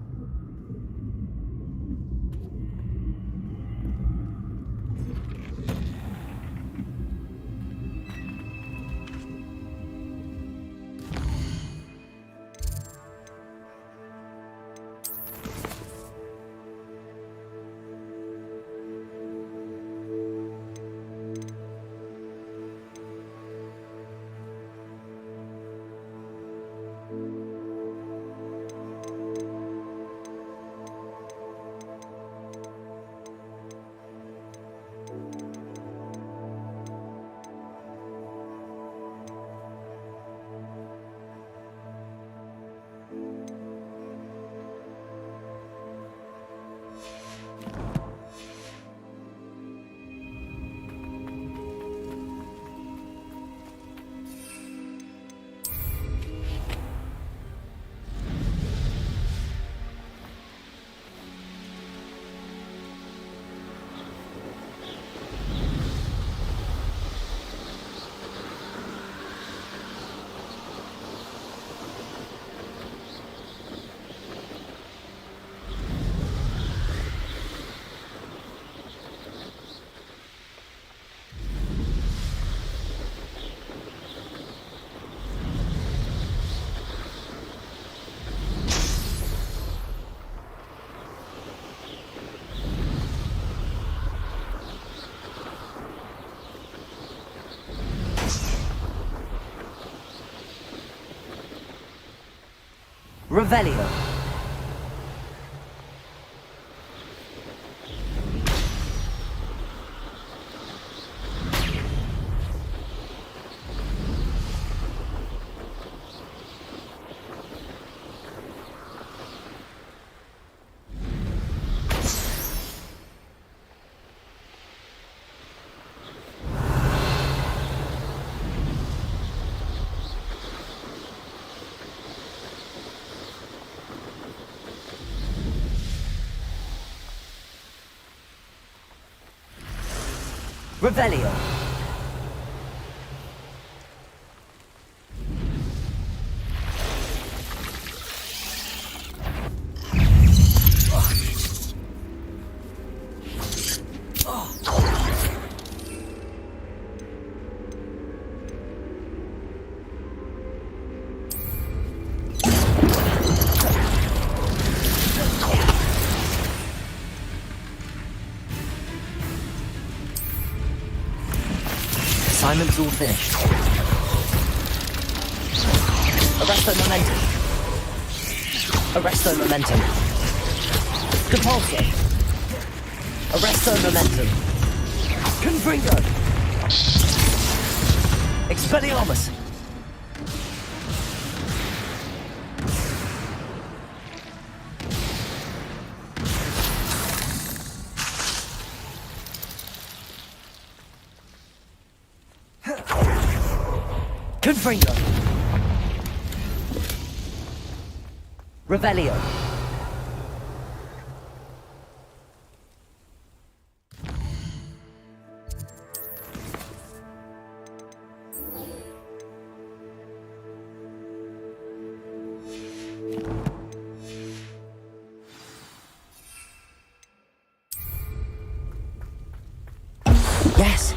Revelio. Revelio. Assignment's all finished. Arresto Momentum. Arresto Momentum. Compulso. Arresto Momentum. Confringo. Expelliarmus. Confringo. Revelio. Yes.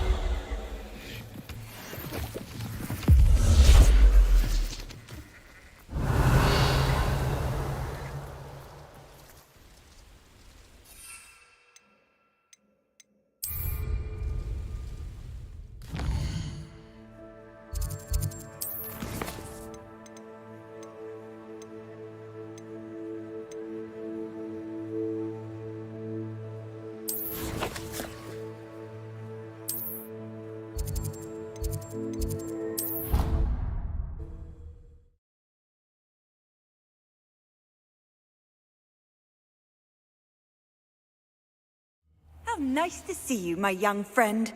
How nice to see you, my young friend.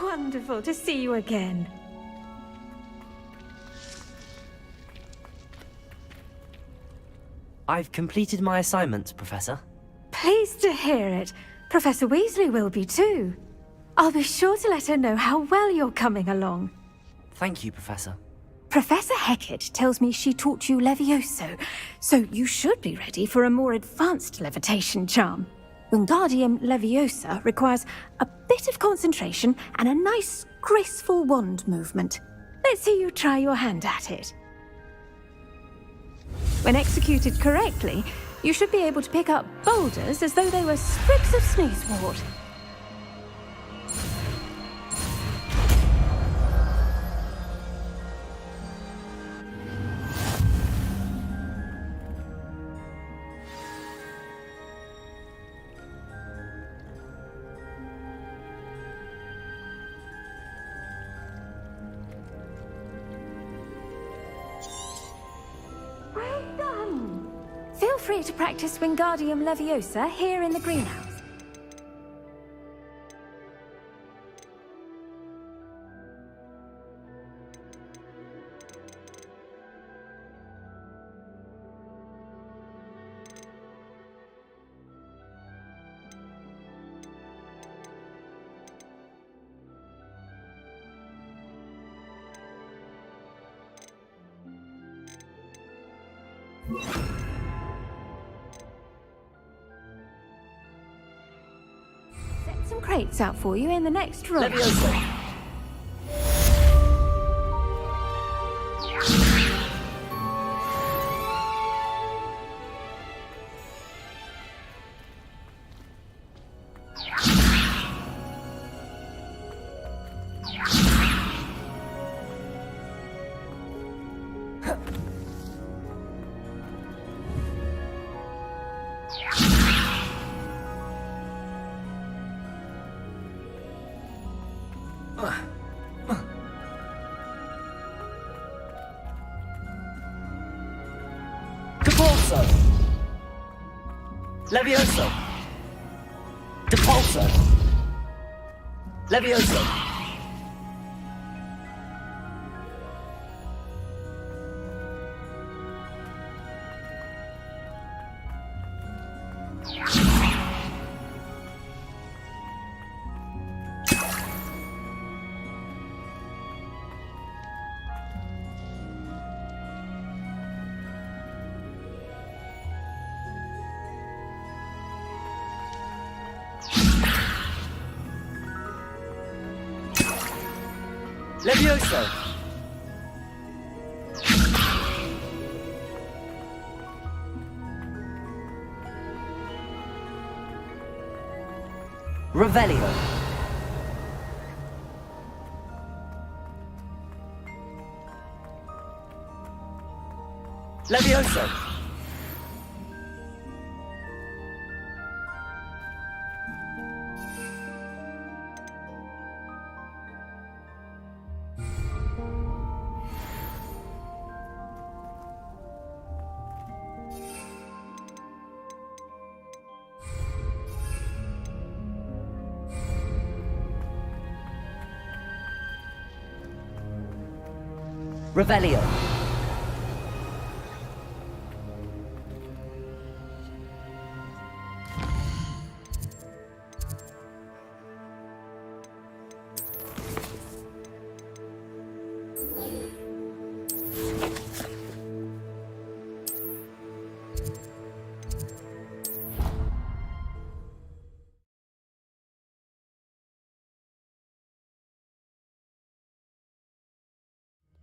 Wonderful to see you again. I've completed my assignments, Professor. Pleased to hear it. Professor Weasley will be too. I'll be sure to let her know how well you're coming along. Thank you, Professor. Professor Hecat tells me she taught you Levioso, so you should be ready for a more advanced levitation charm. Wingardium Leviosa requires a bit of concentration and a nice, graceful wand movement. Let's see you try your hand at it. When executed correctly, you should be able to pick up boulders as though they were sprigs of sneezewort. Feel free to practice Wingardium Leviosa here in the greenhouse. Set some crates out for you in the next room. Leviosa. Depulso. Levioso. Depulso. Levioso. Levioso! Revelio! Levioso! Revelio.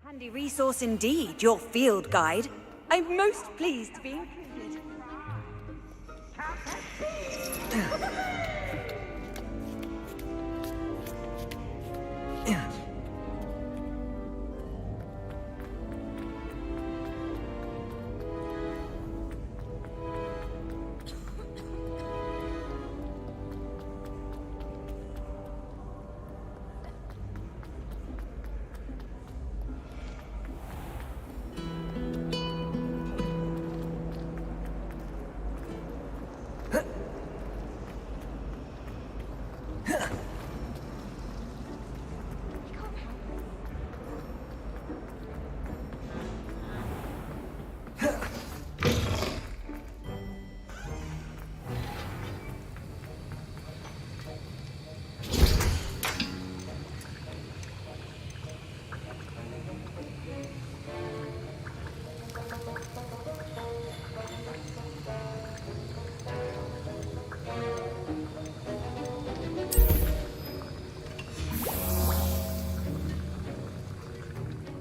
Handy resource indeed, your field guide. I'm most pleased to be included.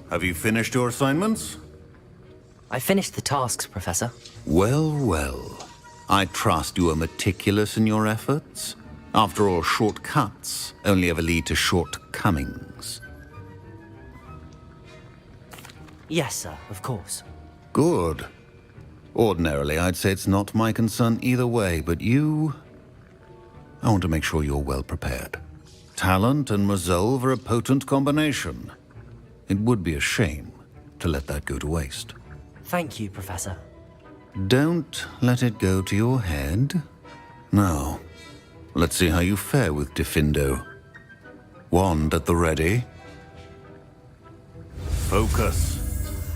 Have you finished your assignments? I finished the tasks, Professor. Well, well. I trust you are meticulous in your efforts. After all, shortcuts only ever lead to shortcomings. Yes, sir, of course. Good. Ordinarily, I'd say it's not my concern either way, but you... I want to make sure you're well prepared. Talent and resolve are a potent combination. It would be a shame to let that go to waste. Thank you, Professor. Don't let it go to your head. Now, let's see how you fare with Diffindo. Wand at the ready. Focus.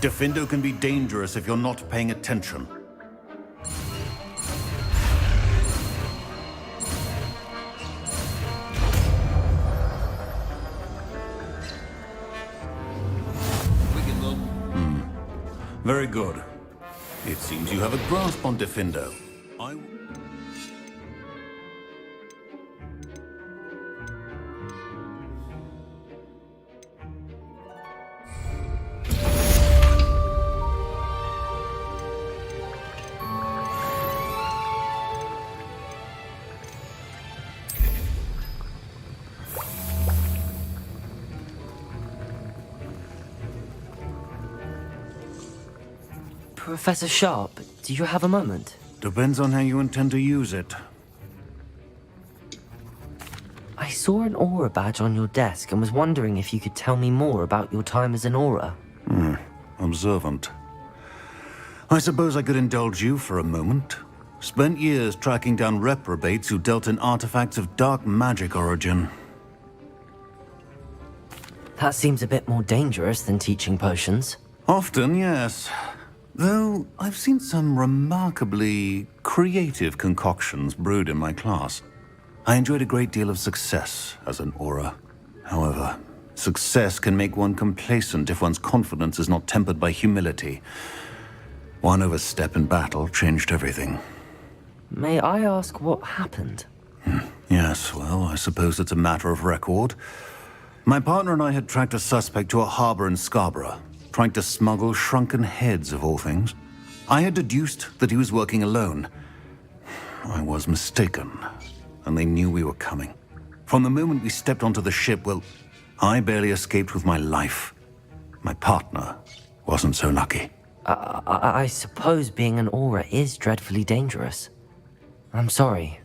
Diffindo can be dangerous if you're not paying attention. Very good. It seems you have a grasp on Diffindo. Professor Sharp, do you have a moment? Depends on how you intend to use it. I saw an aura badge on your desk and was wondering if you could tell me more about your time as an aura. Observant. I suppose I could indulge you for a moment. Spent years tracking down reprobates who dealt in artifacts of dark magic origin. That seems a bit more dangerous than teaching potions. Often, yes. Though I've seen some remarkably creative concoctions brewed in my class. I enjoyed a great deal of success as an aura. However, success can make one complacent if one's confidence is not tempered by humility. One overstep in battle changed everything. May I ask what happened? Yes, well, I suppose it's a matter of record. My partner and I had tracked a suspect to a harbor in Scarborough, trying to smuggle shrunken heads of all things. I had deduced that he was working alone. I was mistaken, and they knew we were coming. From the moment we stepped onto the ship, well, I barely escaped with my life. My partner wasn't so lucky. I suppose being an aura is dreadfully dangerous. I'm sorry.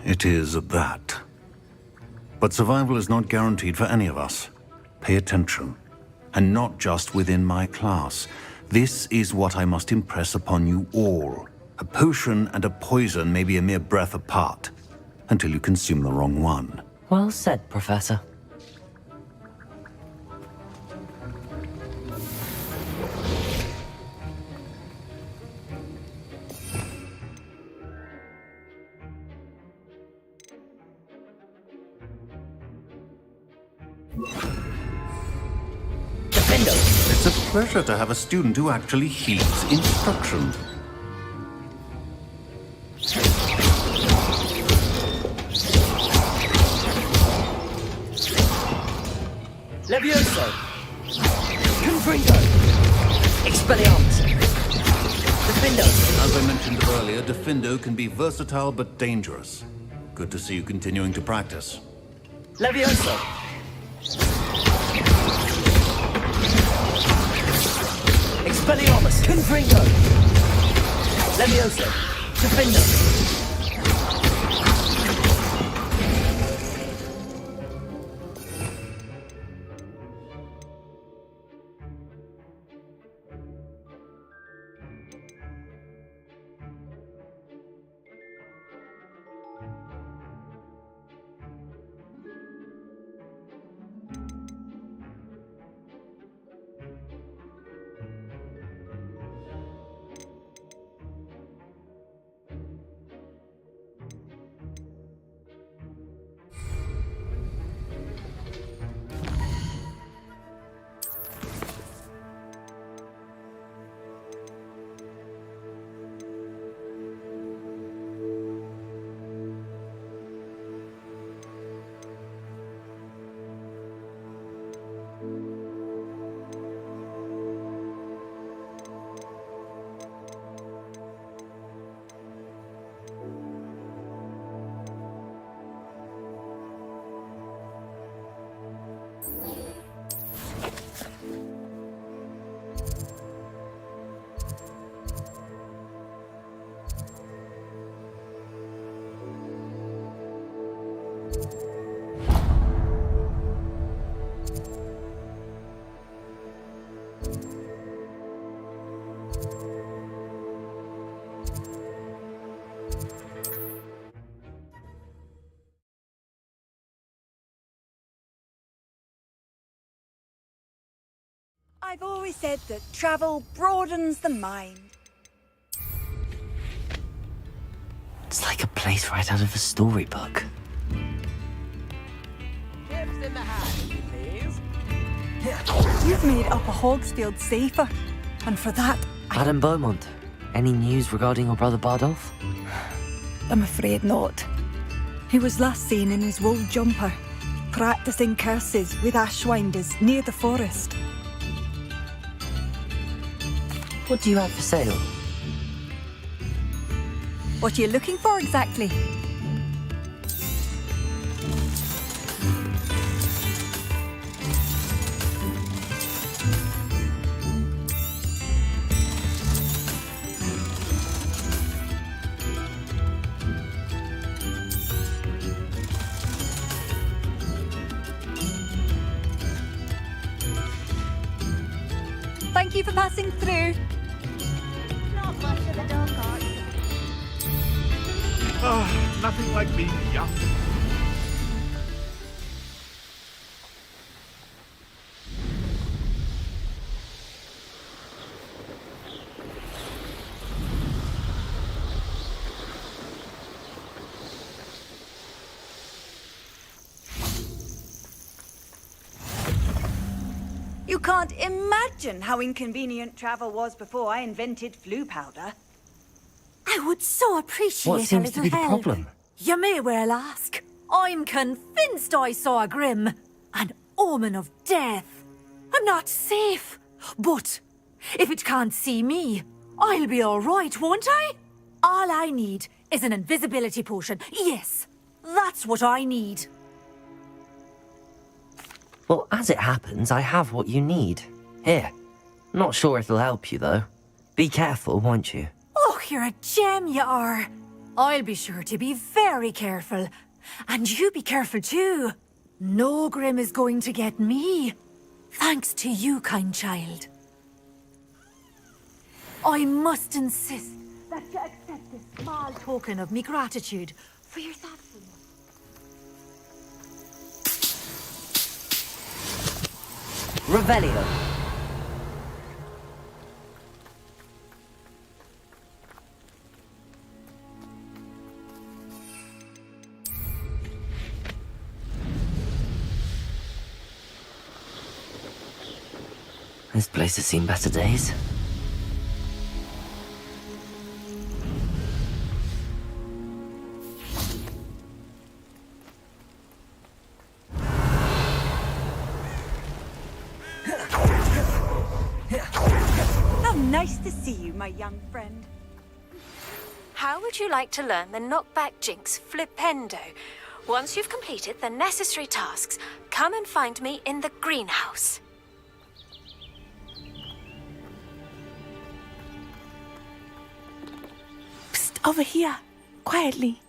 It is at that. But survival is not guaranteed for any of us. Pay attention. And not just within my class. This is what I must impress upon you all. A potion and a poison may be a mere breath apart, until you consume the wrong one. Well said, Professor. It's a pleasure to have a student who actually heeds instruction. Levioso! Confringo! Expelliarmus! Defindo! As I mentioned earlier, Defindo can be versatile but dangerous. Good to see you continuing to practice. Levioso! Expelliarmus! Confringo! Levioso! Defindo! I've always said that travel broadens the mind. It's like a place right out of a storybook. Tips in the hat, please. You've made Upper Hogsfield safer, and for that, Madame Beaumont, any news regarding your brother Bardolph? I'm afraid not. He was last seen in his wool jumper, practicing curses with ashwinders near the forest. What do you have for sale? What are you looking for exactly? Thank you for passing through. Not much of a dog art. Oh, nothing like being young. You can't imagine how inconvenient travel was before I invented flu powder. I would so appreciate What a seems to little be the help. problem? You may well ask. I'm convinced I saw a Grim. An omen of death. I'm not safe. But if it can't see me, I'll be all right, won't I? All I need is an invisibility potion. Yes, that's what I need. Well, as it happens, I have what you need. Here. Not sure it'll help you, though. Be careful, won't you? Oh, you're a gem, you are. I'll be sure to be very careful. And you be careful too. No Grim is going to get me. Thanks to you, kind child. I must insist that you accept this small token of me gratitude for your thoughtfulness. Revelio. This place has seen better days. How nice to see you, my young friend. How would you like to learn the knockback jinx flipendo? Once you've completed the necessary tasks, come and find me in the greenhouse. Psst, over here. Quietly.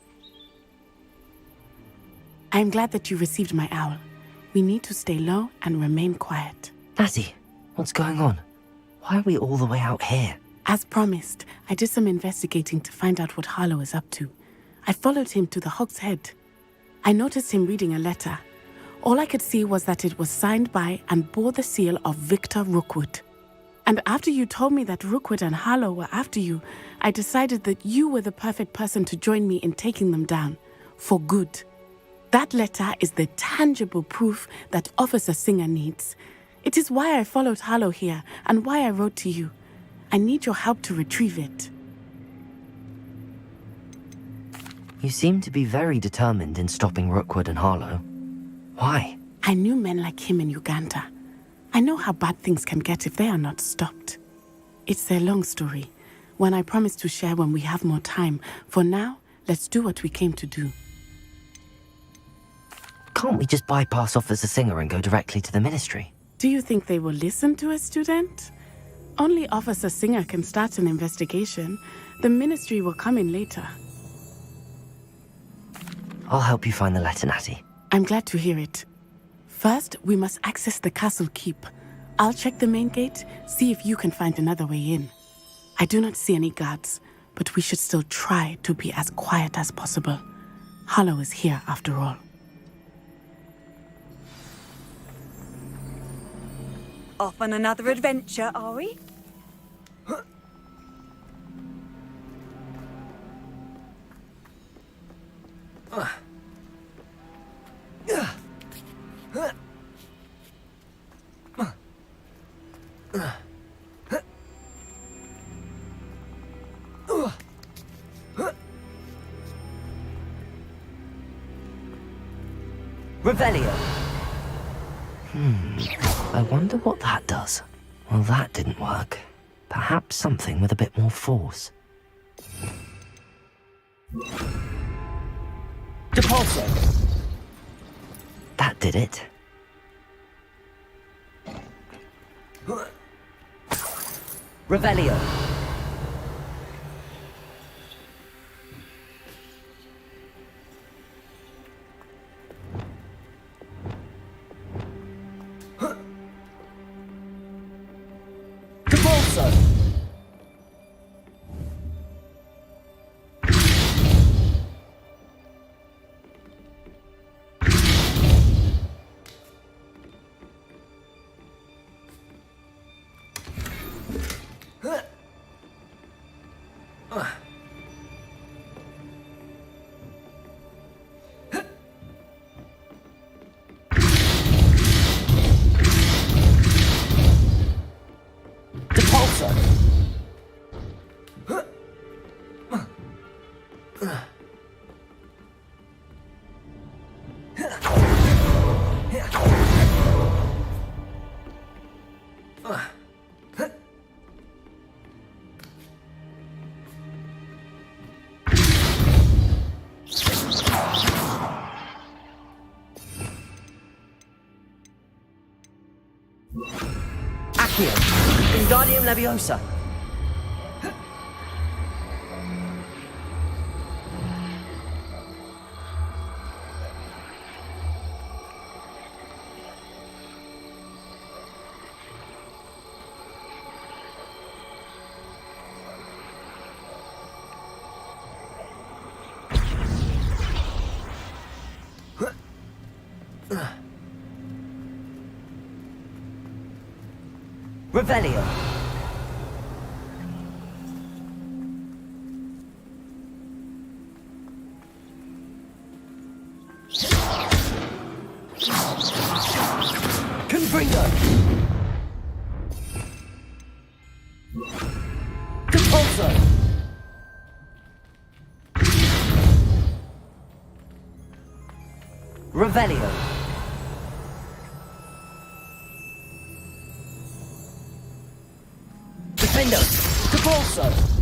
I'm glad that you received my owl. We need to stay low and remain quiet. Natty, what's going on? Why are we all the way out here? As promised, I did some investigating to find out what Harlow is up to. I followed him to the Hog's Head. I noticed him reading a letter. All I could see was that it was signed by and bore the seal of Victor Rookwood. And after you told me that Rookwood and Harlow were after you, I decided that you were the perfect person to join me in taking them down. For good. That letter is the tangible proof that Officer Singer needs. It is why I followed Harlow here and why I wrote to you. I need your help to retrieve it. You seem to be very determined in stopping Rookwood and Harlow. Why? I knew men like him in Uganda. I know how bad things can get if they are not stopped. It's a long story, one I promise to share when we have more time. For now, let's do what we came to do. Can't we just bypass Officer Singer and go directly to the Ministry? Do you think they will listen to a student? Only Officer Singer can start an investigation. The Ministry will come in later. I'll help you find the letter, Natty. I'm glad to hear it. First, we must access the castle keep. I'll check the main gate, see if you can find another way in. I do not see any guards, but we should still try to be as quiet as possible. Harlow is here after all. Off on another adventure, are we? Revelio. I wonder what that does. Well, that didn't work. Perhaps something with a bit more force. Depulso. That did it. Revelio. Depulso. Depulso. Accio. Wingardium Leviosa. Revelio. Confringo. Compulso. Revelio. Defendo. Compulso.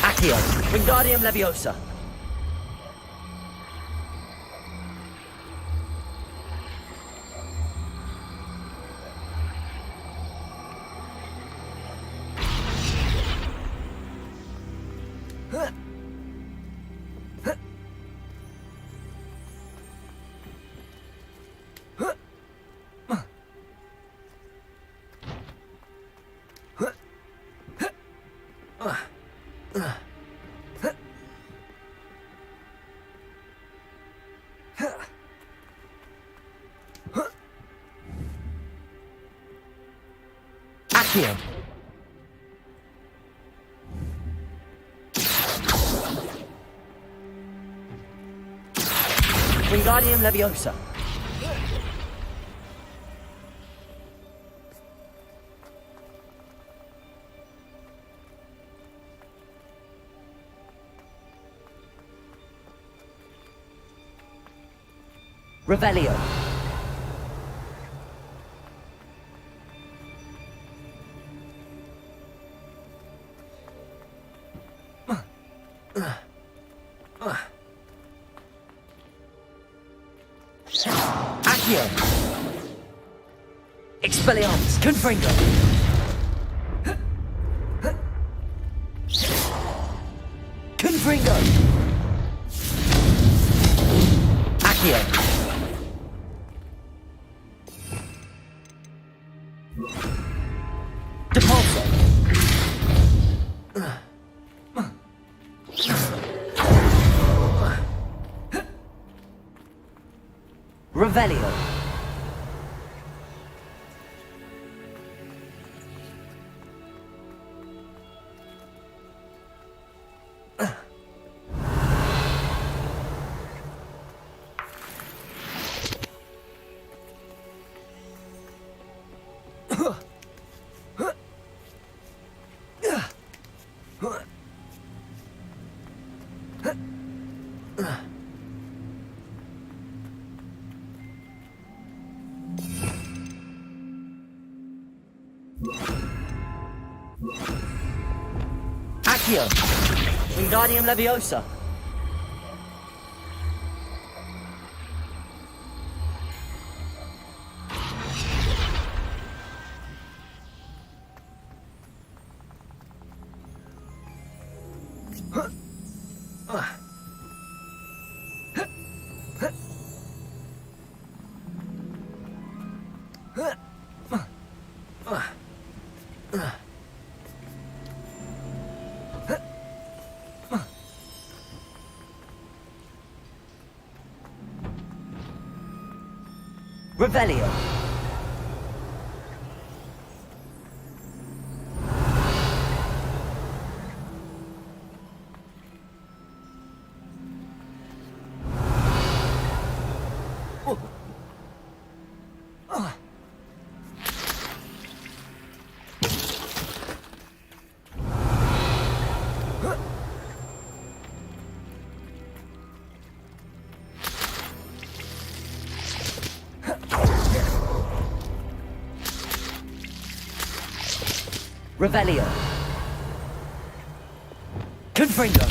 Accio. Wingardium Leviosa. Accio. Wingardium Leviosa. Revelio. Accio. Expelliarmus. Confringo. Confringo. Accio. Depulso. Revelio. Accio. Wingardium Leviosa. Revelio. Revelio. Confringo.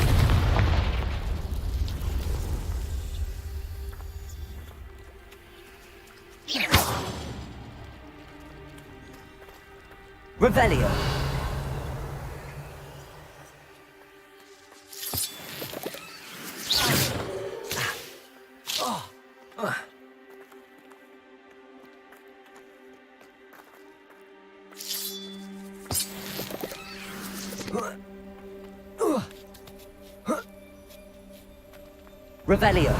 Revelio. Revelio.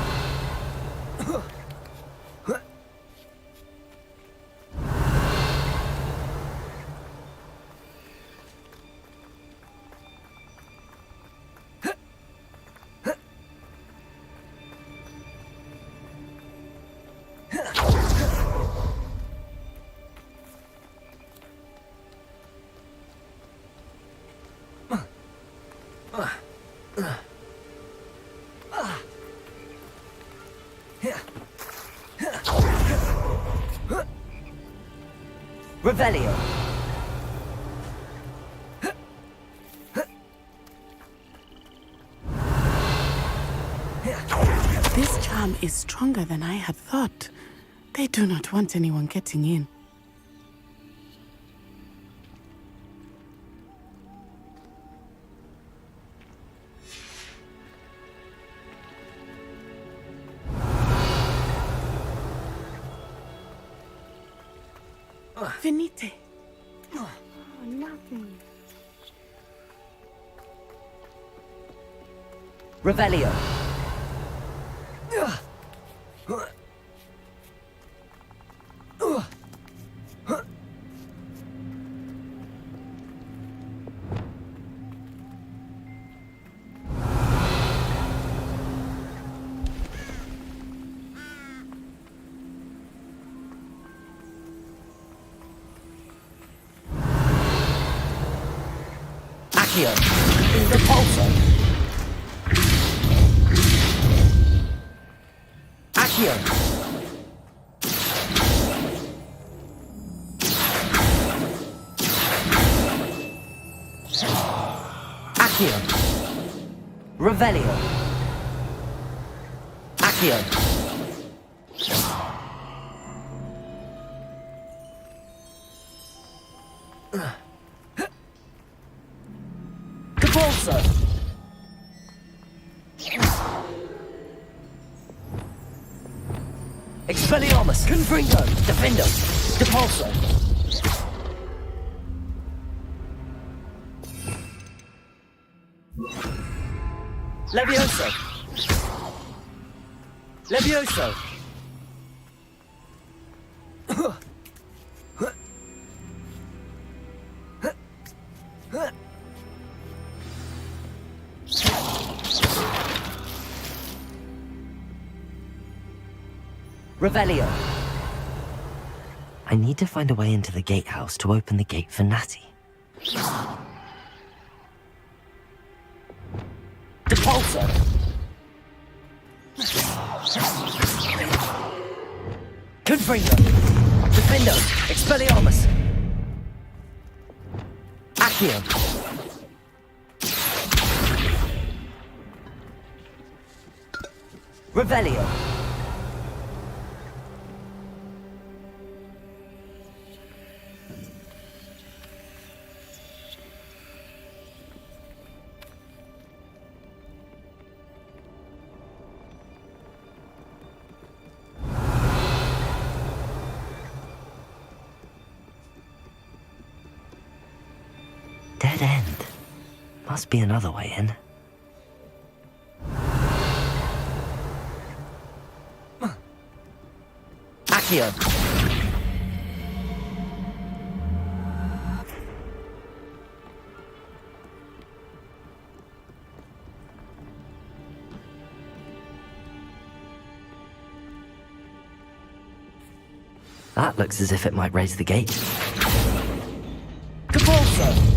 Revelio. This charm is stronger than I had thought. They do not want anyone getting in. Venite. Oh, nothing. Revelio. Accio. Repulsor. Accio. Accio. Revelio. Accio. Repulsor. Expelliarmus. Confringo. Defendo. Depulso. Levioso. Levioso. Revelio. I need to find a way into the gatehouse to open the gate for Natty. Depulso. Confringo. Defendo. Expelliarmus. Accio. Revelio. Dead end. Must be another way in. Accio. That looks as if it might raise the gate. Depulso.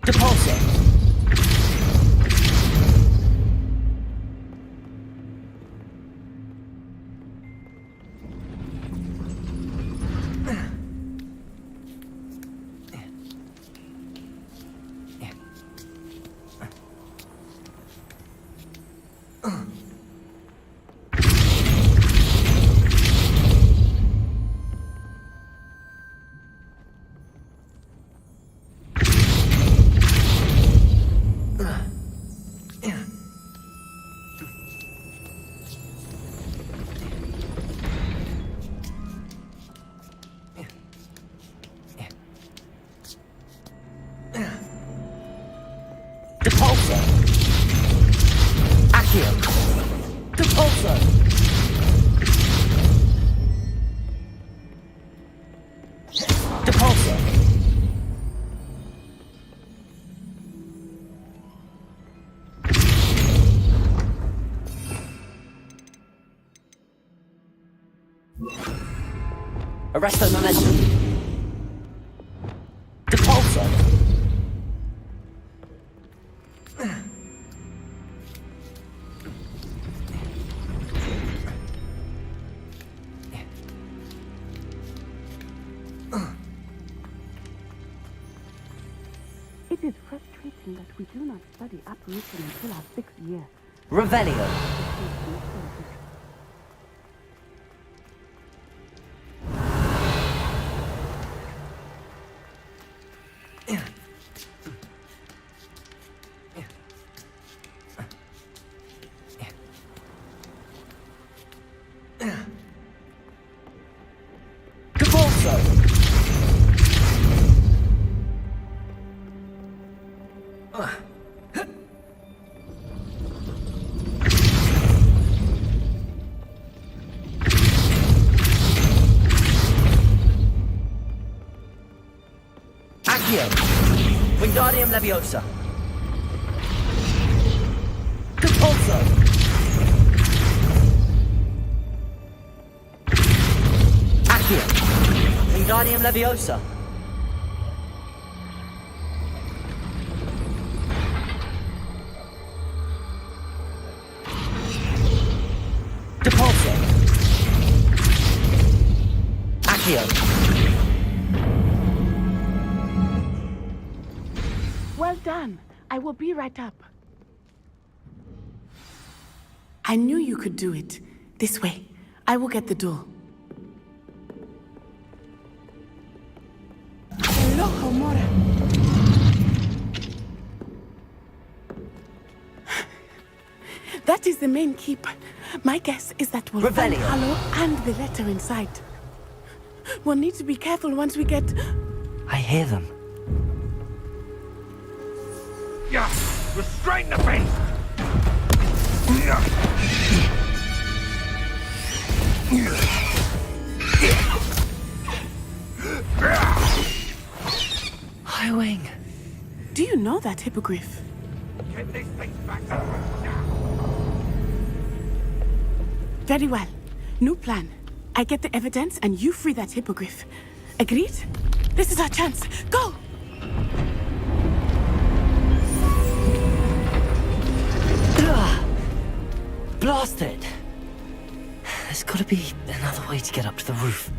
Depulso. Arresto momentum. Depulso. It is frustrating that we do not study apparition until our 6th year. Revelio. Wingardium Leviosa. Depulso. Accio. Wingardium Leviosa. Depulso. Accio. Well done. I will be right up. I knew you could do it. This way. I will get the door. Hello, Homora. That is the main keep. My guess is that we'll find Hallow and the letter inside. We'll need to be careful once we get... I hear them. Yeah, restrain the beast! Highwing. Do you know that hippogriff? Get this thing back to Very well. New plan. I get the evidence and you free that hippogriff. Agreed? This is our chance. Go! Blasted! There's gotta be another way to get up to the roof.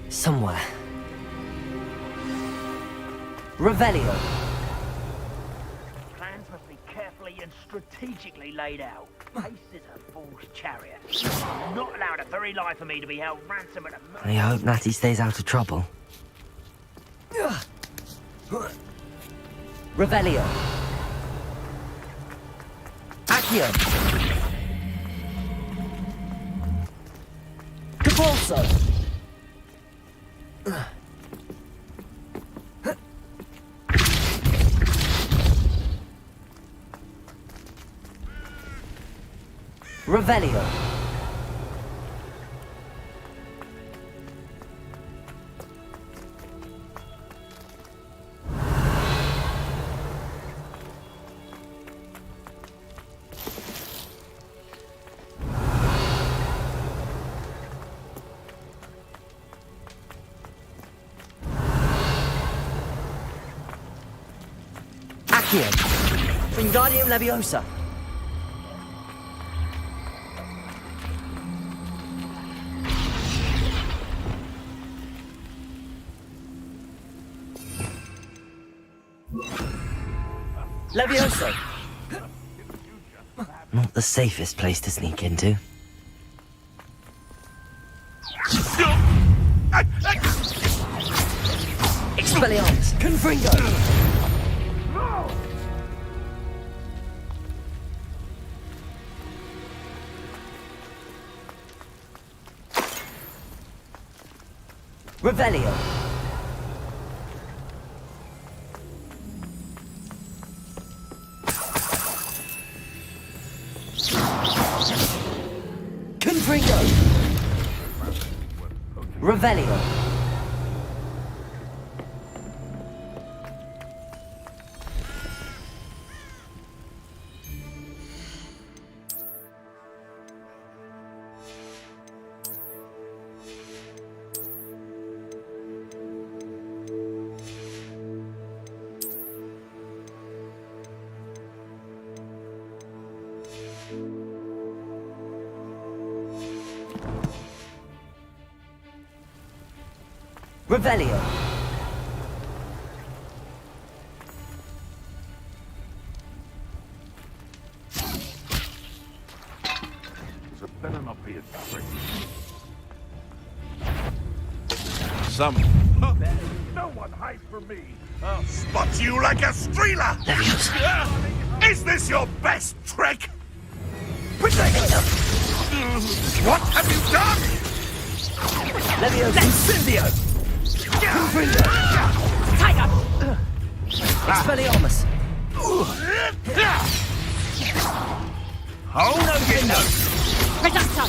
Somewhere. Revelio. Plans must be carefully and strategically laid out. Haste is a fool's chariot. I'm not allowed a very life for me to be held ransom at a... I hope Natty stays out of trouble. Revelio. Accio. Depulso. Revelio. Accio. Wingardium Leviosa. Leviosa. Not the safest place to sneak into. Expelliarmus. Confringo. Revelio. Confringo. Revelio. Revelio. So better not be a trick. Some. No one hides from me. I'll spot you like a streeler. Is this your best trick? What have you done? Leviosa. Incendio. Confringo. Tiger. Expelliarmus. Oh no, you know. Reducto.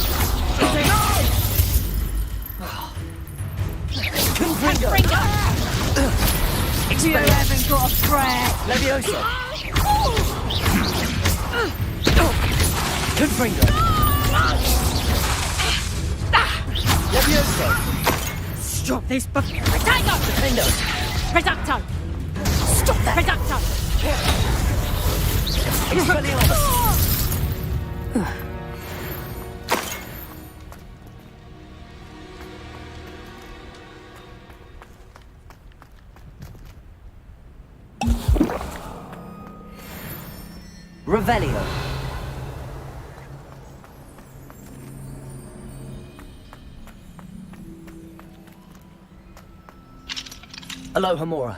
Confringo. You haven't got a prayer. Leviosa. Confringo. Leviosa. Stop this book. Tiger. Defendo. Reducto. Stop that. Reducto. Expelliarmus. Revelio. Alohomora.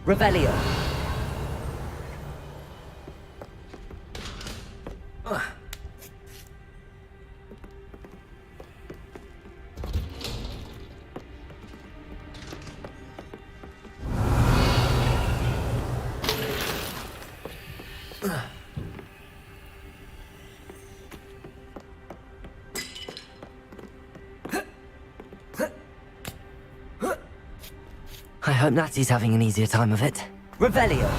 Revelio. I hope Natty's having an easier time of it. Revelio.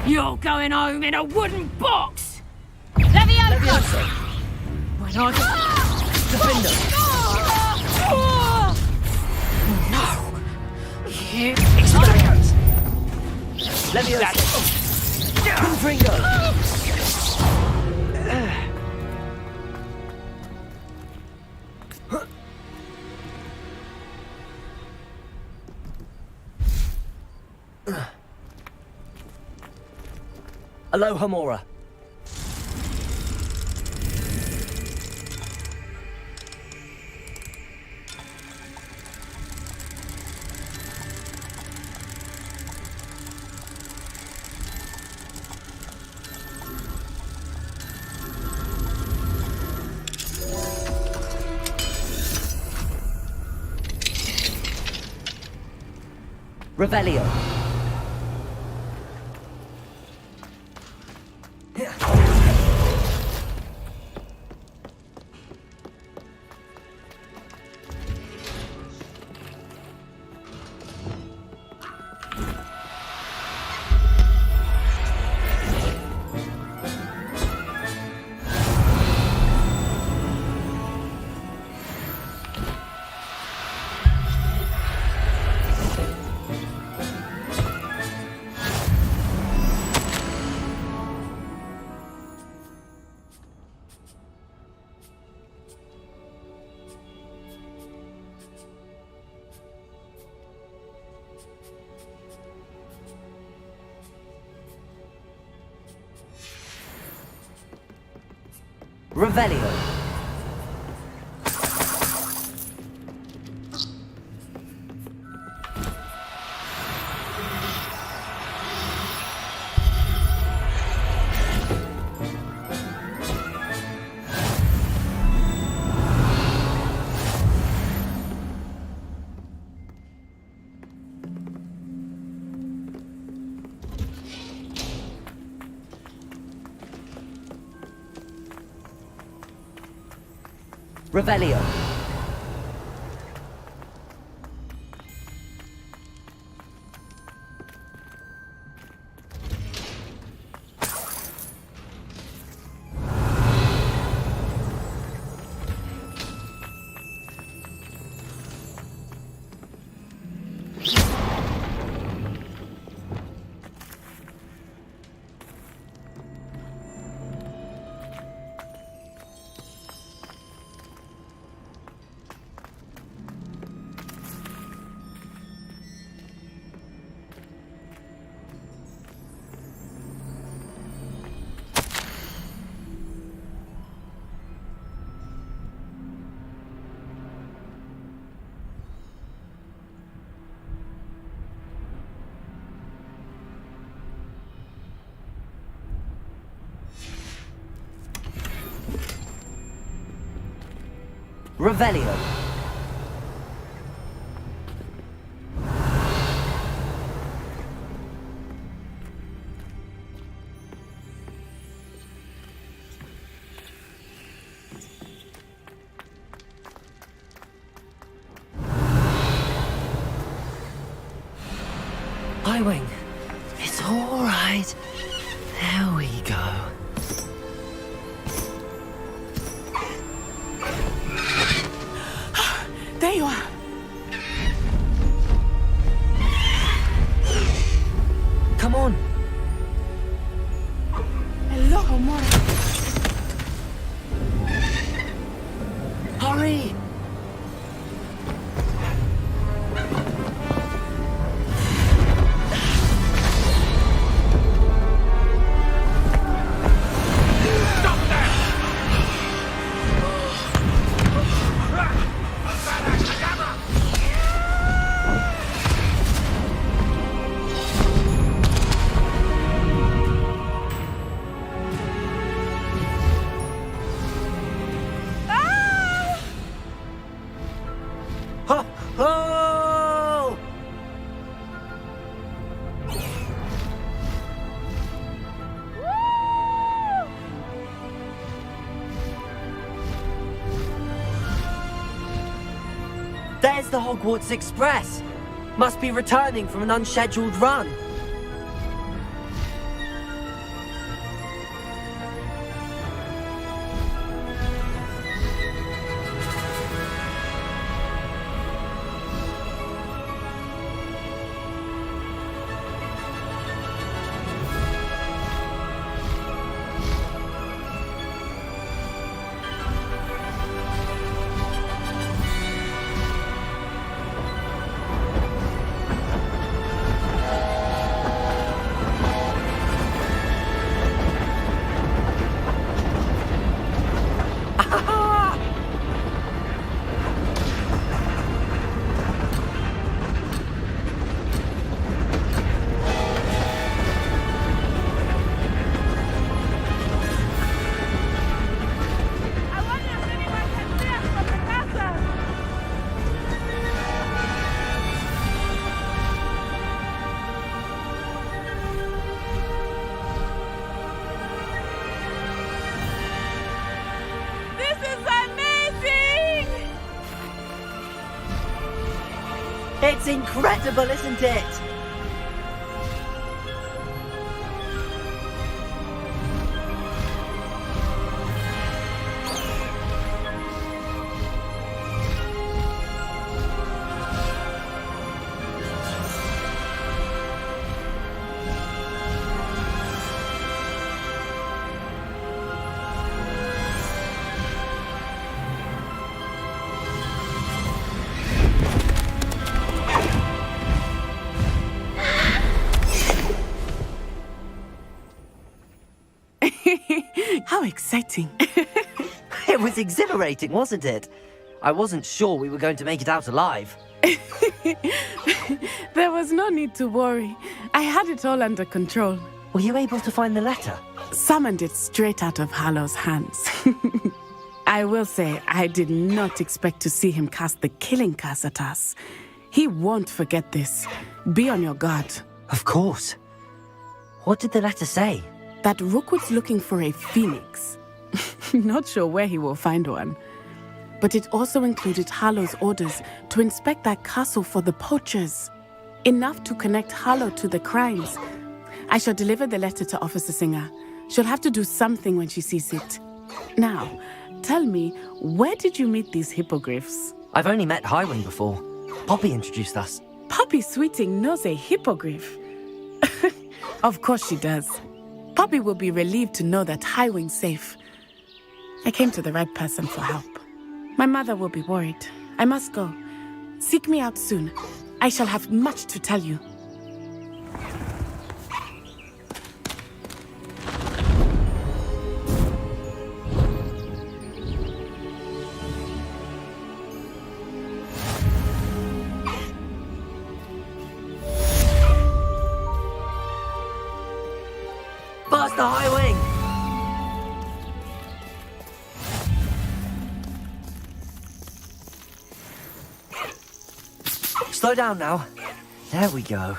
You're going home in a wooden box! Leviosa! When I Defender! No! You... Expelliarmus! Leviosa! Confringo! Alohomora. Revelio. Revelio. Revelio. Revelio. Highwing, it's all right. There we go. There you are. Come on. Hello, Mora. Hurry. Oh! There's the Hogwarts Express. Must be returning from an unscheduled run. It's incredible, isn't it? How exciting. It was exhilarating, wasn't it? I wasn't sure we were going to make it out alive. There was no need to worry. I had it all under control. Were you able to find the letter? Summoned it straight out of Harlow's hands. I will say, I did not expect to see him cast the killing curse at us. He won't forget this. Be on your guard. Of course. What did the letter say? That Rookwood's looking for a phoenix. Not sure where he will find one. But it also included Harlow's orders to inspect that castle for the poachers. Enough to connect Harlow to the crimes. I shall deliver the letter to Officer Singer. She'll have to do something when she sees it. Now, tell me, where did you meet these hippogriffs? I've only met Highwing before. Poppy introduced us. Poppy Sweeting knows a hippogriff. Of course she does. Poppy will be relieved to know that Highwing's safe. I came to the right person for help. My mother will be worried. I must go. Seek me out soon. I shall have much to tell you. Faster, Highwing! Slow down now. There we go.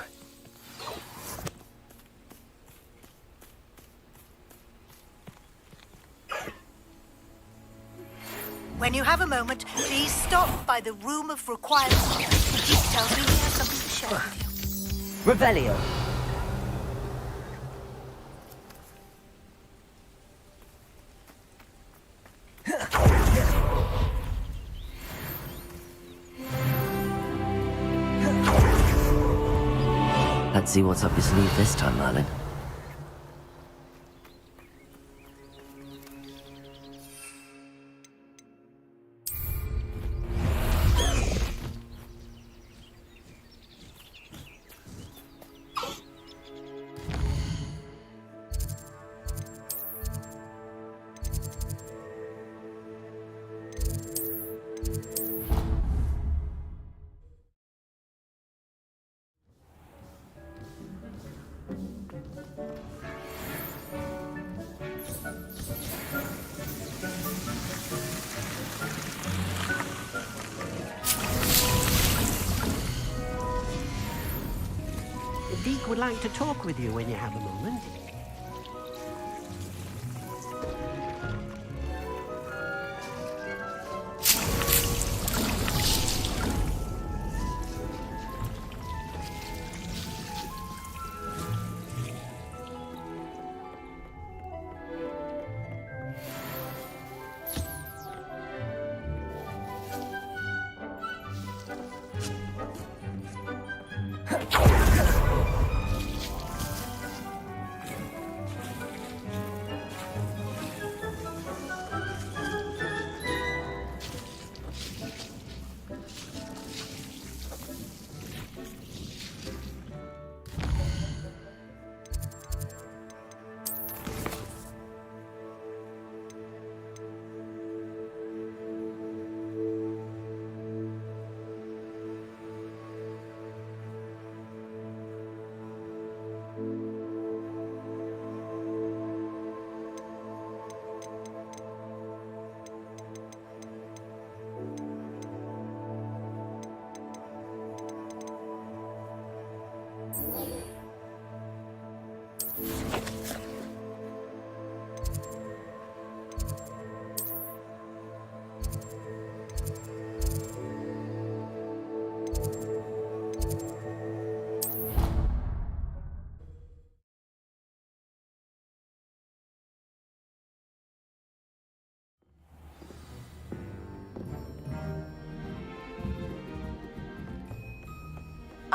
When you have a moment, please stop by the Room of Requirements. He tells me he has something to share with you. Revelio. Let's see what's up your sleeve this time, Merlin. Deke would like to talk with you when you have a moment.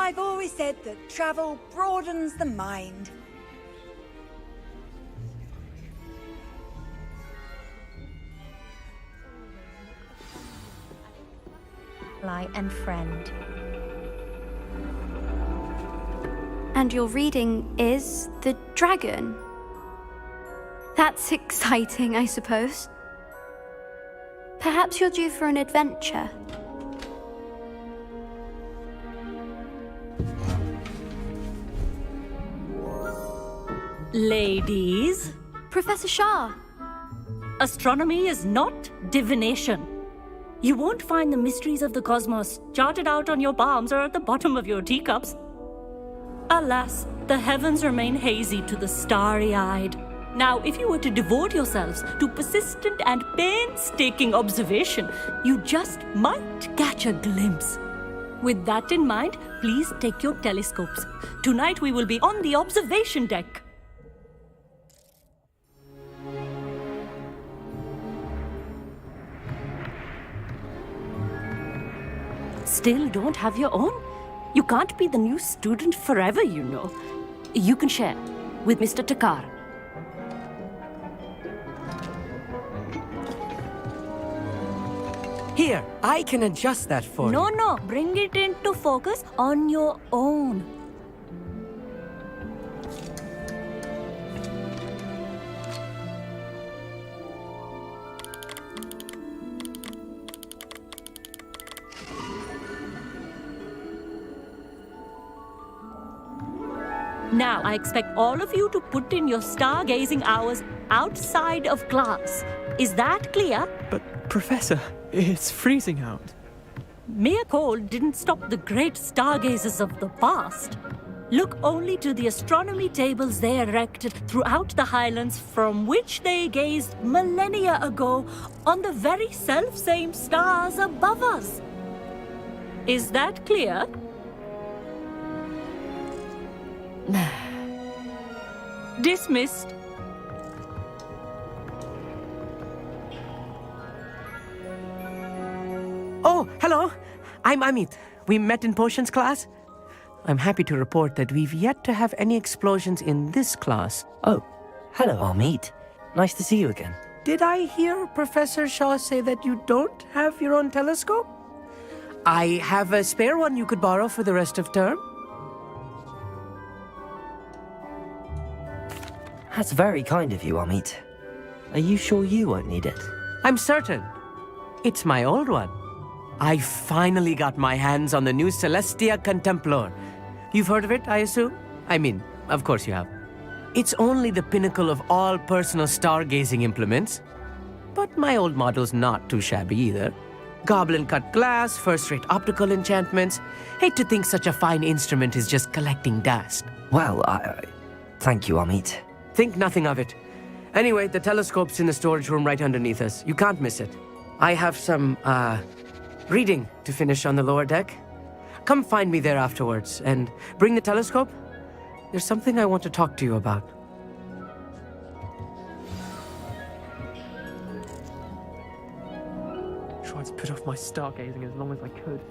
I've always said that travel broadens the mind. Ally and friend. And your reading is The Dragon. That's exciting, I suppose. Perhaps you're due for an adventure. Ladies. Professor Shah. Astronomy is not divination. You won't find the mysteries of the cosmos charted out on your palms or at the bottom of your teacups. Alas, the heavens remain hazy to the starry-eyed. Now, if you were to devote yourselves to persistent and painstaking observation, you just might catch a glimpse. With that in mind, please take your telescopes. Tonight we will be on the observation deck. Still don't have your own? You can't be the new student forever, you know. You can share with Mr. Takar. Here, I can adjust that for you. No, bring it into focus on your own. Now, I expect all of you to put in your stargazing hours outside of class. Is that clear? But, Professor, it's freezing out. Mere cold didn't stop the great stargazers of the past. Look only to the astronomy tables they erected throughout the highlands from which they gazed millennia ago on the very self-same stars above us. Is that clear? Dismissed. Oh, hello. I'm Amit. We met in potions class. I'm happy to report that we've yet to have any explosions in this class. Oh, hello, Amit. Nice to see you again. Did I hear Professor Shaw say that you don't have your own telescope? I have a spare one you could borrow for the rest of term. That's very kind of you, Amit. Are you sure you won't need it? I'm certain. It's my old one. I finally got my hands on the new Celestia Contemplar. You've heard of it, I assume? I mean, of course you have. It's only the pinnacle of all personal stargazing implements. But my old model's not too shabby either. Goblin-cut glass, first-rate optical enchantments. Hate to think such a fine instrument is just collecting dust. Well, thank you, Amit. Think nothing of it. Anyway, the telescope's in the storage room right underneath us. You can't miss it. I have some, reading to finish on the lower deck. Come find me there afterwards, and bring the telescope. There's something I want to talk to you about. Tried to put off my stargazing as long as I could.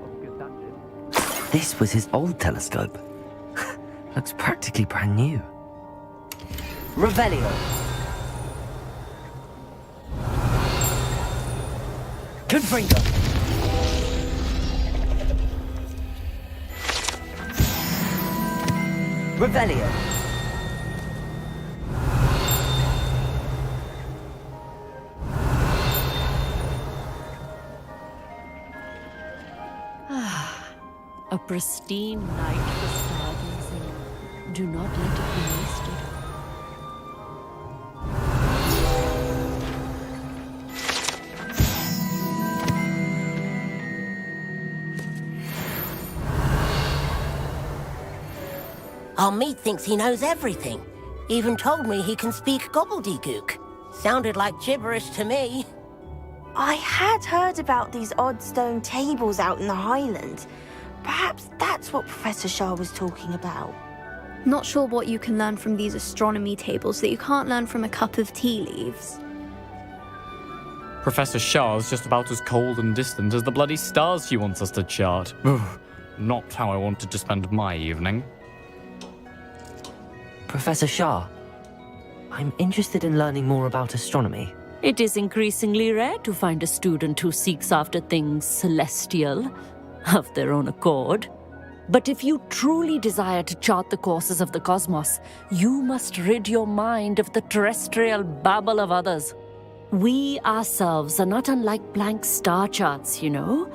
What good that did. This was his old telescope. Looks practically brand new. Revelio. Confringo. Revelio. A pristine night for stargazing. Do not let it be wasted. Amit thinks he knows everything. Even told me he can speak gobbledygook. Sounded like gibberish to me. I had heard about these odd stone tables out in the Highlands. Perhaps that's what Professor Shah was talking about. Not sure what you can learn from these astronomy tables that you can't learn from a cup of tea leaves. Professor Shah's just about as cold and distant as the bloody stars she wants us to chart. not how I wanted to spend my evening. Professor Shah, I'm interested in learning more about astronomy. It is increasingly rare to find a student who seeks after things celestial, of their own accord. But if you truly desire to chart the courses of the cosmos, you must rid your mind of the terrestrial babble of others. We ourselves are not unlike blank star charts, you know?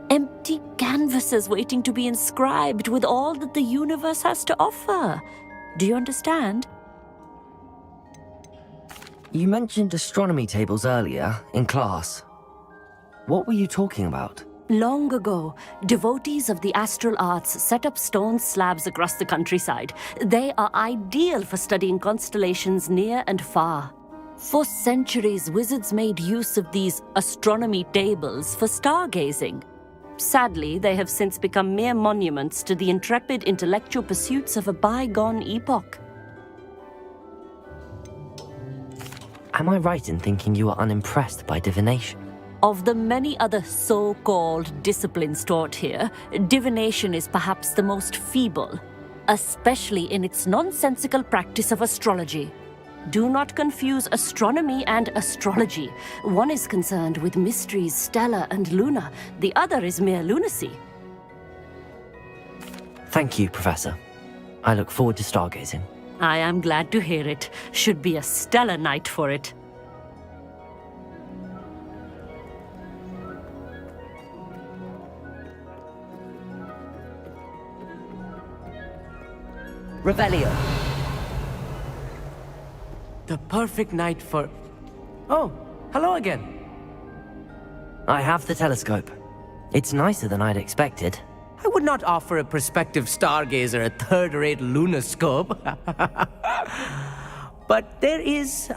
Empty canvases waiting to be inscribed with all that the universe has to offer. Do you understand? You mentioned astronomy tables earlier, in class. What were you talking about? Long ago, devotees of the astral arts set up stone slabs across the countryside. They are ideal for studying constellations near and far. For centuries, wizards made use of these astronomy tables for stargazing. Sadly, they have since become mere monuments to the intrepid intellectual pursuits of a bygone epoch. Am I right in thinking you are unimpressed by divination? Of the many other so-called disciplines taught here, divination is perhaps the most feeble, especially in its nonsensical practice of astrology. Do not confuse astronomy and astrology. One is concerned with mysteries stellar and lunar, the other is mere lunacy. Thank you, Professor. I look forward to stargazing. I am glad to hear it. Should be a stellar night for it. Revelio. The perfect night for... Oh, hello again. I have the telescope. It's nicer than I'd expected. I would not offer a prospective stargazer a third-rate lunoscope. But there is,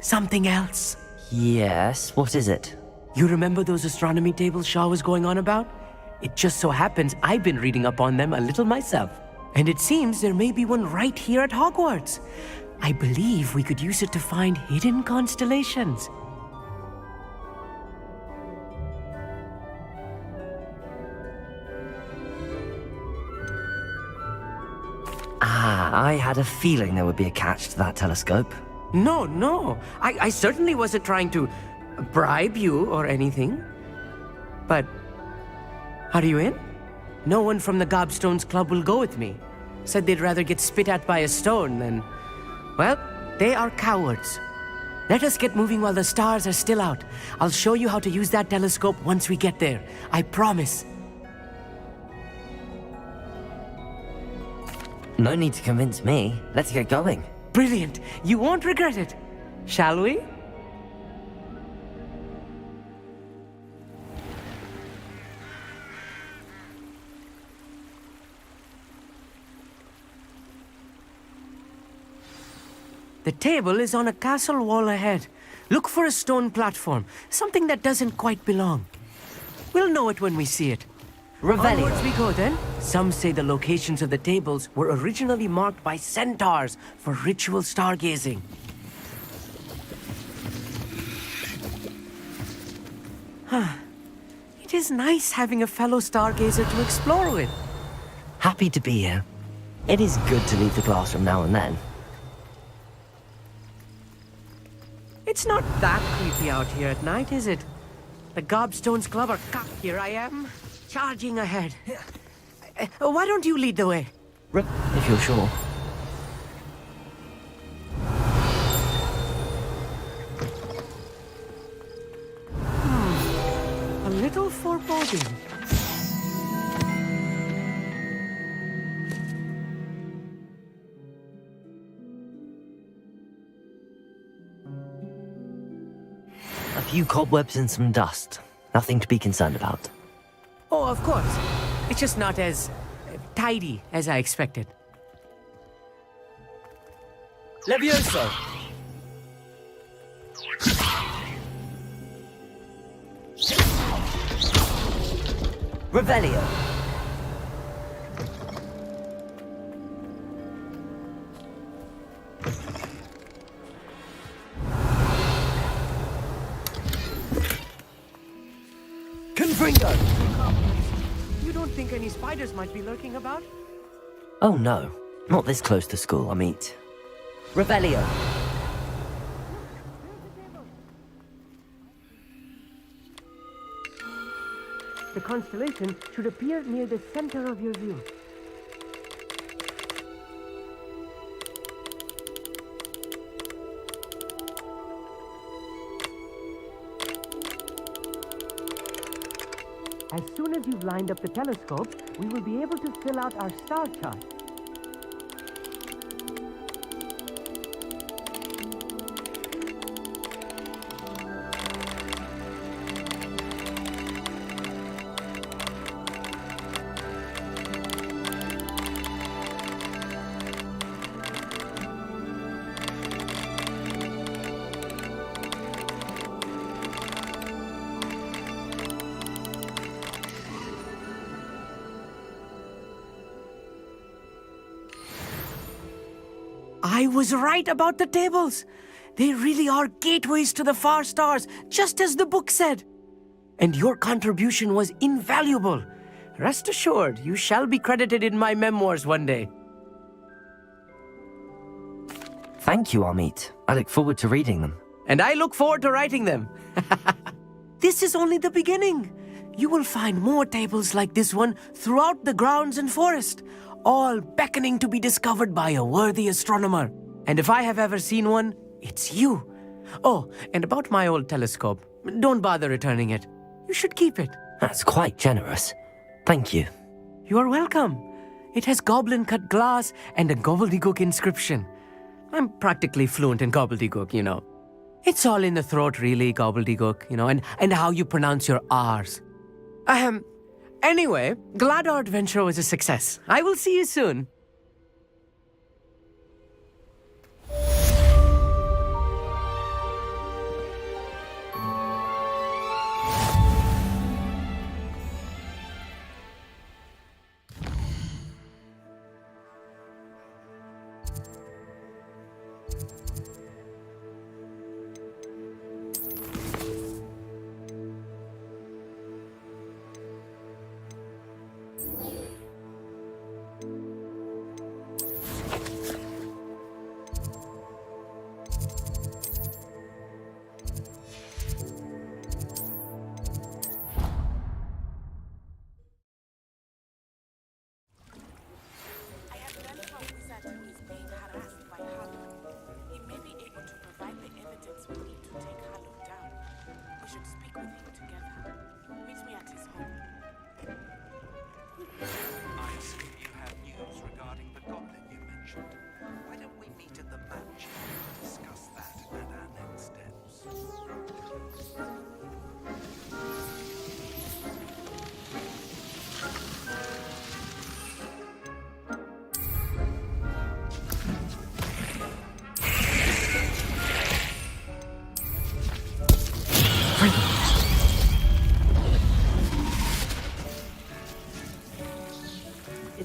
something else. Yes, what is it? You remember those astronomy tables Shaw was going on about? It just so happens I've been reading up on them a little myself. And it seems there may be one right here at Hogwarts. I believe we could use it to find hidden constellations. I had a feeling there would be a catch to that telescope. No. I certainly wasn't trying to bribe you or anything. But, are you in? No one from the Gobstones Club will go with me. Said they'd rather get spit at by a stone than... Well, they are cowards. Let us get moving while the stars are still out. I'll show you how to use that telescope once we get there. I promise. No need to convince me. Let's get going. Brilliant. You won't regret it. Shall we? The table is on a castle wall ahead. Look for a stone platform, something that doesn't quite belong. We'll know it when we see it. Revelio. Onwards we go then. Some say the locations of the tables were originally marked by centaurs for ritual stargazing. It is nice having a fellow stargazer to explore with. Happy to be here. It is good to leave the classroom now and then. It's not that creepy out here at night, is it? The Gobstones Club are here I am, charging ahead. Why don't you lead the way? If you're sure. A little foreboding. A few cobwebs and some dust. Nothing to be concerned about. Oh, of course. It's just not as tidy as I expected. Levioso! Revelio! Confringo! You You don't think any spiders might be lurking about? Oh no, not this close to school, I mean. Revelio. The constellation should appear near the center of your view. As soon as you've lined up the telescope, we will be able to fill out our star chart. I was right about the tables. They really are gateways to the far stars, just as the book said. And your contribution was invaluable. Rest assured, you shall be credited in my memoirs one day. Thank you, Amit. I look forward to reading them. And I look forward to writing them. This is only the beginning. You will find more tables like this one throughout the grounds and forest, all beckoning to be discovered by a worthy astronomer. And if I have ever seen one, it's you. Oh, and about my old telescope, don't bother returning it. You should keep it. That's quite generous. Thank you. You are welcome. It has goblin-cut glass and a gobbledygook inscription. I'm practically fluent in gobbledygook, you know. It's all in the throat, really, gobbledygook, you know, and how you pronounce your R's. Anyway, glad our adventure was a success. I will see you soon.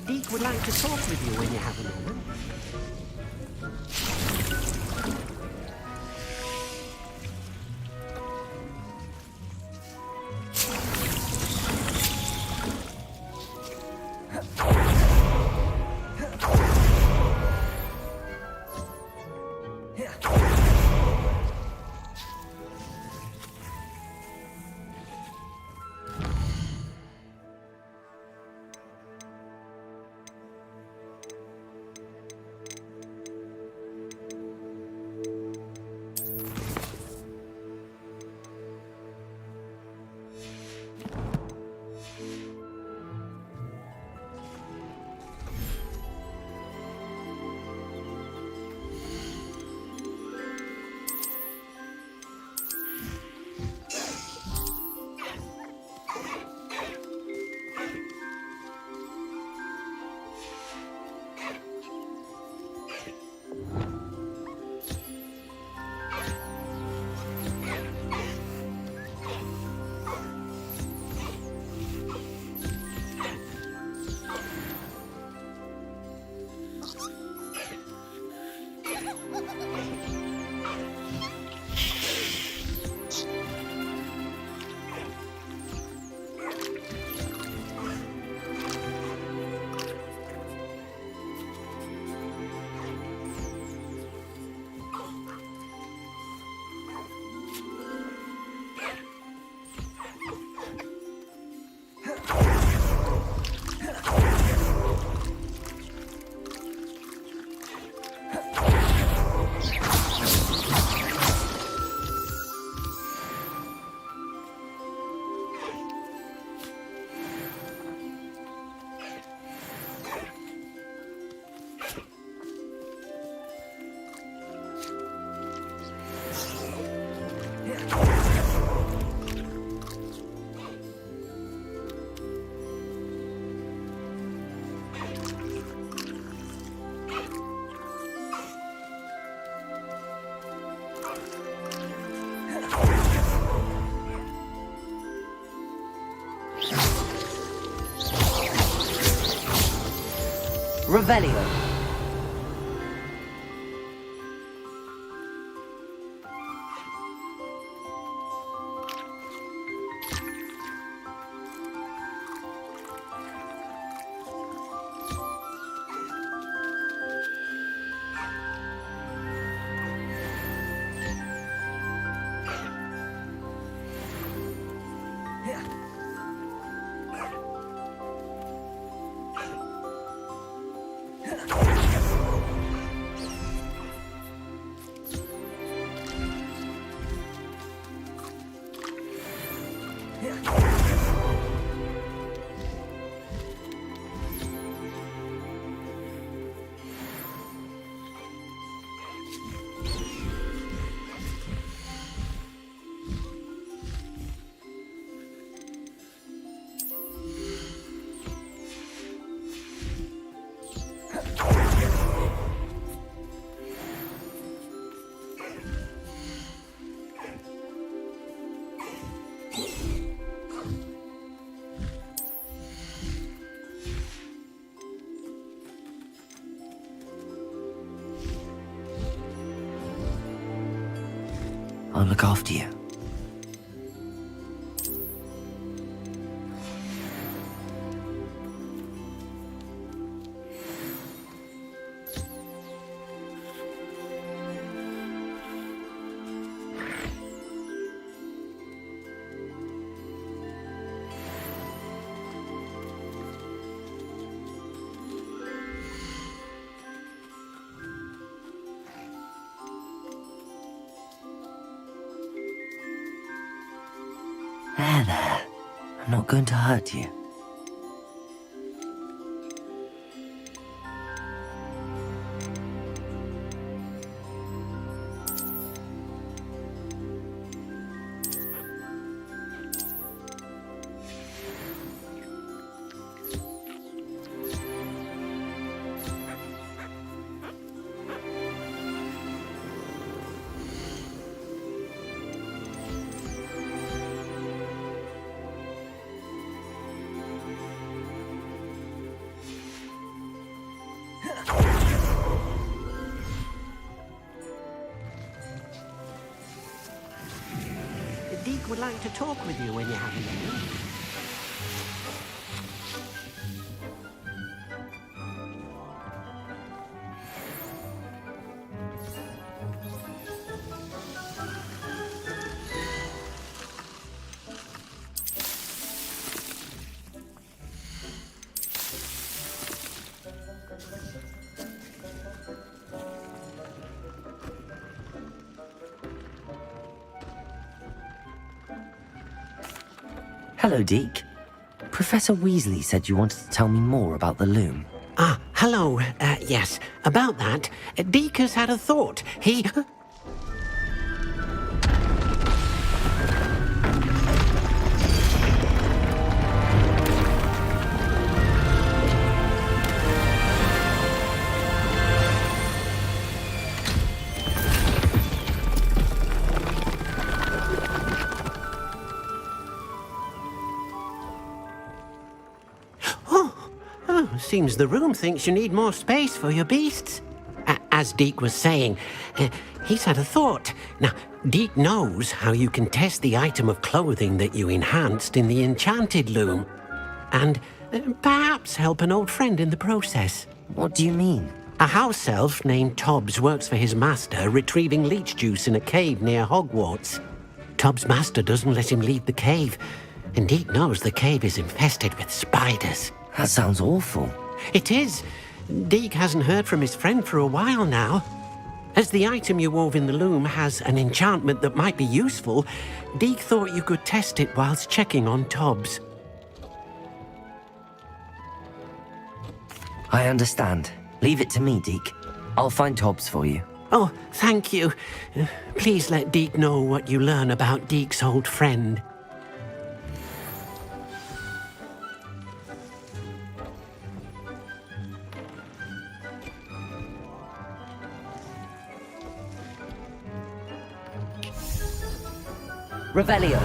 Deke would like to talk with you when you have a moment. Revelio. I'll look after you. There. I'm not going to hurt you. Deke would like to talk with you when you have a minute. Hello, Deke. Professor Weasley said you wanted to tell me more about the loom. Ah, hello. Yes, about that. Deke has had a thought. He... Seems the room thinks you need more space for your beasts. As Deke was saying, he's had a thought. Now, Deke knows how you can test the item of clothing that you enhanced in the enchanted loom. And perhaps help an old friend in the process. What do you mean? A house elf named Tobbs works for his master, retrieving leech juice in a cave near Hogwarts. Tobbs' master doesn't let him leave the cave, and Deke knows the cave is infested with spiders. That sounds awful. It is. Deke hasn't heard from his friend for a while now. As the item you wove in the loom has an enchantment that might be useful, Deke thought you could test it whilst checking on Tobbs. I understand. Leave it to me, Deke. I'll find Tobbs for you. Oh, thank you. Please let Deke know what you learn about Deke's old friend. Revelio.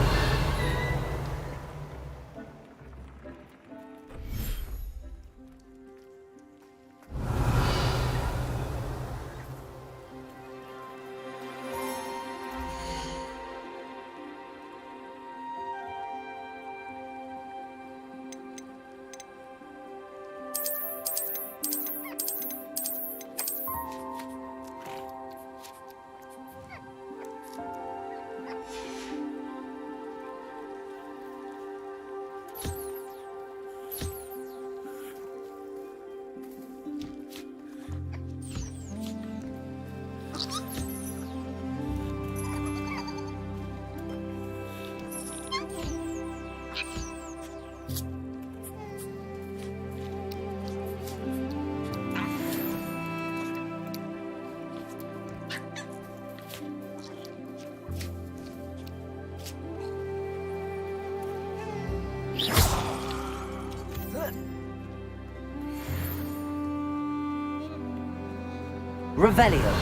Revelio.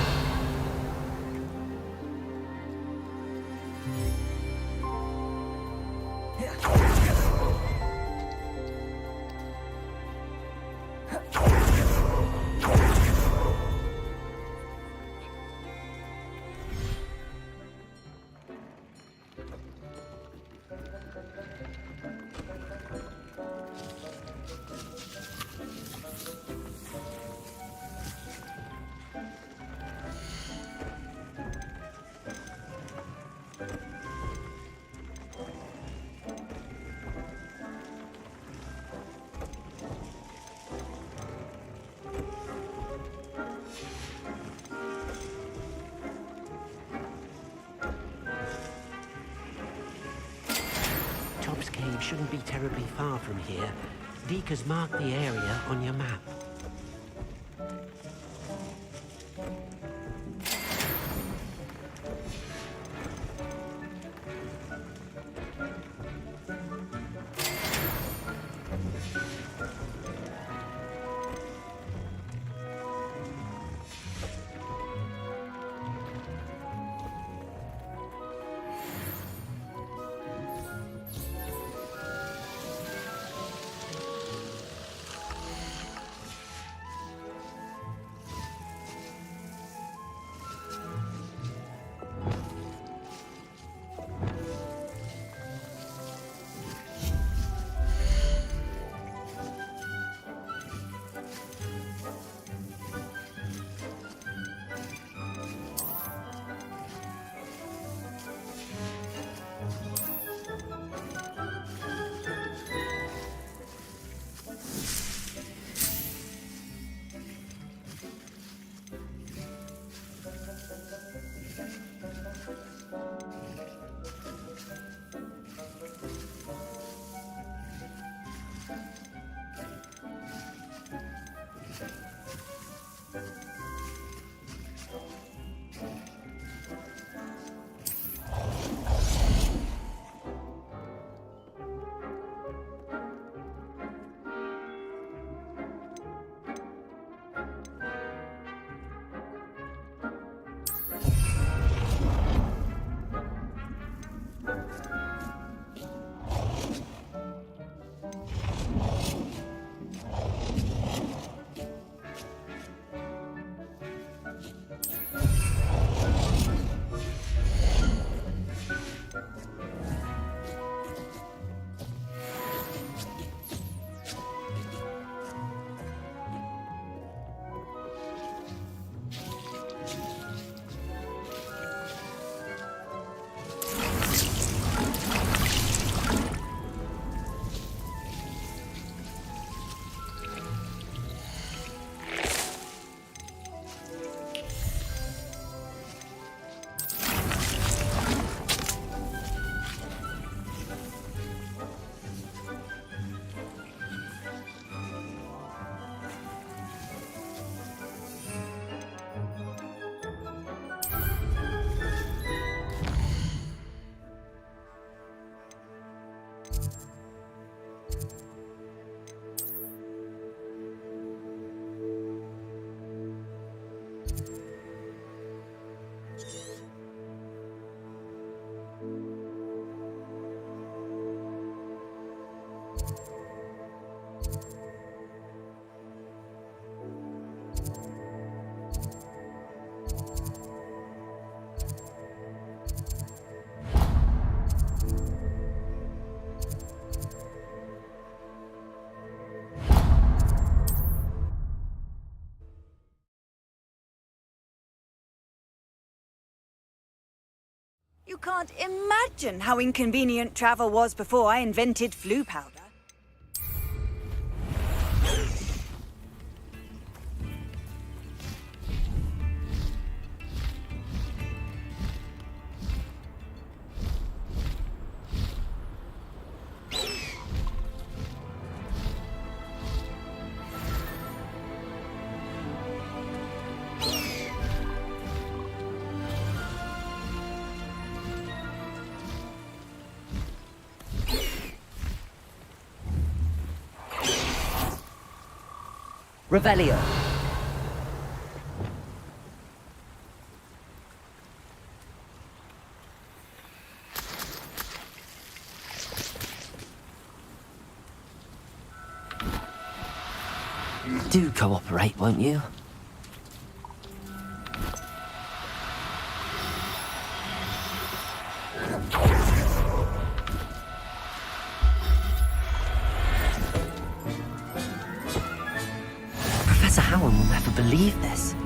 Top's Cave shouldn't be terribly far from here. Deke has marked the area on your map. You can't imagine how inconvenient travel was before I invented flu powder. Revelio. Do cooperate, won't you? Professor Howard will never believe this.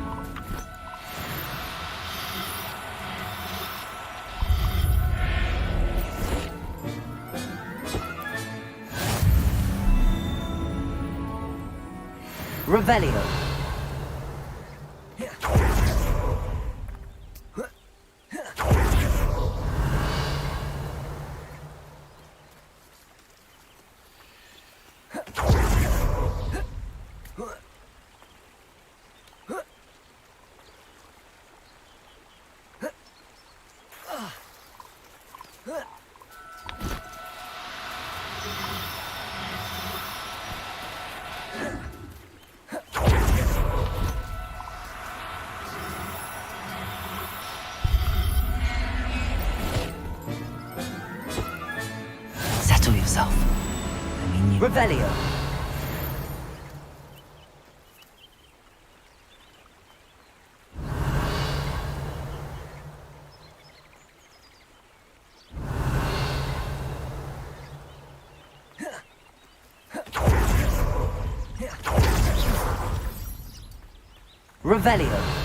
Revelio. Settle yourself. I mean, you... Revelio. Revelio.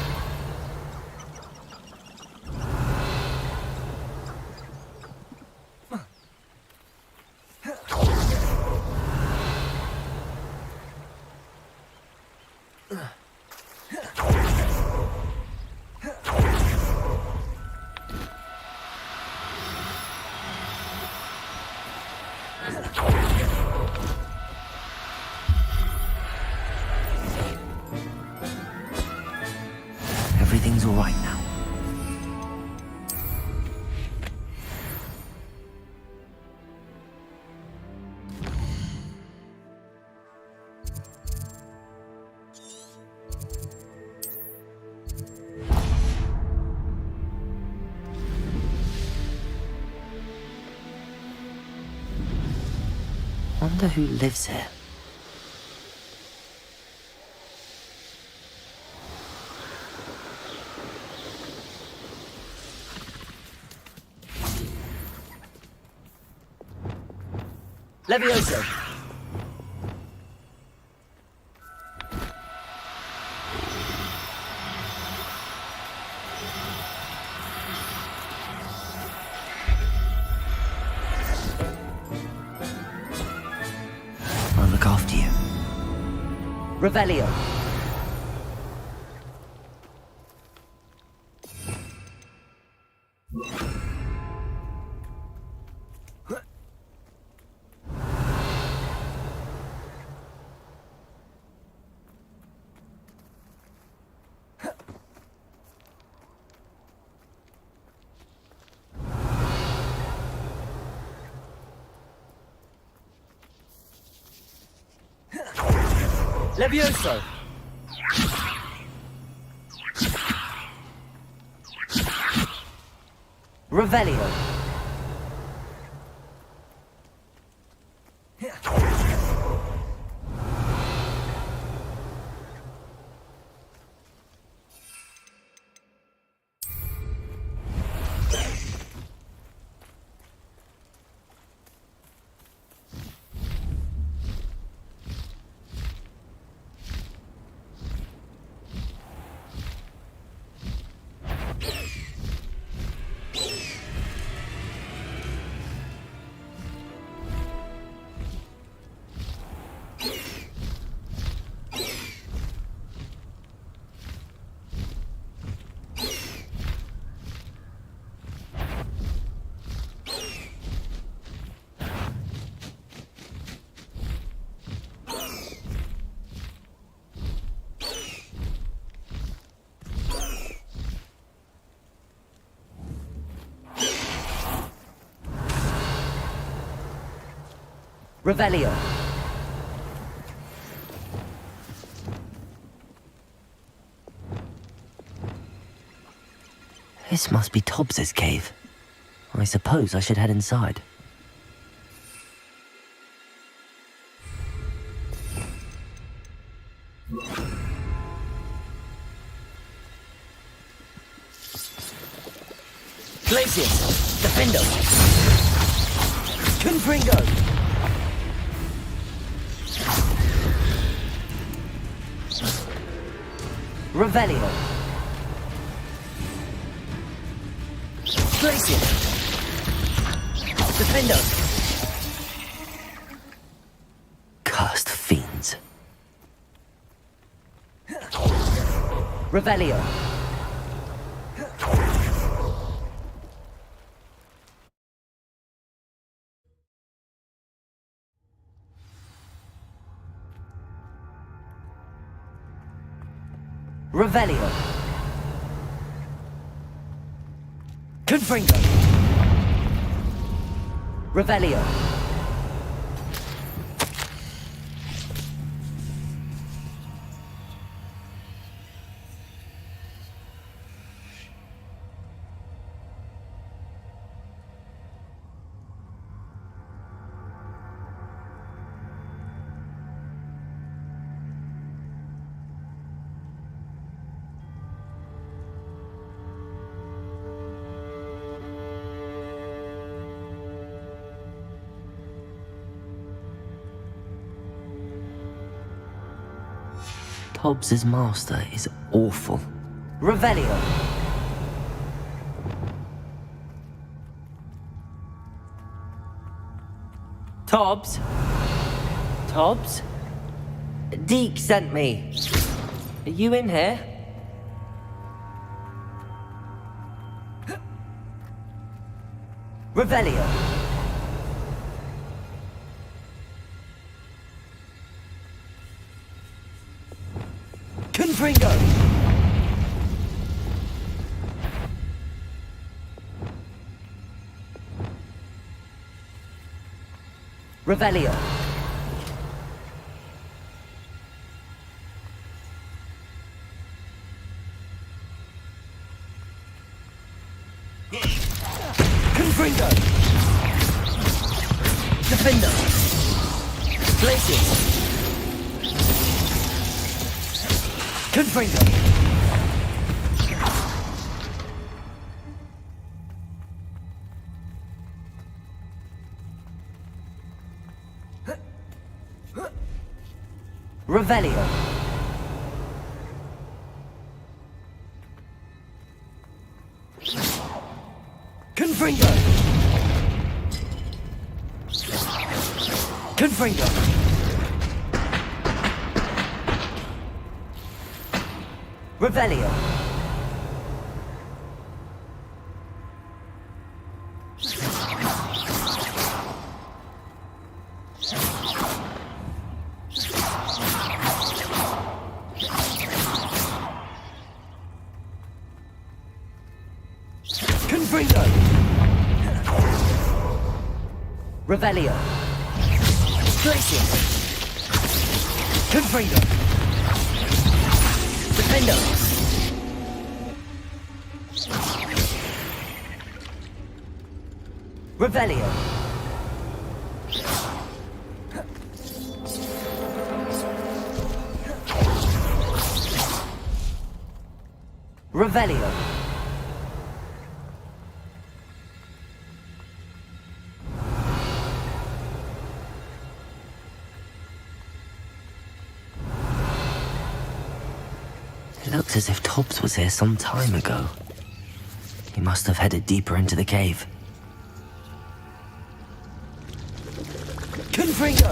Everything's all right now. Wonder who lives here. Levioso. I'll look after you. Revelio. Levioso. Revelio. Revelio. This must be Tobbs's cave. I suppose I should head inside. Glacius! Defendo! Confringo! Revelio! Glacius! Defendo! Cursed fiends. Revelio! Revelio. Confringo. Revelio. Hobbs's master is awful. Revelio! Tobbs? Tobbs? Deke sent me. Are you in here? Revelio! Confringo! Revelio! Confringo! Defendo! Glacius! Confringo! Revelio! Confringo! Confringo! Revelio! Confringo! Revelio! Glacius! Confringo! Defendo! Revelio! Revelio! It looks as if Tobbs was here some time ago. He must have headed deeper into the cave. Confringo!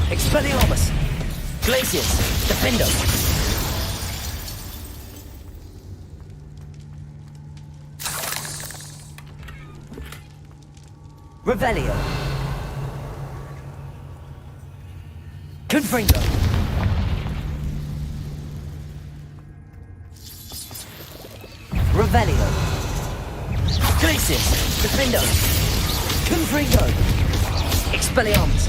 Expelliarmus! Glacius! Defendo! Revelio! Confringo! Revelio! Glacius! Defendo! Confringo! Expelliarmus!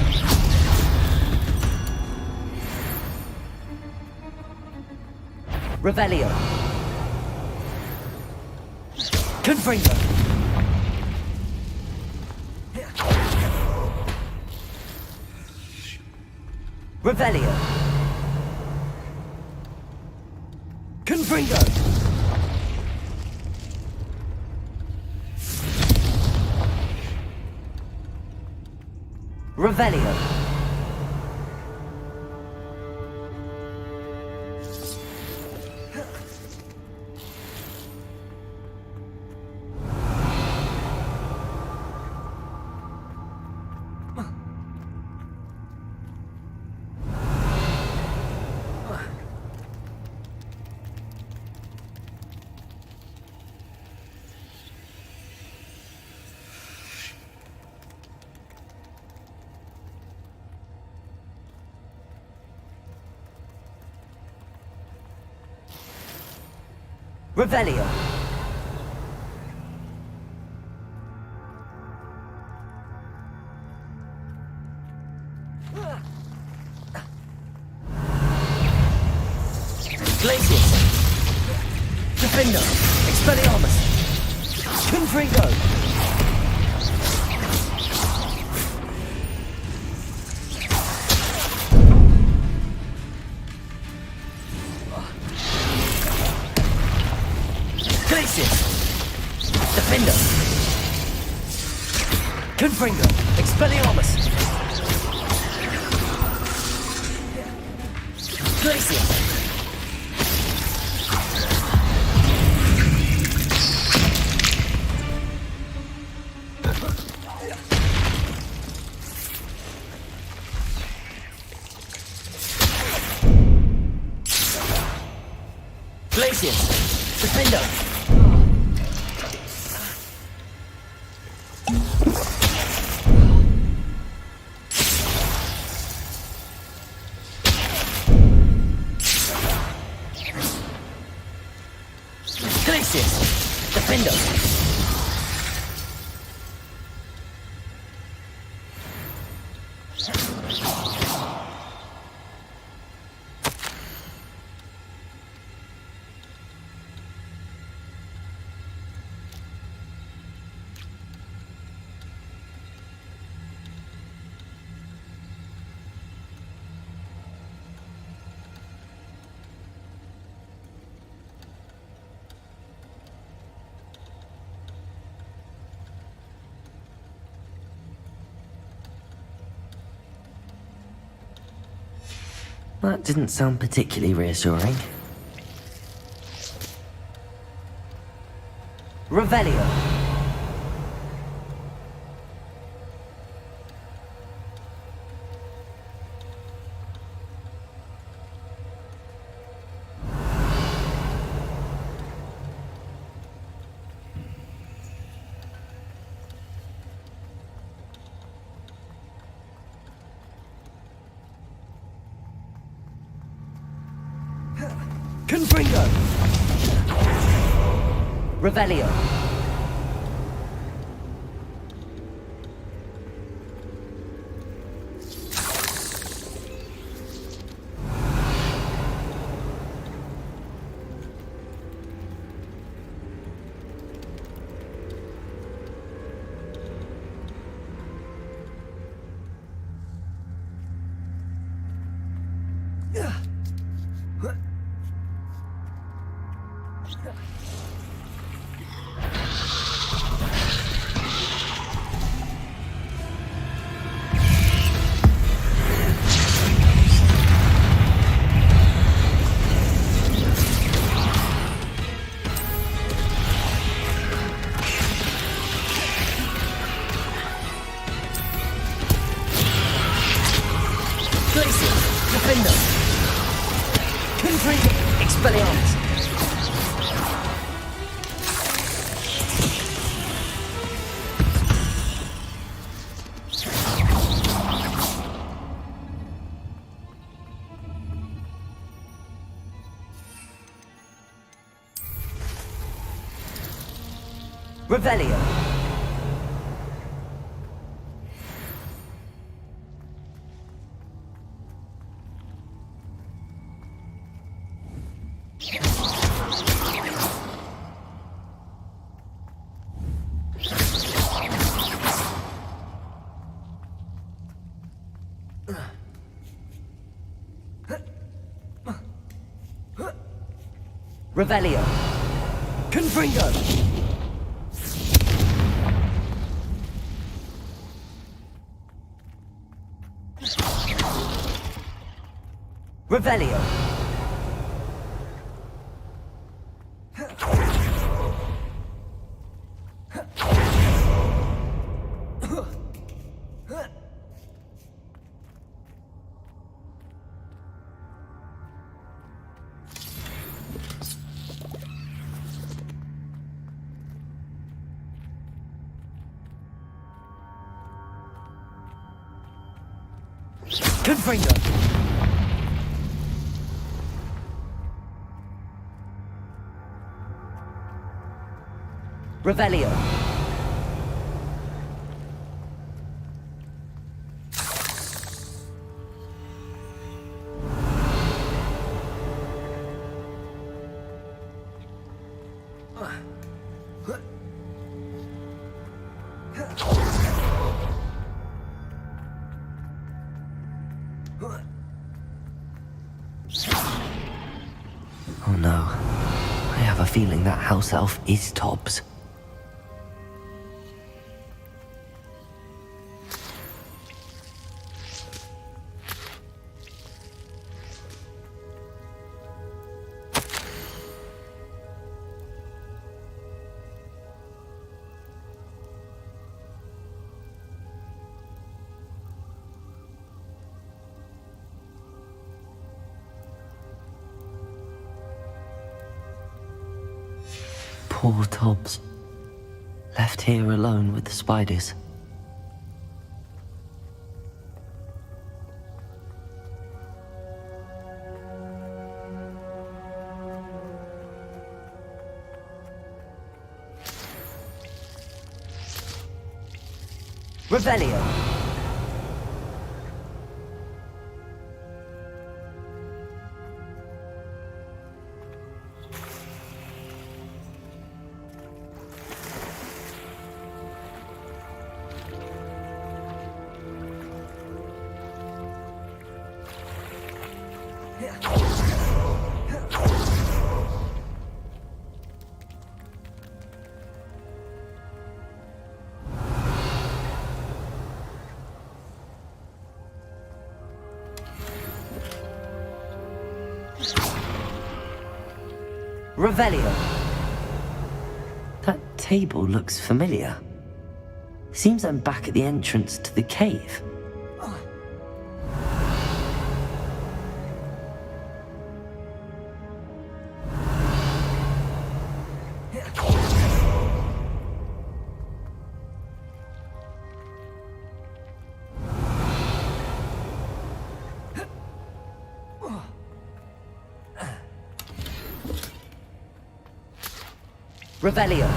Revelio! Confringo! Revelio! Confringo! Confringo! Revelio. Revelio. Glacius. Defender. Expelliarmus. Confringo. Defender. Confringo. Expelliarmus. Glacier. Glacier. Defender. Defender. That didn't sound particularly reassuring. Revelio. Confringo. Revelio. Defender. Confringo. Expelliarmus. Revelio. Revelio. Confringo. Revelio. Confringo. Revelio. Oh no. I have a feeling that house elf is Tobbs. Poor Tobbs. Left here alone with the spiders. Revelio. Revelio. That table looks familiar. Seems I'm back at the entrance to the cave. Revelio.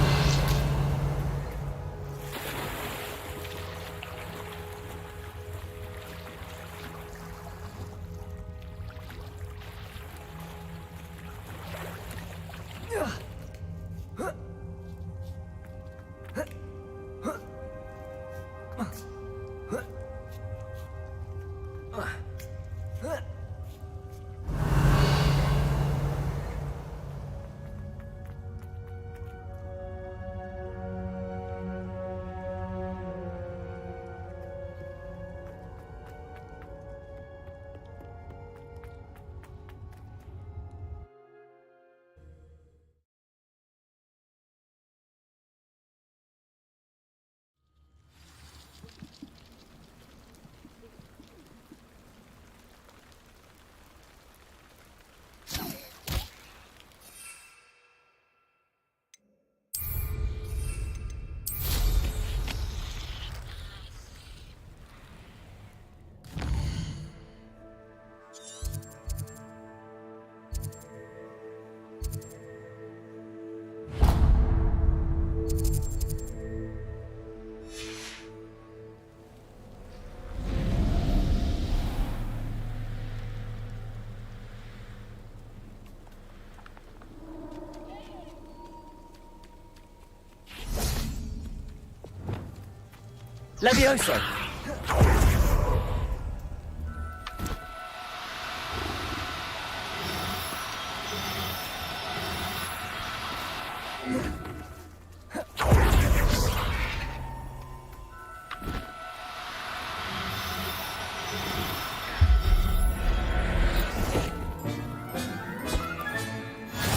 Levioso!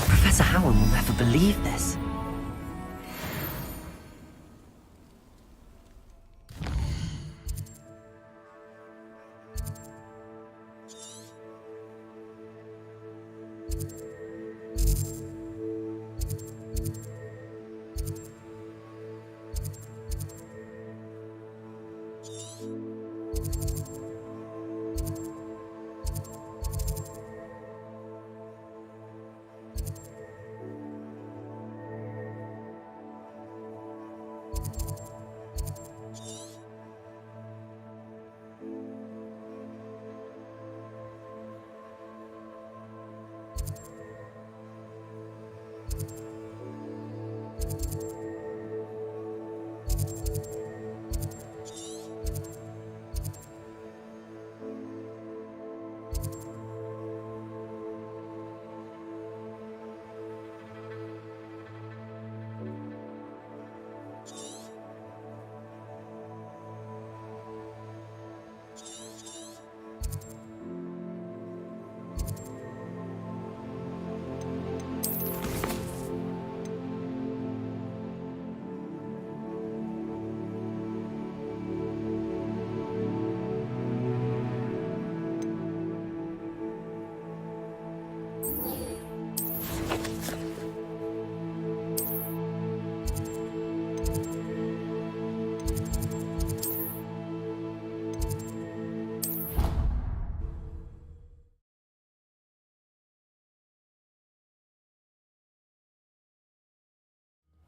Professor Howard will never believe this.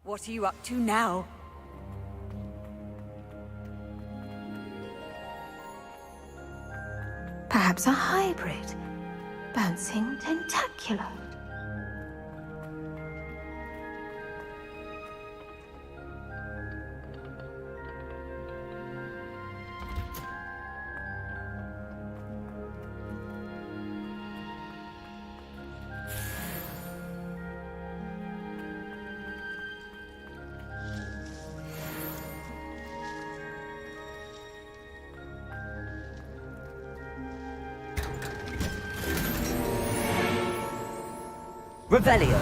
What are you up to now? Perhaps a hybrid. Bouncing tentacular. Revelio.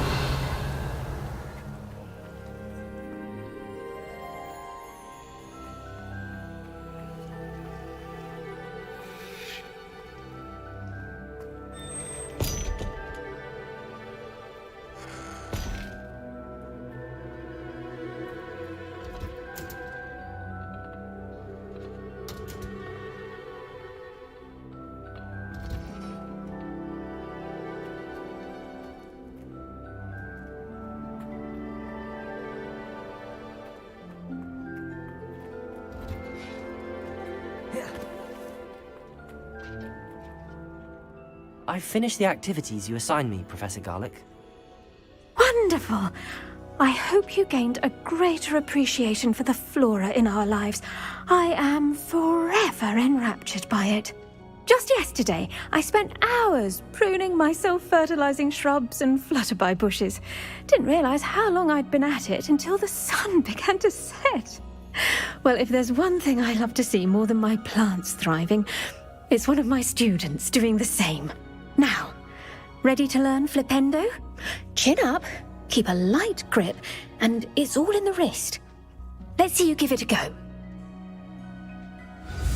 I finished the activities you assigned me, Professor Garlick. Wonderful! I hope you gained a greater appreciation for the flora in our lives. I am forever enraptured by it. Just yesterday, I spent hours pruning my self-fertilizing shrubs and flutterby bushes. Didn't realize how long I'd been at it until the sun began to set. Well, if there's one thing I love to see more than my plants thriving, it's one of my students doing the same. Now, ready to learn Flipendo? Chin up, keep a light grip, and it's all in the wrist. Let's see you give it a go.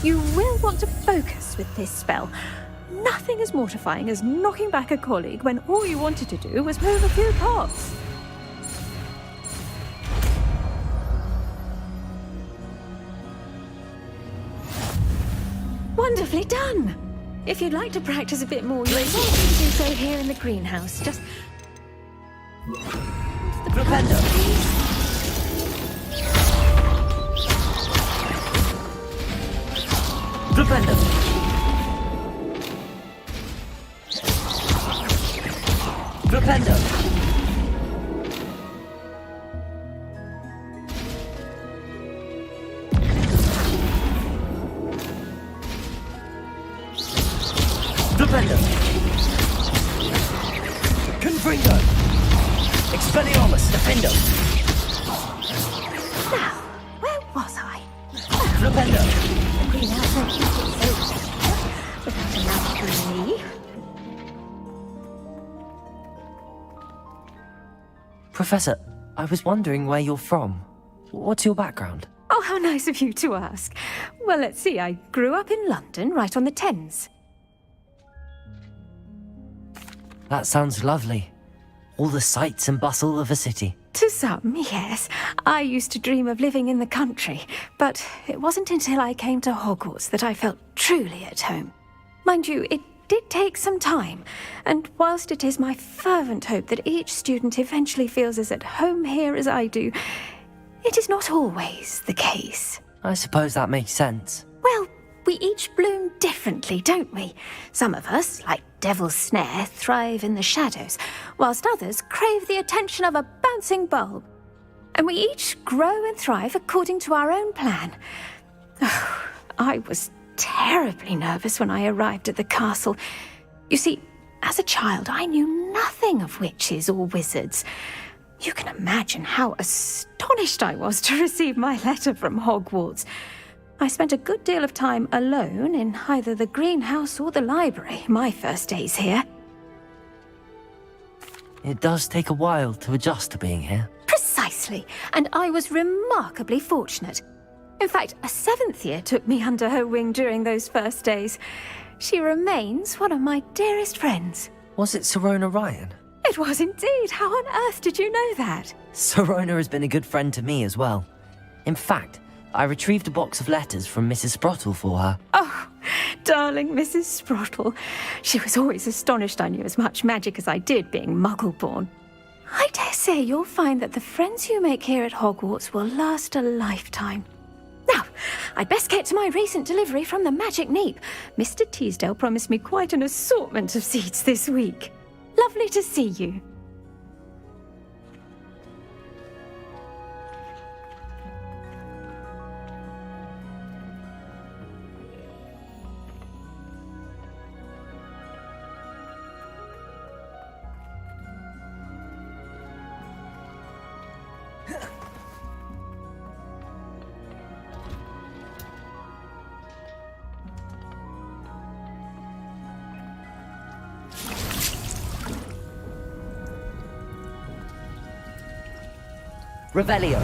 You will want to focus with this spell. Nothing as mortifying as knocking back a colleague when all you wanted to do was move a few pots. Wonderfully done! If you'd like to practice a bit more, you're welcome to do so here in the greenhouse. Just... Flipendo. Flipendo. Flipendo. Flipendo. Confringo. Expelliarmus, Defendo! Now, where was I? Flipendo! The greenhouse won't keep it so without a mouse through me. Professor, I was wondering where you're from. What's your background? Oh, how nice of you to ask. Well, let's see. I grew up in London, right on the Thames. That sounds lovely. All the sights and bustle of a city. To some, yes. I used to dream of living in the country, but it wasn't until I came to Hogwarts that I felt truly at home. Mind you, it did take some time, and whilst it is my fervent hope that each student eventually feels as at home here as I do, it is not always the case. I suppose that makes sense. Well, we each bloom differently, don't we? Some of us, like Devil's Snare, thrive in the shadows, whilst others crave the attention of a bouncing bulb. And we each grow and thrive according to our own plan. Oh, I was terribly nervous when I arrived at the castle. You see, as a child, I knew nothing of witches or wizards. You can imagine how astonished I was to receive my letter from Hogwarts. I spent a good deal of time alone in either the greenhouse or the library my first days here. It does take a while to adjust to being here. Precisely, and I was remarkably fortunate. In fact, a 7th year took me under her wing during those first days. She remains one of my dearest friends. Was it Sirona Ryan? It was indeed. How on earth did you know that? Sirona has been a good friend to me as well. In fact, I retrieved a box of letters from Mrs. Sprottle for her. Oh, darling Mrs. Sprottle. She was always astonished I knew as much magic as I did, being Muggle-born. I dare say you'll find that the friends you make here at Hogwarts will last a lifetime. Now, I'd best get to my recent delivery from the Magic Neep. Mr. Teasdale promised me quite an assortment of seeds this week. Lovely to see you. Revelio.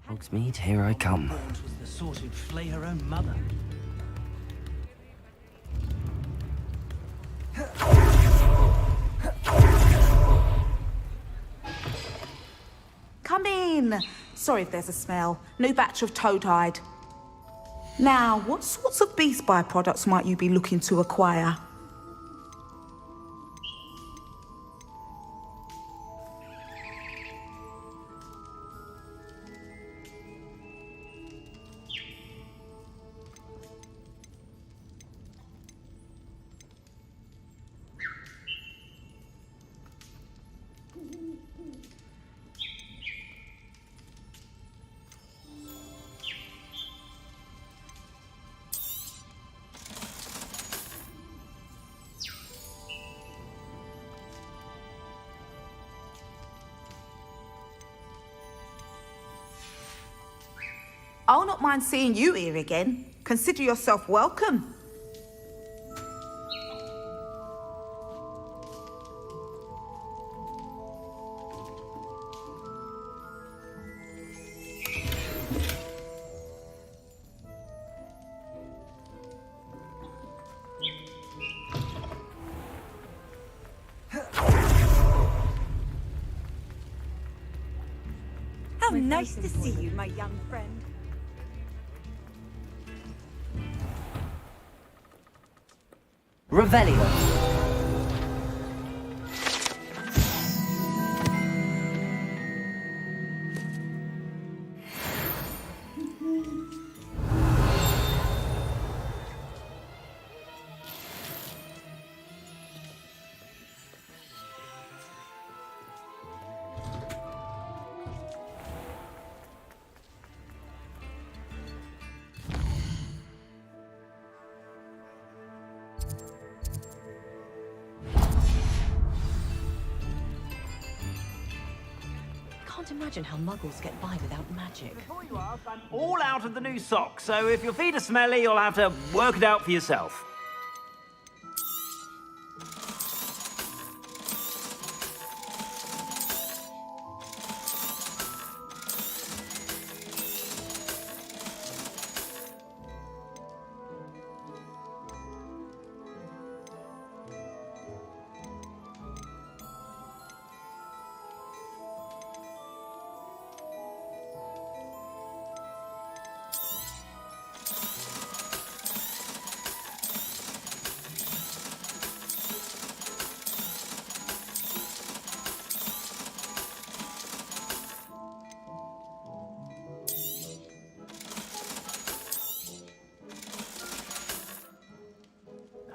Hogsmeade, here I come. Was the sort who'd flay her own mother. Come in. Sorry if there's a smell. New batch of toad hide. Now, what sorts of beast byproducts might you be looking to acquire? I'll not mind seeing you here again. Consider yourself welcome. How nice to see you, my young friend. Revelio. Can't imagine how muggles get by without magic. Before you ask, I'm all out of the new socks, so if your feet are smelly, you'll have to work it out for yourself.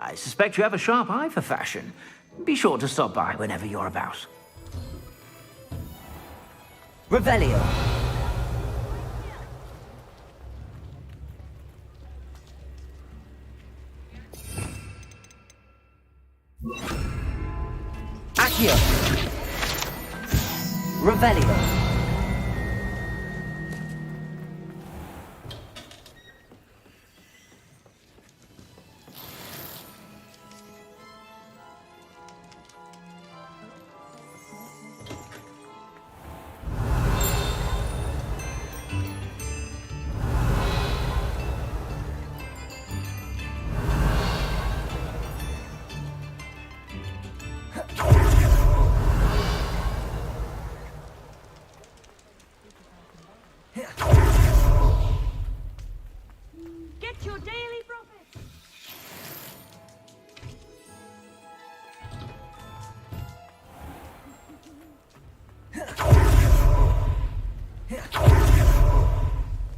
I suspect you have a sharp eye for fashion. Be sure to stop by whenever you're about. Revelio. Accio. Revelio. Get your daily profit.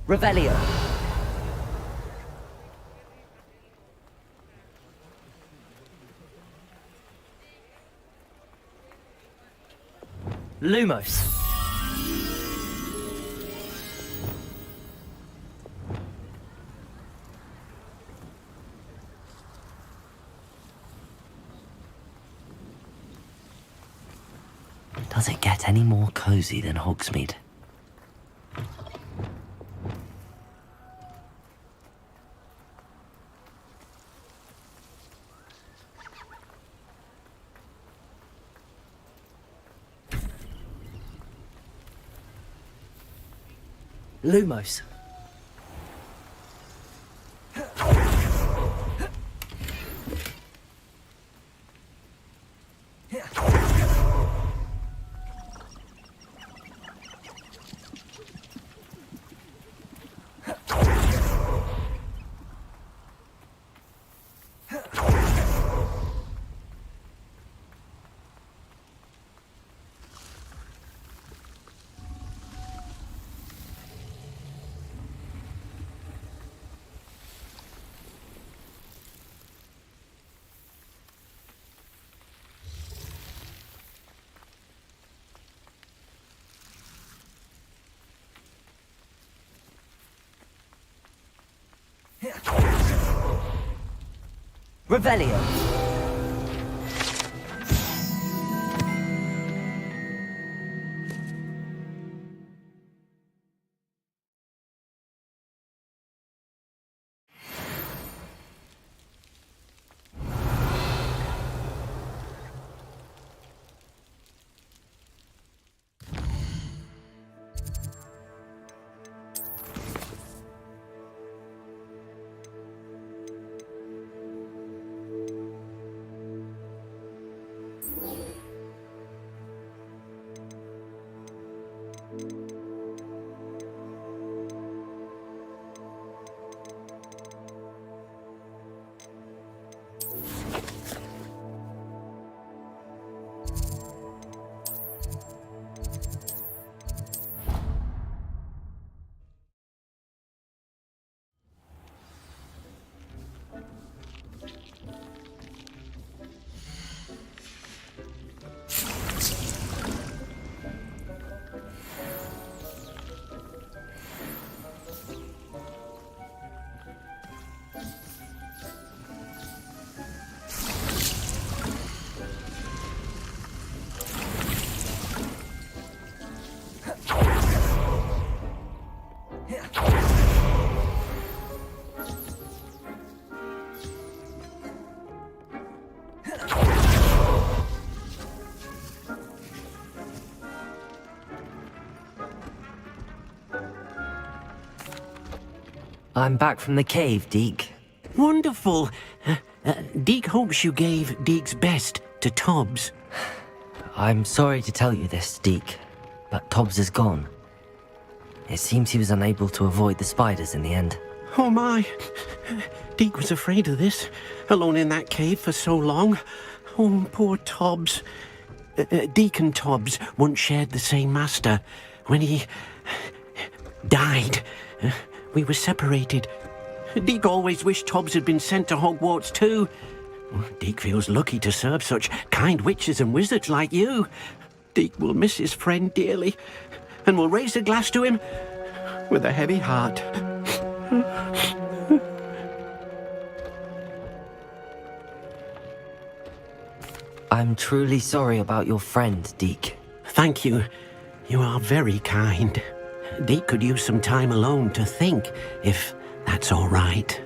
Revelio. Lumos. Does it get any more cozy than Hogsmeade? Lumos. Revelio. I'm back from the cave, Deke. Wonderful. Deke hopes you gave Deke's best to Tobbs. I'm sorry to tell you this, Deke, but Tobbs is gone. It seems he was unable to avoid the spiders in the end. Oh my. Deke was afraid of this, alone in that cave for so long. Oh, poor Tobbs. Deke and Tobbs once shared the same master. When he died, we were separated. Deke always wished Tobbs had been sent to Hogwarts too. Deke feels lucky to serve such kind witches and wizards like you. Deke will miss his friend dearly, and will raise a glass to him with a heavy heart. I'm truly sorry about your friend, Deke. Thank you. You are very kind. Deke could use some time alone to think, if that's all right.